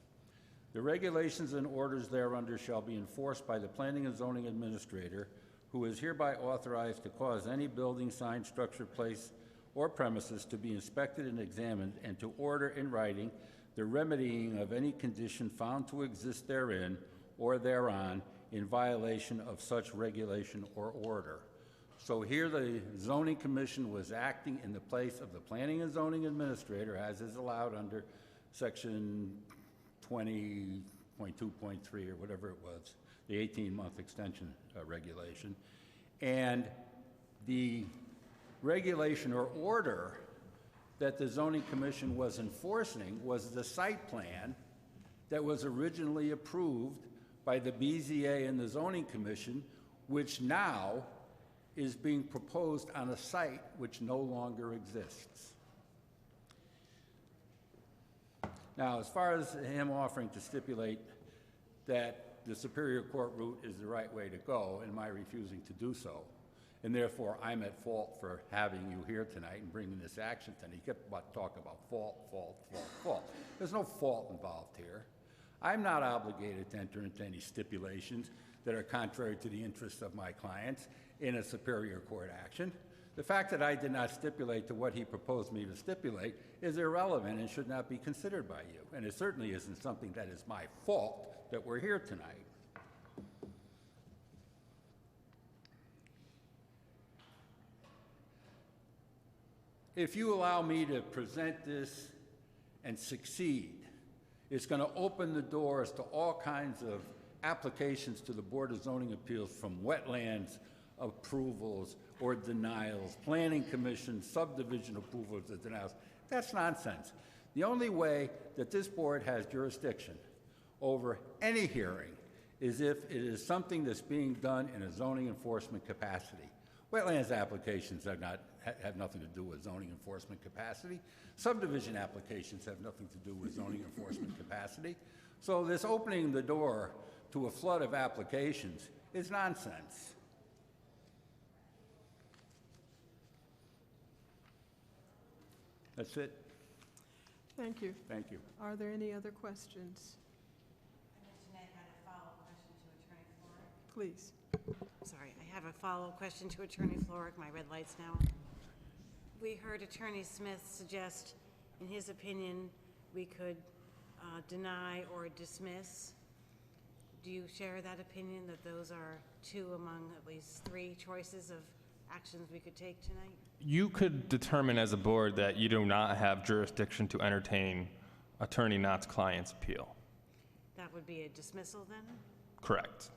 The regulations and orders thereunder shall be enforced by the Planning and Zoning Administrator, who is hereby authorized to cause any building, sign, structure, place, or premises to be inspected and examined, and to order in writing the remedying of any condition found to exist therein or thereon in violation of such regulation or order. So here the Zoning Commission was acting in the place of the Planning and Zoning Administrator, as is allowed under Section 20.2.3 or whatever it was, the 18-month extension regulation. And the regulation or order that the Zoning Commission was enforcing was the site plan that was originally approved by the BZA and the Zoning Commission, which now is being proposed on a site which no longer exists. Now, as far as him offering to stipulate that the Superior Court route is the right way to go and my refusing to do so, and therefore I'm at fault for having you here tonight and bringing this action tonight. He kept talking about fault, fault, fault, fault. There's no fault involved here. I'm not obligated to enter into any stipulations that are contrary to the interests of my clients in a Superior Court action. The fact that I did not stipulate to what he proposed me to stipulate is irrelevant and should not be considered by you. And it certainly isn't something that is my fault that we're here tonight. If you allow me to present this and succeed, it's going to open the doors to all kinds of applications to the Board of Zoning Appeals, from wetlands approvals or denials, planning commission subdivision approvals or denials. That's nonsense. The only way that this board has jurisdiction over any hearing is if it is something that's being done in a zoning enforcement capacity. Wetlands applications have nothing to do with zoning enforcement capacity. Subdivision applications have nothing to do with zoning enforcement capacity. So this opening the door to a flood of applications is nonsense. That's it. Thank you. Thank you. Are there any other questions? Jeanette had a follow-up question to Attorney Floric. Please. Sorry, I have a follow-up question to Attorney Floric. My red light's now. We heard Attorney Smith suggest, in his opinion, we could deny or dismiss. Do you share that opinion, that those are two among at least three choices of actions we could take tonight? You could determine as a board that you do not have jurisdiction to entertain Attorney Knott's client's appeal. That would be a dismissal then? Correct.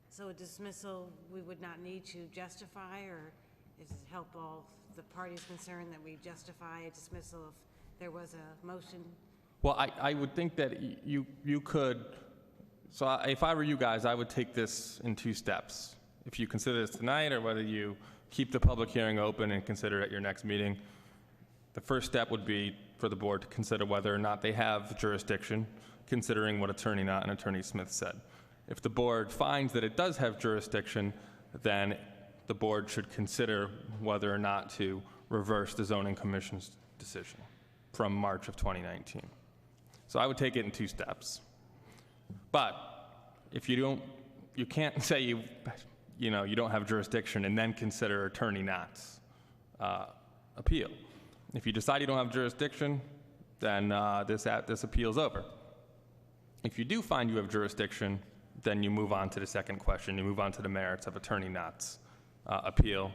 So a dismissal, we would not need to justify, or does it help all the parties concerned that we justify a dismissal if there was a motion? Well, I would think that you could, if I were you guys, I would take this in two steps. If you consider this tonight, or whether you keep the public hearing open and consider it at your next meeting, the first step would be for the board to consider whether or not they have jurisdiction, considering what Attorney Knott and Attorney Smith said. If the board finds that it does have jurisdiction, then the board should consider whether or not to reverse the zoning commission's decision from March of 2019. So I would take it in two steps. But if you can't say you don't have jurisdiction and then consider Attorney Knott's appeal. If you decide you don't have jurisdiction, then this appeal's over. If you do find you have jurisdiction, then you move on to the second question. You move on to the merits of Attorney Knott's appeal.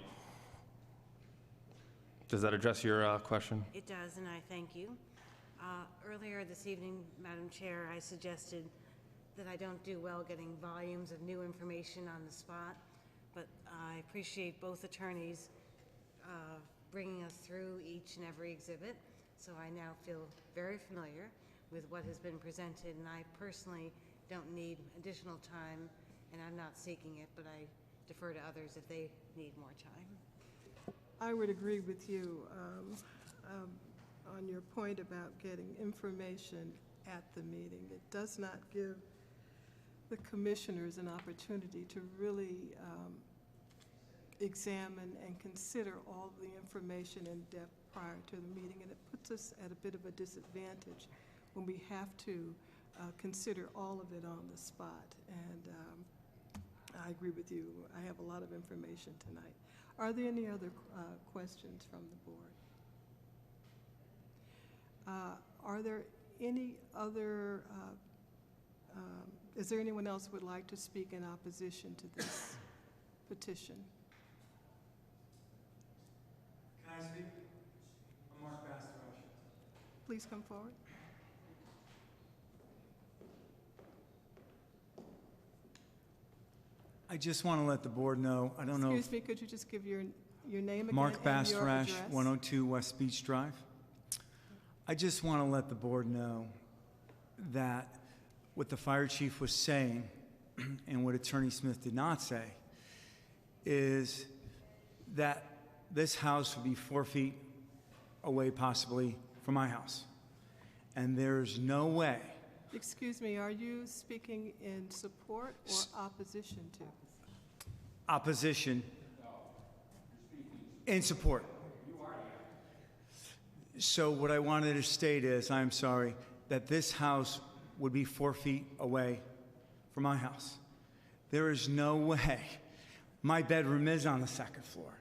Does that address your question? It does, and I thank you. Earlier this evening, Madam Chair, I suggested that I don't do well getting volumes of new information on the spot, but I appreciate both attorneys bringing us through each and every exhibit, so I now feel very familiar with what has been presented, and I personally don't need additional time, and I'm not seeking it, but I defer to others if they need more time. I would agree with you on your point about getting information at the meeting. It does not give the commissioners an opportunity to really examine and consider all the information in depth prior to the meeting, and it puts us at a bit of a disadvantage when we have to consider all of it on the spot. And I agree with you. I have a lot of information tonight. Are there any other questions from the board? Are there any other, is there anyone else who would like to speak in opposition to this petition? Can I speak? I'm Mark Bastrash. Please come forward. I just want to let the board know, I don't know. Excuse me, could you just give your name again? Mark and your Bastrash, address? 102 West Beach Drive. I just want to let the board know that what the fire chief was saying and what Attorney Smith did not say is that this house would be 4 feet away possibly from my house. And there's no way. Excuse me, are you speaking in support or opposition to? Opposition. In support. So what I wanted to state is, I'm sorry, that this house would be 4 feet away from my house. There is no way. My bedroom is on the second floor.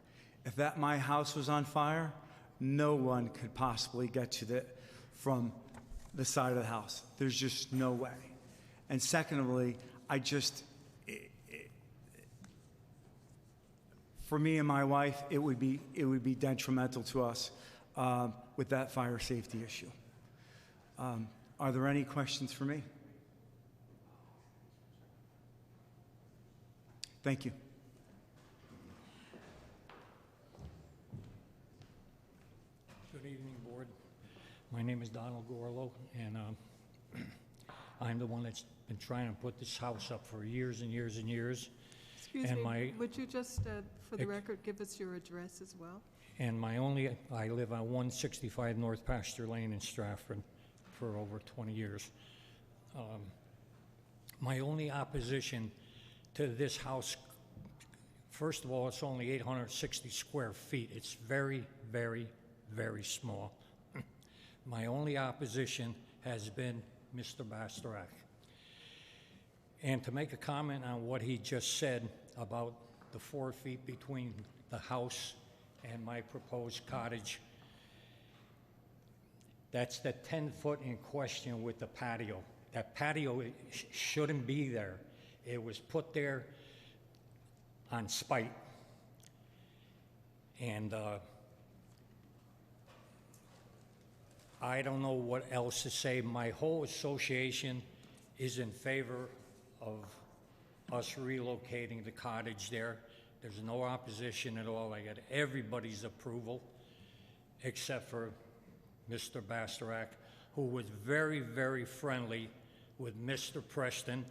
If my house was on fire, no one could possibly get to it from the side of the house. There's just no way. And secondly, for me and my wife, it would be detrimental to us with that fire safety issue. Are there any questions for me? Thank you. evening, Board. My name is Donald Gorlo, and I'm the one that's been trying to put this house up for years and years and years. Excuse And me, would you just, for the record, give us your address as well? And I live on 165 North Pasture Lane in Stratford for over 20 years. My only opposition to this house, first of all, it's only 860 square feet. It's very, very, very small. My only opposition has been Mr. Bastarak. And to make a comment on what he just said about the 4 feet between the house and my proposed cottage, that's the 10-foot in question with the patio. That patio shouldn't be there. It was put there on spite. And I don't know what else to say. My whole association is in favor of us relocating the cottage there. There's no opposition at all. I got everybody's approval except for Mr. Bastarak, who was very, very friendly with Mr. Preston.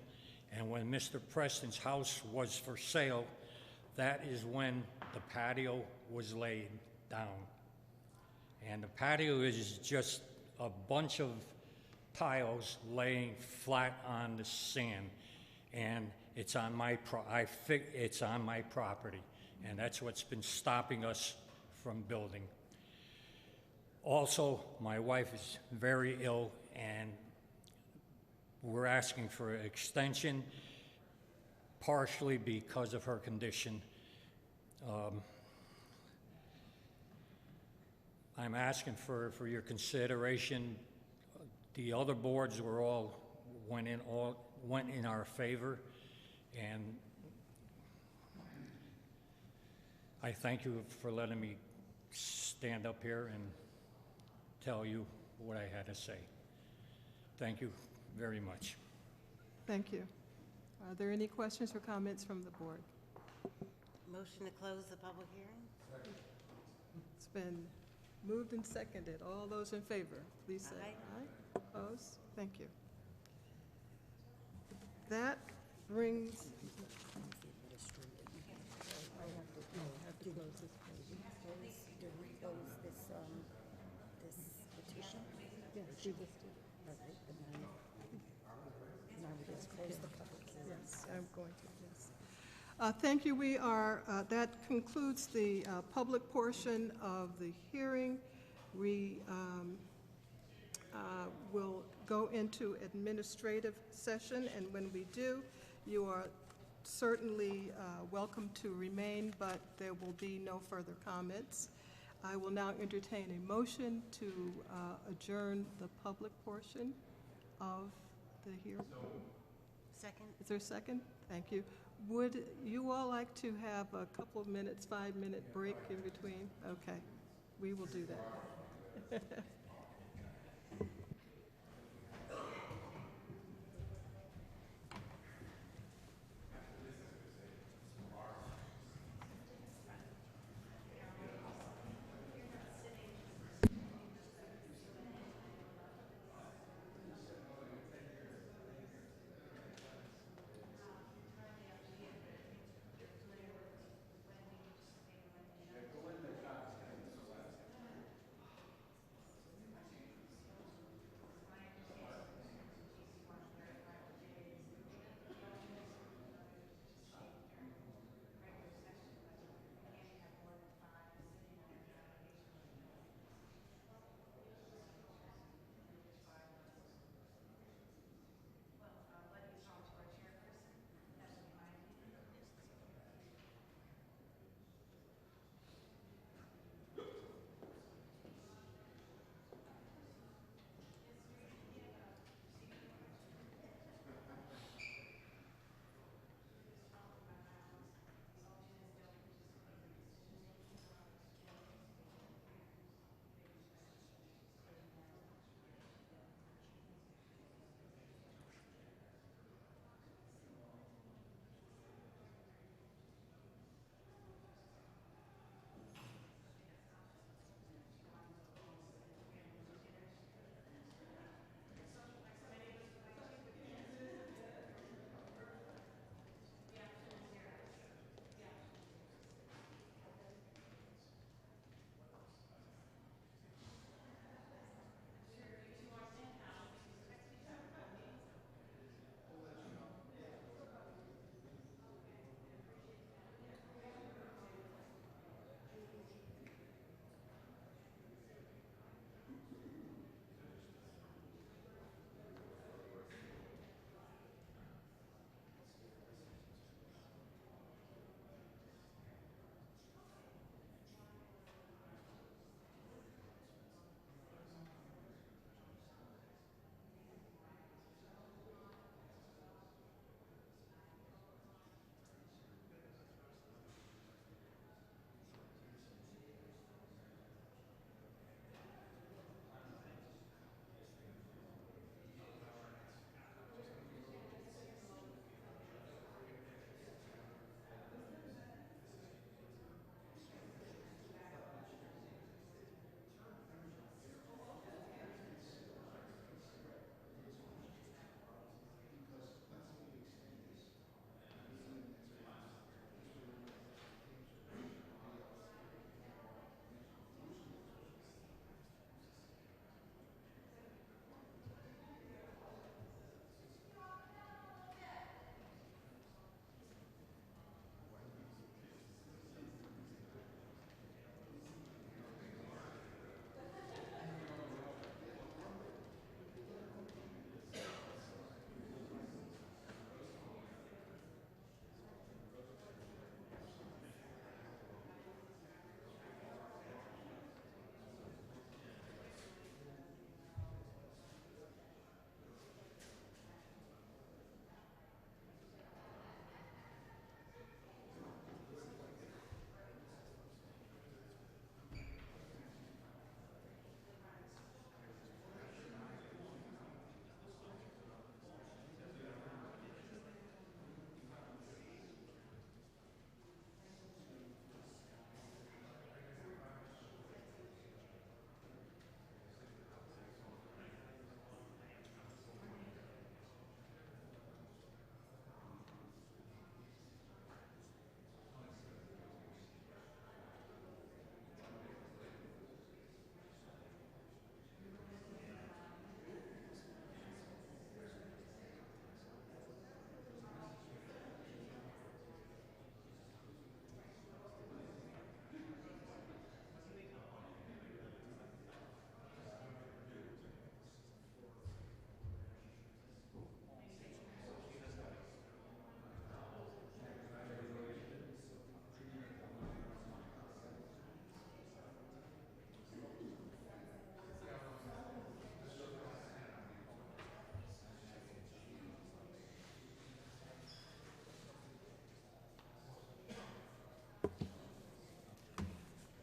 And when Mr. Preston's house was for sale, that is when the patio was laid down. And the patio is just a bunch of tiles laying flat on the sand. And it's on my it's on my property. And that's what's been stopping us from building. Also, my wife is very ill, and we're asking for an extension, partially because of her condition. I'm asking for your consideration. The other boards were went in our favor, and I thank you for letting me stand up here and tell you what I had to say. Thank you very much. Thank you. Are there any questions or comments from the board? Motion to close the public hearing? It's been moved and seconded. All those in favor, please say aye. Opposed? Thank you. That brings... Yes, I'm going to, yes. Thank you. That concludes the public portion of the hearing. We will go into administrative session, and when we do, you are certainly welcome to remain, but there will be no further comments. I will now entertain a motion to adjourn the public portion of the hearing. Second. Is there a second? Thank you. Would you all like to have a couple of minutes, 5-minute break in between? Okay, we will do that.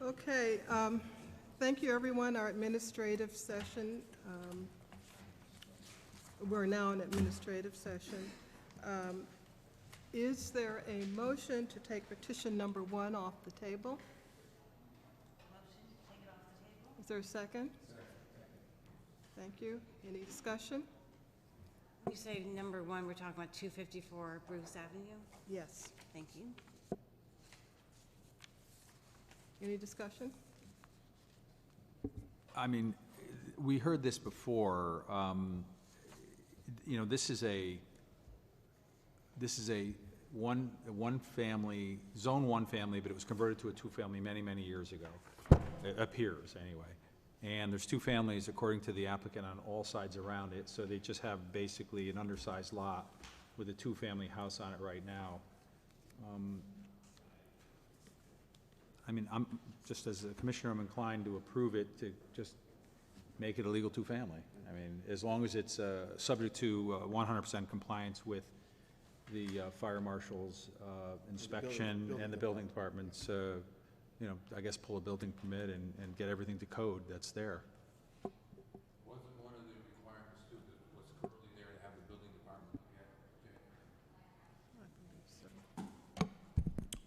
Okay, thank you, everyone. Our administrative session, we're now in administrative session. Is there a motion to take petition number 1 off the table? Motion to take it off the table? Is there a second? Thank you. Any discussion? You say number 1, we're talking about 254 Bruce Avenue? Yes. Thank you. Any discussion? I mean, we heard this before. You know, this is a one family, zone 1 family, but it was converted to a 2-family many years ago. It appears, anyway. And there's 2 families, according to the applicant, on all sides around it, so they just have basically an undersized lot with a 2-family house on it right now. I mean, just as a commissioner, I'm inclined to approve it, to just make it a legal 2-family. I mean, as long as it's subject to 100% compliance with the fire marshal's inspection and the building department's, you know, I guess pull a building permit and get everything to code that's there. Wasn't one of the requirements too that what's currently there to have the building department look at?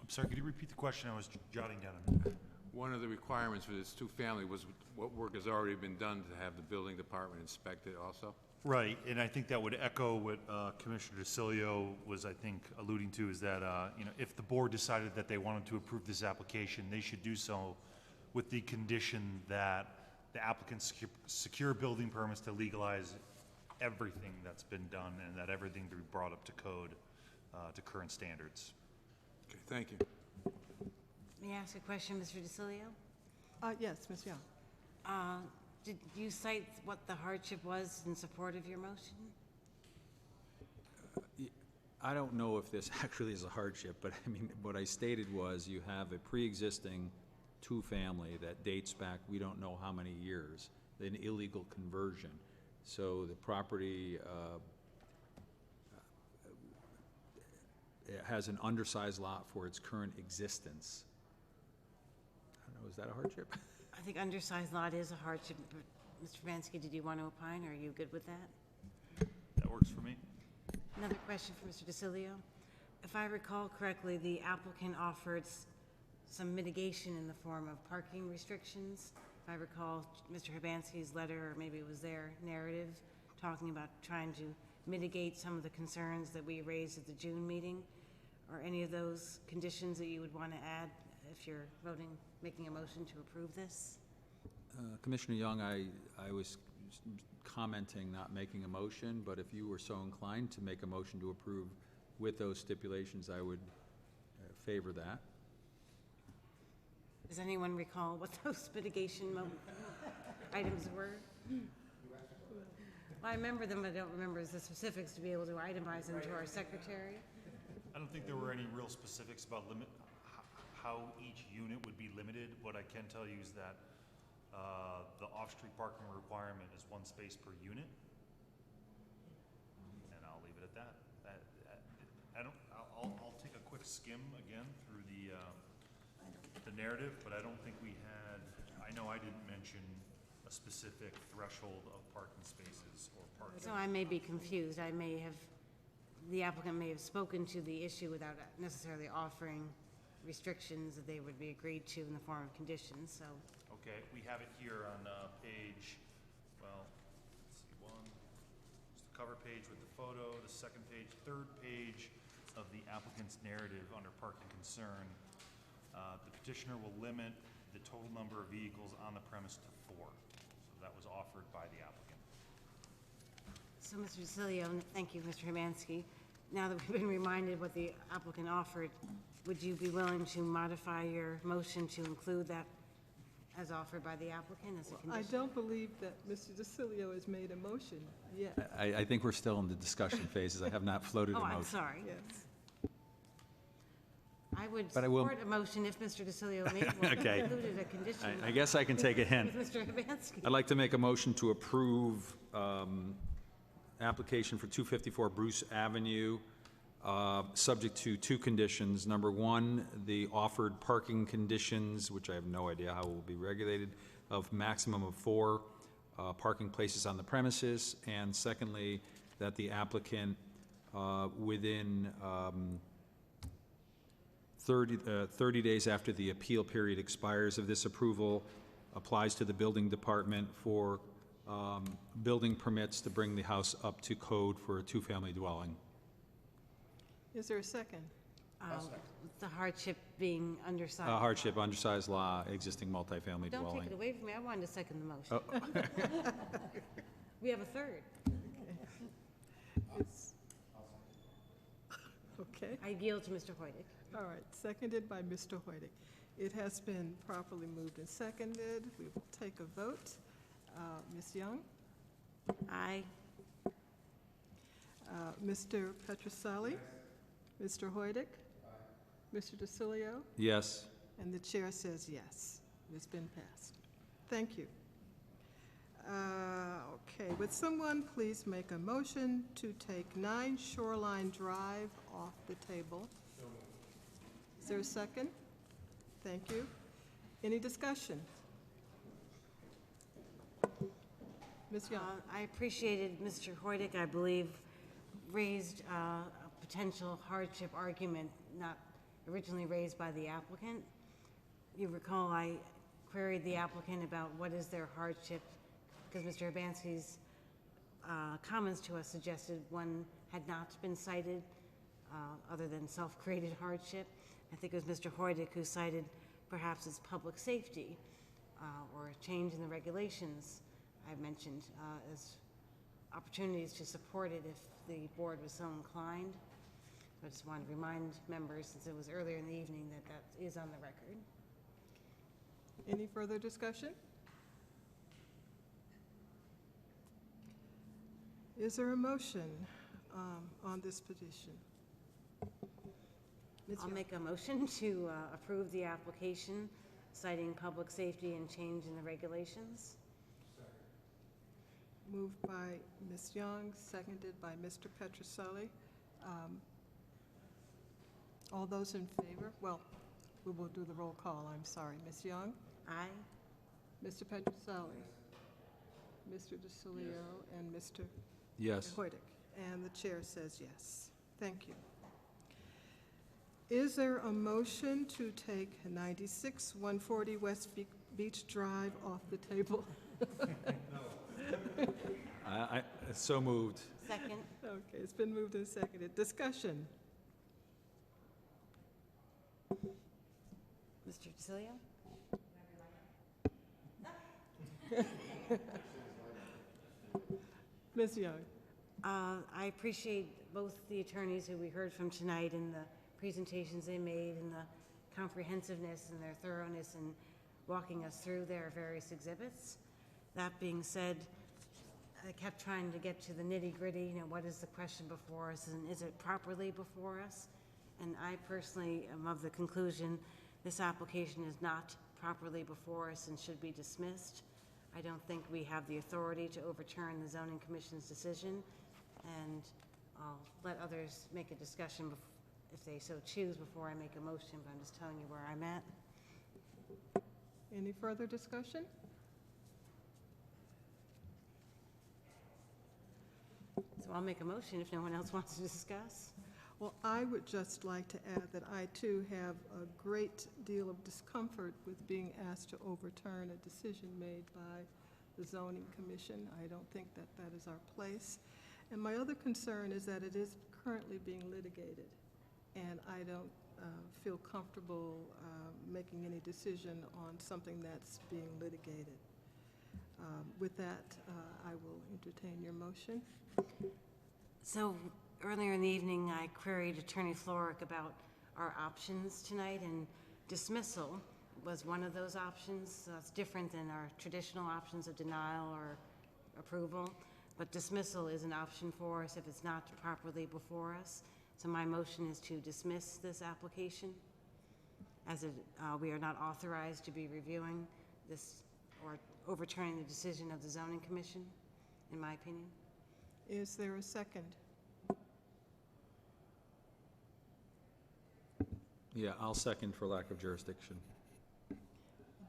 I'm sorry, could you repeat the question? I was jotting down a minute. One of the requirements for this 2-family was what work has already been done to have the building department inspect it also? Right, and I think that would echo what Commissioner DeCilio was, I think, alluding to, is that, you know, if the board decided that they wanted to approve this application, they should do so with the condition that the applicant secure building permits to legalize everything that's been done and that everything be brought up to code, to current standards. Okay, thank you. May I ask a question, Mr. DeCilio? Yes, Ms. Young. Did you cite what the hardship was in support of your motion? I don't know if this actually is a hardship, but I mean, what I stated was you have a pre-existing 2-family that dates back, we don't know how many years, an illegal conversion. So the property it has an undersized lot for its current existence. I don't know, is that a hardship? I think undersized lot is a hardship, but Mr. Vansky, did you want to opine, or are you good with that? That works for me. Another question for Mr. DeCilio. If I recall correctly, the applicant offered some mitigation in the form of parking restrictions. If I recall Mr. Hibansky's letter, or maybe it was their narrative, talking about trying to mitigate some of the concerns that we raised at the June meeting. Or any of those conditions that you would want to add if you're making a motion to approve this? Commissioner Young, I was commenting, not making a motion, but if you were so inclined to make a motion to approve with those stipulations, I would favor that. Does anyone recall what those mitigation items were? Well, I remember them, but I don't remember the specifics to be able to itemize them to our secretary. I don't think there were any real specifics about how each unit would be limited. What I can tell you is that the off-street parking requirement is 1 space per unit, and I'll leave it at that. I'll take a quick skim again through the narrative, but I don't think we had. I know I didn't mention a specific threshold of parking spaces or parking. So I may be confused. The applicant may have spoken to the issue without necessarily offering restrictions that they would be agreed to in the form of conditions, so. Okay, we have it here on page, well, let's see, 1, it's the cover page with the photo, the 2nd page, 3rd page of the applicant's narrative under parking concern. The petitioner will limit the total number of vehicles on the premise to 4. So that was offered by the applicant. So, Mr. DeCilio, and thank you, Mr. Hibansky. Now that we've been reminded what the applicant offered, would you be willing to modify your motion to include that as offered by the applicant as a condition? I don't believe that Mr. DeCilio has made a motion yet. I think we're still in the discussion phases. I have not floated a motion. Oh, I'm sorry. Yes. I would But I will- support a motion if Mr. DeCilio made one that Okay. included a condition. I guess I can take a hint. Mr. Hibansky. I'd like to make a motion to approve application for 254 Bruce Avenue subject to two conditions. Number one, the offered parking conditions, which I have no idea how will be regulated, of maximum of 4 parking places on the premises. And secondly, that the applicant, within 30 days after the appeal period expires of this approval, applies to the building department for building permits to bring the house up to code for a 2-family dwelling. Is there a second? The hardship being undersized. Hardship, undersized law, existing multifamily Don't dwelling. take it away from me. I wanted to second the motion. We have a third. Okay. I yield to Mr. Hoydick. All right, seconded by Mr. Hoydick. It has been properly moved and seconded. We will take a vote. Ms. Young? Aye. Mr. Petroselli? Mr. Hoydick? Mr. DeCilio? Yes. And the chair says yes. It's been passed. Thank you. Okay, would someone please make a motion to take 9 Shoreline Drive off the table? Is there a second? Thank you. Any discussion? Ms. Young? I appreciated Mr. Hoydick, I believe, raised a potential hardship argument not originally raised by the applicant. You recall I queried the applicant about what is their hardship, because Mr. Urbanski's comments to us suggested one had not been cited other than self-created hardship. I think it was Mr. Hoydick who cited perhaps as public safety or a change in the regulations I mentioned as opportunities to support it if the board was so inclined. I just wanted to remind members, since it was earlier in the evening, that that is on the record. Any further discussion? Is there a motion on this petition? Ms. I'll Young? make a motion to approve the application citing public safety and change in the regulations. Moved by Ms. Young, seconded by Mr. Petroselli. All those in favor? Well, we will do the roll call, I'm sorry. Ms. Young? Aye. Mr. Petroselli? Mr. DeCilio? And Mr. Yes. Hoydick. And the chair says yes. Thank you. Is there a motion to take 96 140 West Beach Drive off the table? I so moved. Second. Okay, it's been moved and seconded. Discussion. Mr. DeCilio? Ms. Young? I appreciate both the attorneys who we heard from tonight and the presentations they made and the comprehensiveness and their thoroughness in walking us through their various exhibits. That being said, I kept trying to get to the nitty-gritty, what is the question before us and is it properly before us? And I personally am of the conclusion this application is not properly before us and should be dismissed. I don't think we have the authority to overturn the zoning commission's decision, and I'll let others make a discussion if they so choose before I make a motion, but I'm just telling you where I'm at. Any further discussion? So I'll make a motion if no one else wants to discuss. Well, I would just like to add that I too have a great deal of discomfort with being asked to overturn a decision made by the zoning commission. I don't think that that is our place. And my other concern is that it is currently being litigated, and I don't feel comfortable making any decision on something that's being litigated. With that, I will entertain your motion. So earlier in the evening, I queried Attorney Florick about our options tonight, and dismissal was one of those options. So it's different than our traditional options of denial or approval, but dismissal is an option for us if it's not properly before us. So my motion is to dismiss this application, as we are not authorized to be reviewing this or overturning the decision of the zoning commission, in my opinion. Is there a second? Yeah, I'll second for lack of jurisdiction. It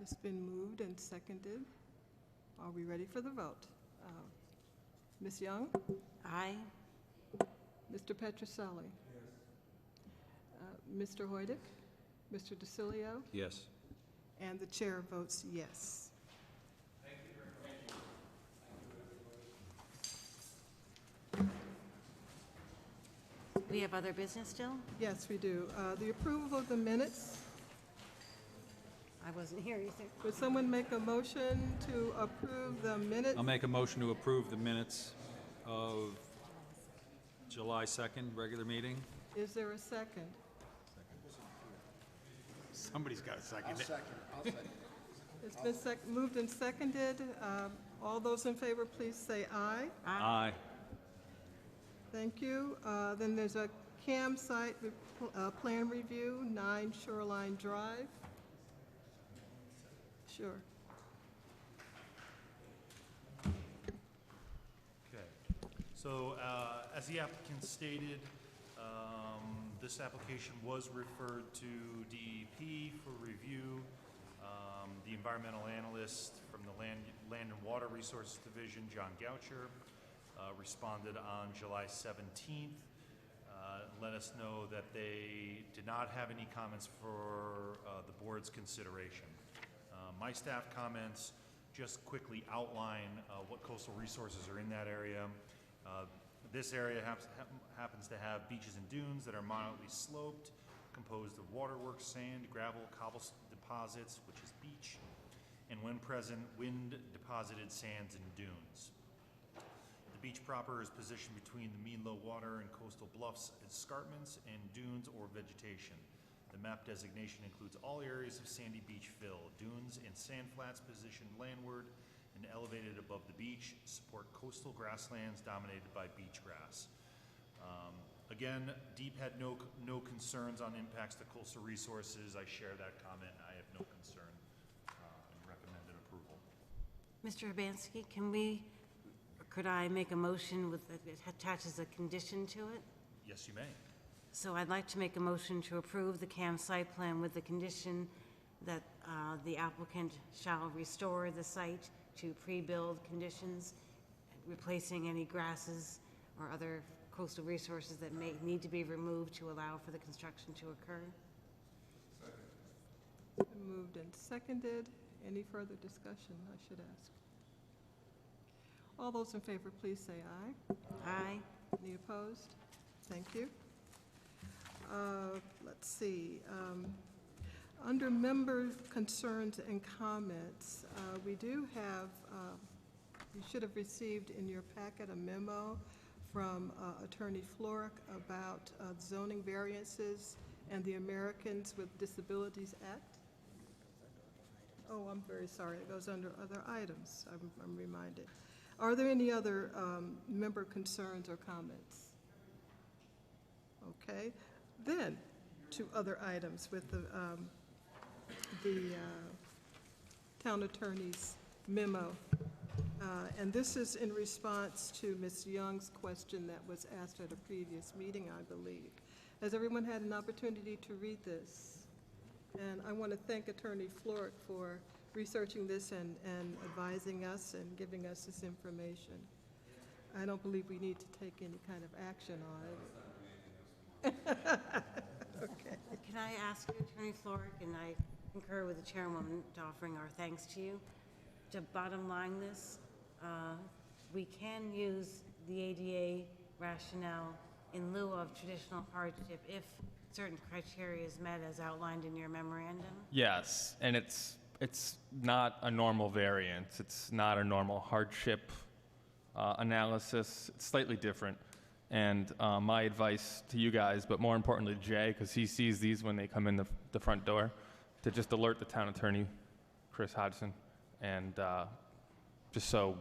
has been moved and seconded. Are we ready for the vote? Ms. Young? Aye. Mr. Petroselli? Mr. Hoydick? Mr. DeCilio? Yes. And the chair votes yes. We have other business still? Yes, we do. The approval of the minutes. I wasn't here either. Would someone make a motion to approve the minutes? I'll make a motion to approve the minutes of July 2nd, regular meeting. Is there a second? Somebody's got to second it. I'll second. It's been moved and seconded. All those in favor, please say aye. Aye. Thank you. Then there's a campsite plan review, 9 Shoreline Drive. Sure. Okay. So, as the applicant stated, this application was referred to DEP for review. The environmental analyst from the Land and Water Resources Division, John Goucher, responded on July 17th. Let us know that they did not have any comments for the board's consideration. My staff comments just quickly outline what coastal resources are in that area. This area happens to have beaches and dunes that are mildly sloped, composed of waterworks, sand, gravel, cobble deposits, which is beach, and when present, wind-deposited sands and dunes. The beach proper is positioned between the mean low water and coastal bluffs, escarpments, and dunes or vegetation. The map designation includes all areas of sandy beach fill. Dunes and sand flats positioned landward and elevated above the beach support coastal grasslands dominated by beach grass. Again, DEEP had no concerns on impacts to coastal resources. I share that comment. I have no concern and recommended approval. Mr. Urbanski, could I make a motion with, that attaches a condition to it? Yes, you may. So I'd like to make a motion to approve the CAM site plan with the condition that the applicant shall restore the site to pre-build conditions, replacing any grasses or other coastal resources that may need to be removed to allow for the construction to occur. Moved and seconded. Any further discussion, I should ask? All those in favor, please say aye. Aye. Any opposed? Thank you. Let's see. Under member concerns and comments, we do have, you should have received in your packet a memo from Attorney Florek about zoning variances and the Americans with Disabilities Act. Oh, I'm very sorry. It goes under other items, I'm reminded. Are there any other member concerns or comments? Okay. Then, to other items with the town attorney's memo. And this is in response to Ms. Young's question that was asked at a previous meeting, I believe. Has everyone had an opportunity to read this? And I want to thank Attorney Florek for researching this and advising us and giving us this information. I don't believe we need to take any kind of action on it. Okay. Can I ask you, Attorney Florek, and I concur with the chairwoman, to offering our thanks to you, to bottom line this, we can use the ADA rationale in lieu of traditional hardship if certain criteria is met as outlined in your memorandum? Yes, and it's not a normal variance. It's not a normal hardship analysis. It's slightly different. And my advice to you guys, but more importantly to Jay, because he sees these when they come in the front door, to just alert the town attorney, Chris Hodgson, and just so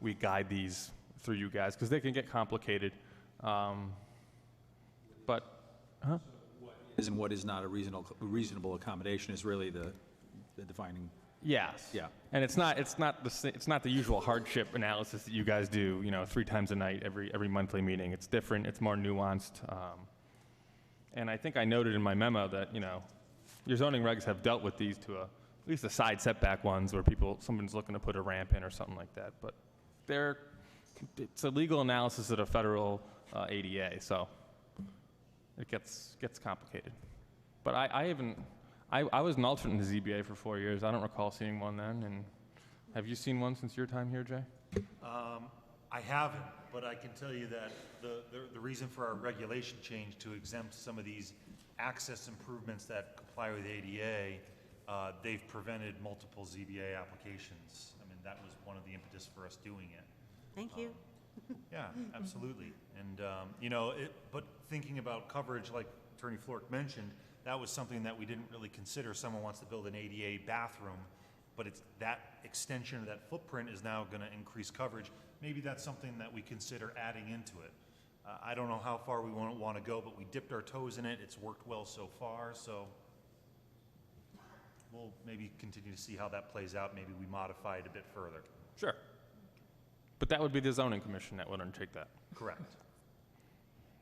we guide these through you guys, because they can get complicated. But, huh? Is and what is not a reasonable accommodation is really the defining. Yes. Yeah. And it's not the usual hardship analysis that you guys do, 3 times a night, every monthly meeting. It's different. It's more nuanced. And I think I noted in my memo that, your zoning regs have dealt with these to at least the side setback ones where someone's looking to put a ramp in or something like that. But it's a legal analysis of a federal ADA, so it gets complicated. But I was an alternate in the ZBA for 4 years. I don't recall seeing one then. And have you seen one since your time here, Jay? I haven't, but I can tell you that the reason for our regulation change to exempt some of these access improvements that comply with ADA, they've prevented multiple ZBA applications. I mean, that was one of the impetus for us doing it. Thank you. Yeah, absolutely. And, but thinking about coverage, like Attorney Flork mentioned, that was something that we didn't really consider. Someone wants to build an ADA bathroom, but that extension of that footprint is now going to increase coverage. Maybe that's something that we consider adding into it. I don't know how far we want to go, but we dipped our toes in it. It's worked well so far, so we'll maybe continue to see how that plays out. Maybe we modify it a bit further. Sure. But that would be the zoning commission that would undertake that. Correct.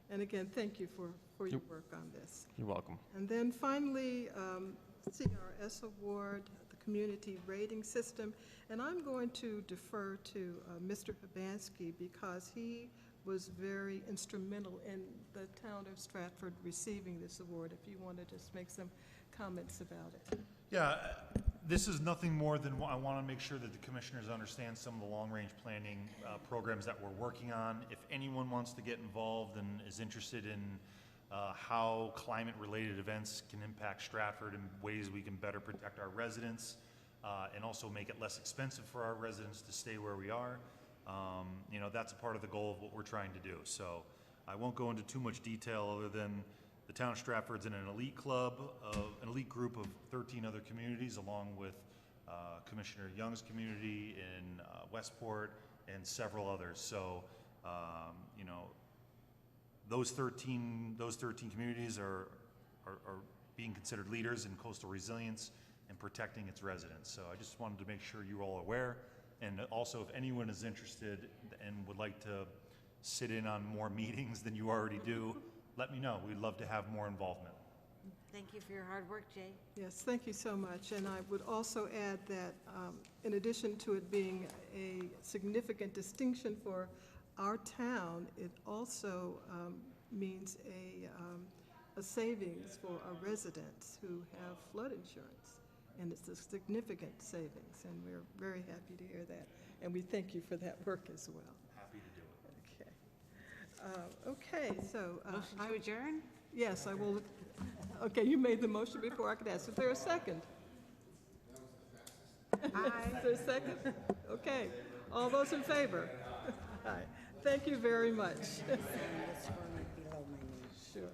And again, thank you for your work on this. You're welcome. And then finally, CRS award, the community rating system. And I'm going to defer to Mr. Hibansky because he was very instrumental in the town of Stratford receiving this award. If you want to just make some comments about it. Yeah, this is nothing more than I want to make sure that the commissioners understand some of the long-range planning programs that we're working on. If anyone wants to get involved and is interested in how climate-related events can impact Stratford and ways we can better protect our residents and also make it less expensive for our residents to stay where we are, that's a part of the goal of what we're trying to do. So I won't go into too much detail other than the town of Stratford's in an elite group of 13 other communities, along with Commissioner Young's community in Westport and several others. So, those 13 communities are being considered leaders in coastal resilience and protecting its residents. So I just wanted to make sure you're all aware. And also, if anyone is interested and would like to sit in on more meetings than you already do, let me know. We'd love to have more involvement. Thank you for your hard work, Jay. Yes, thank you so much. And I would also add that in addition to it being a significant distinction for our town, it also means a savings for our residents who have flood insurance. And it's a significant savings, and we're very happy to hear that. And we thank you for that work as well. Happy to do it. Okay, so. Motion to adjourn? Yes, I will. Okay, you made the motion before I could ask. Is there a second? Aye. Is there a second? Okay. All those in favor? Aye. Thank you very much. Sure.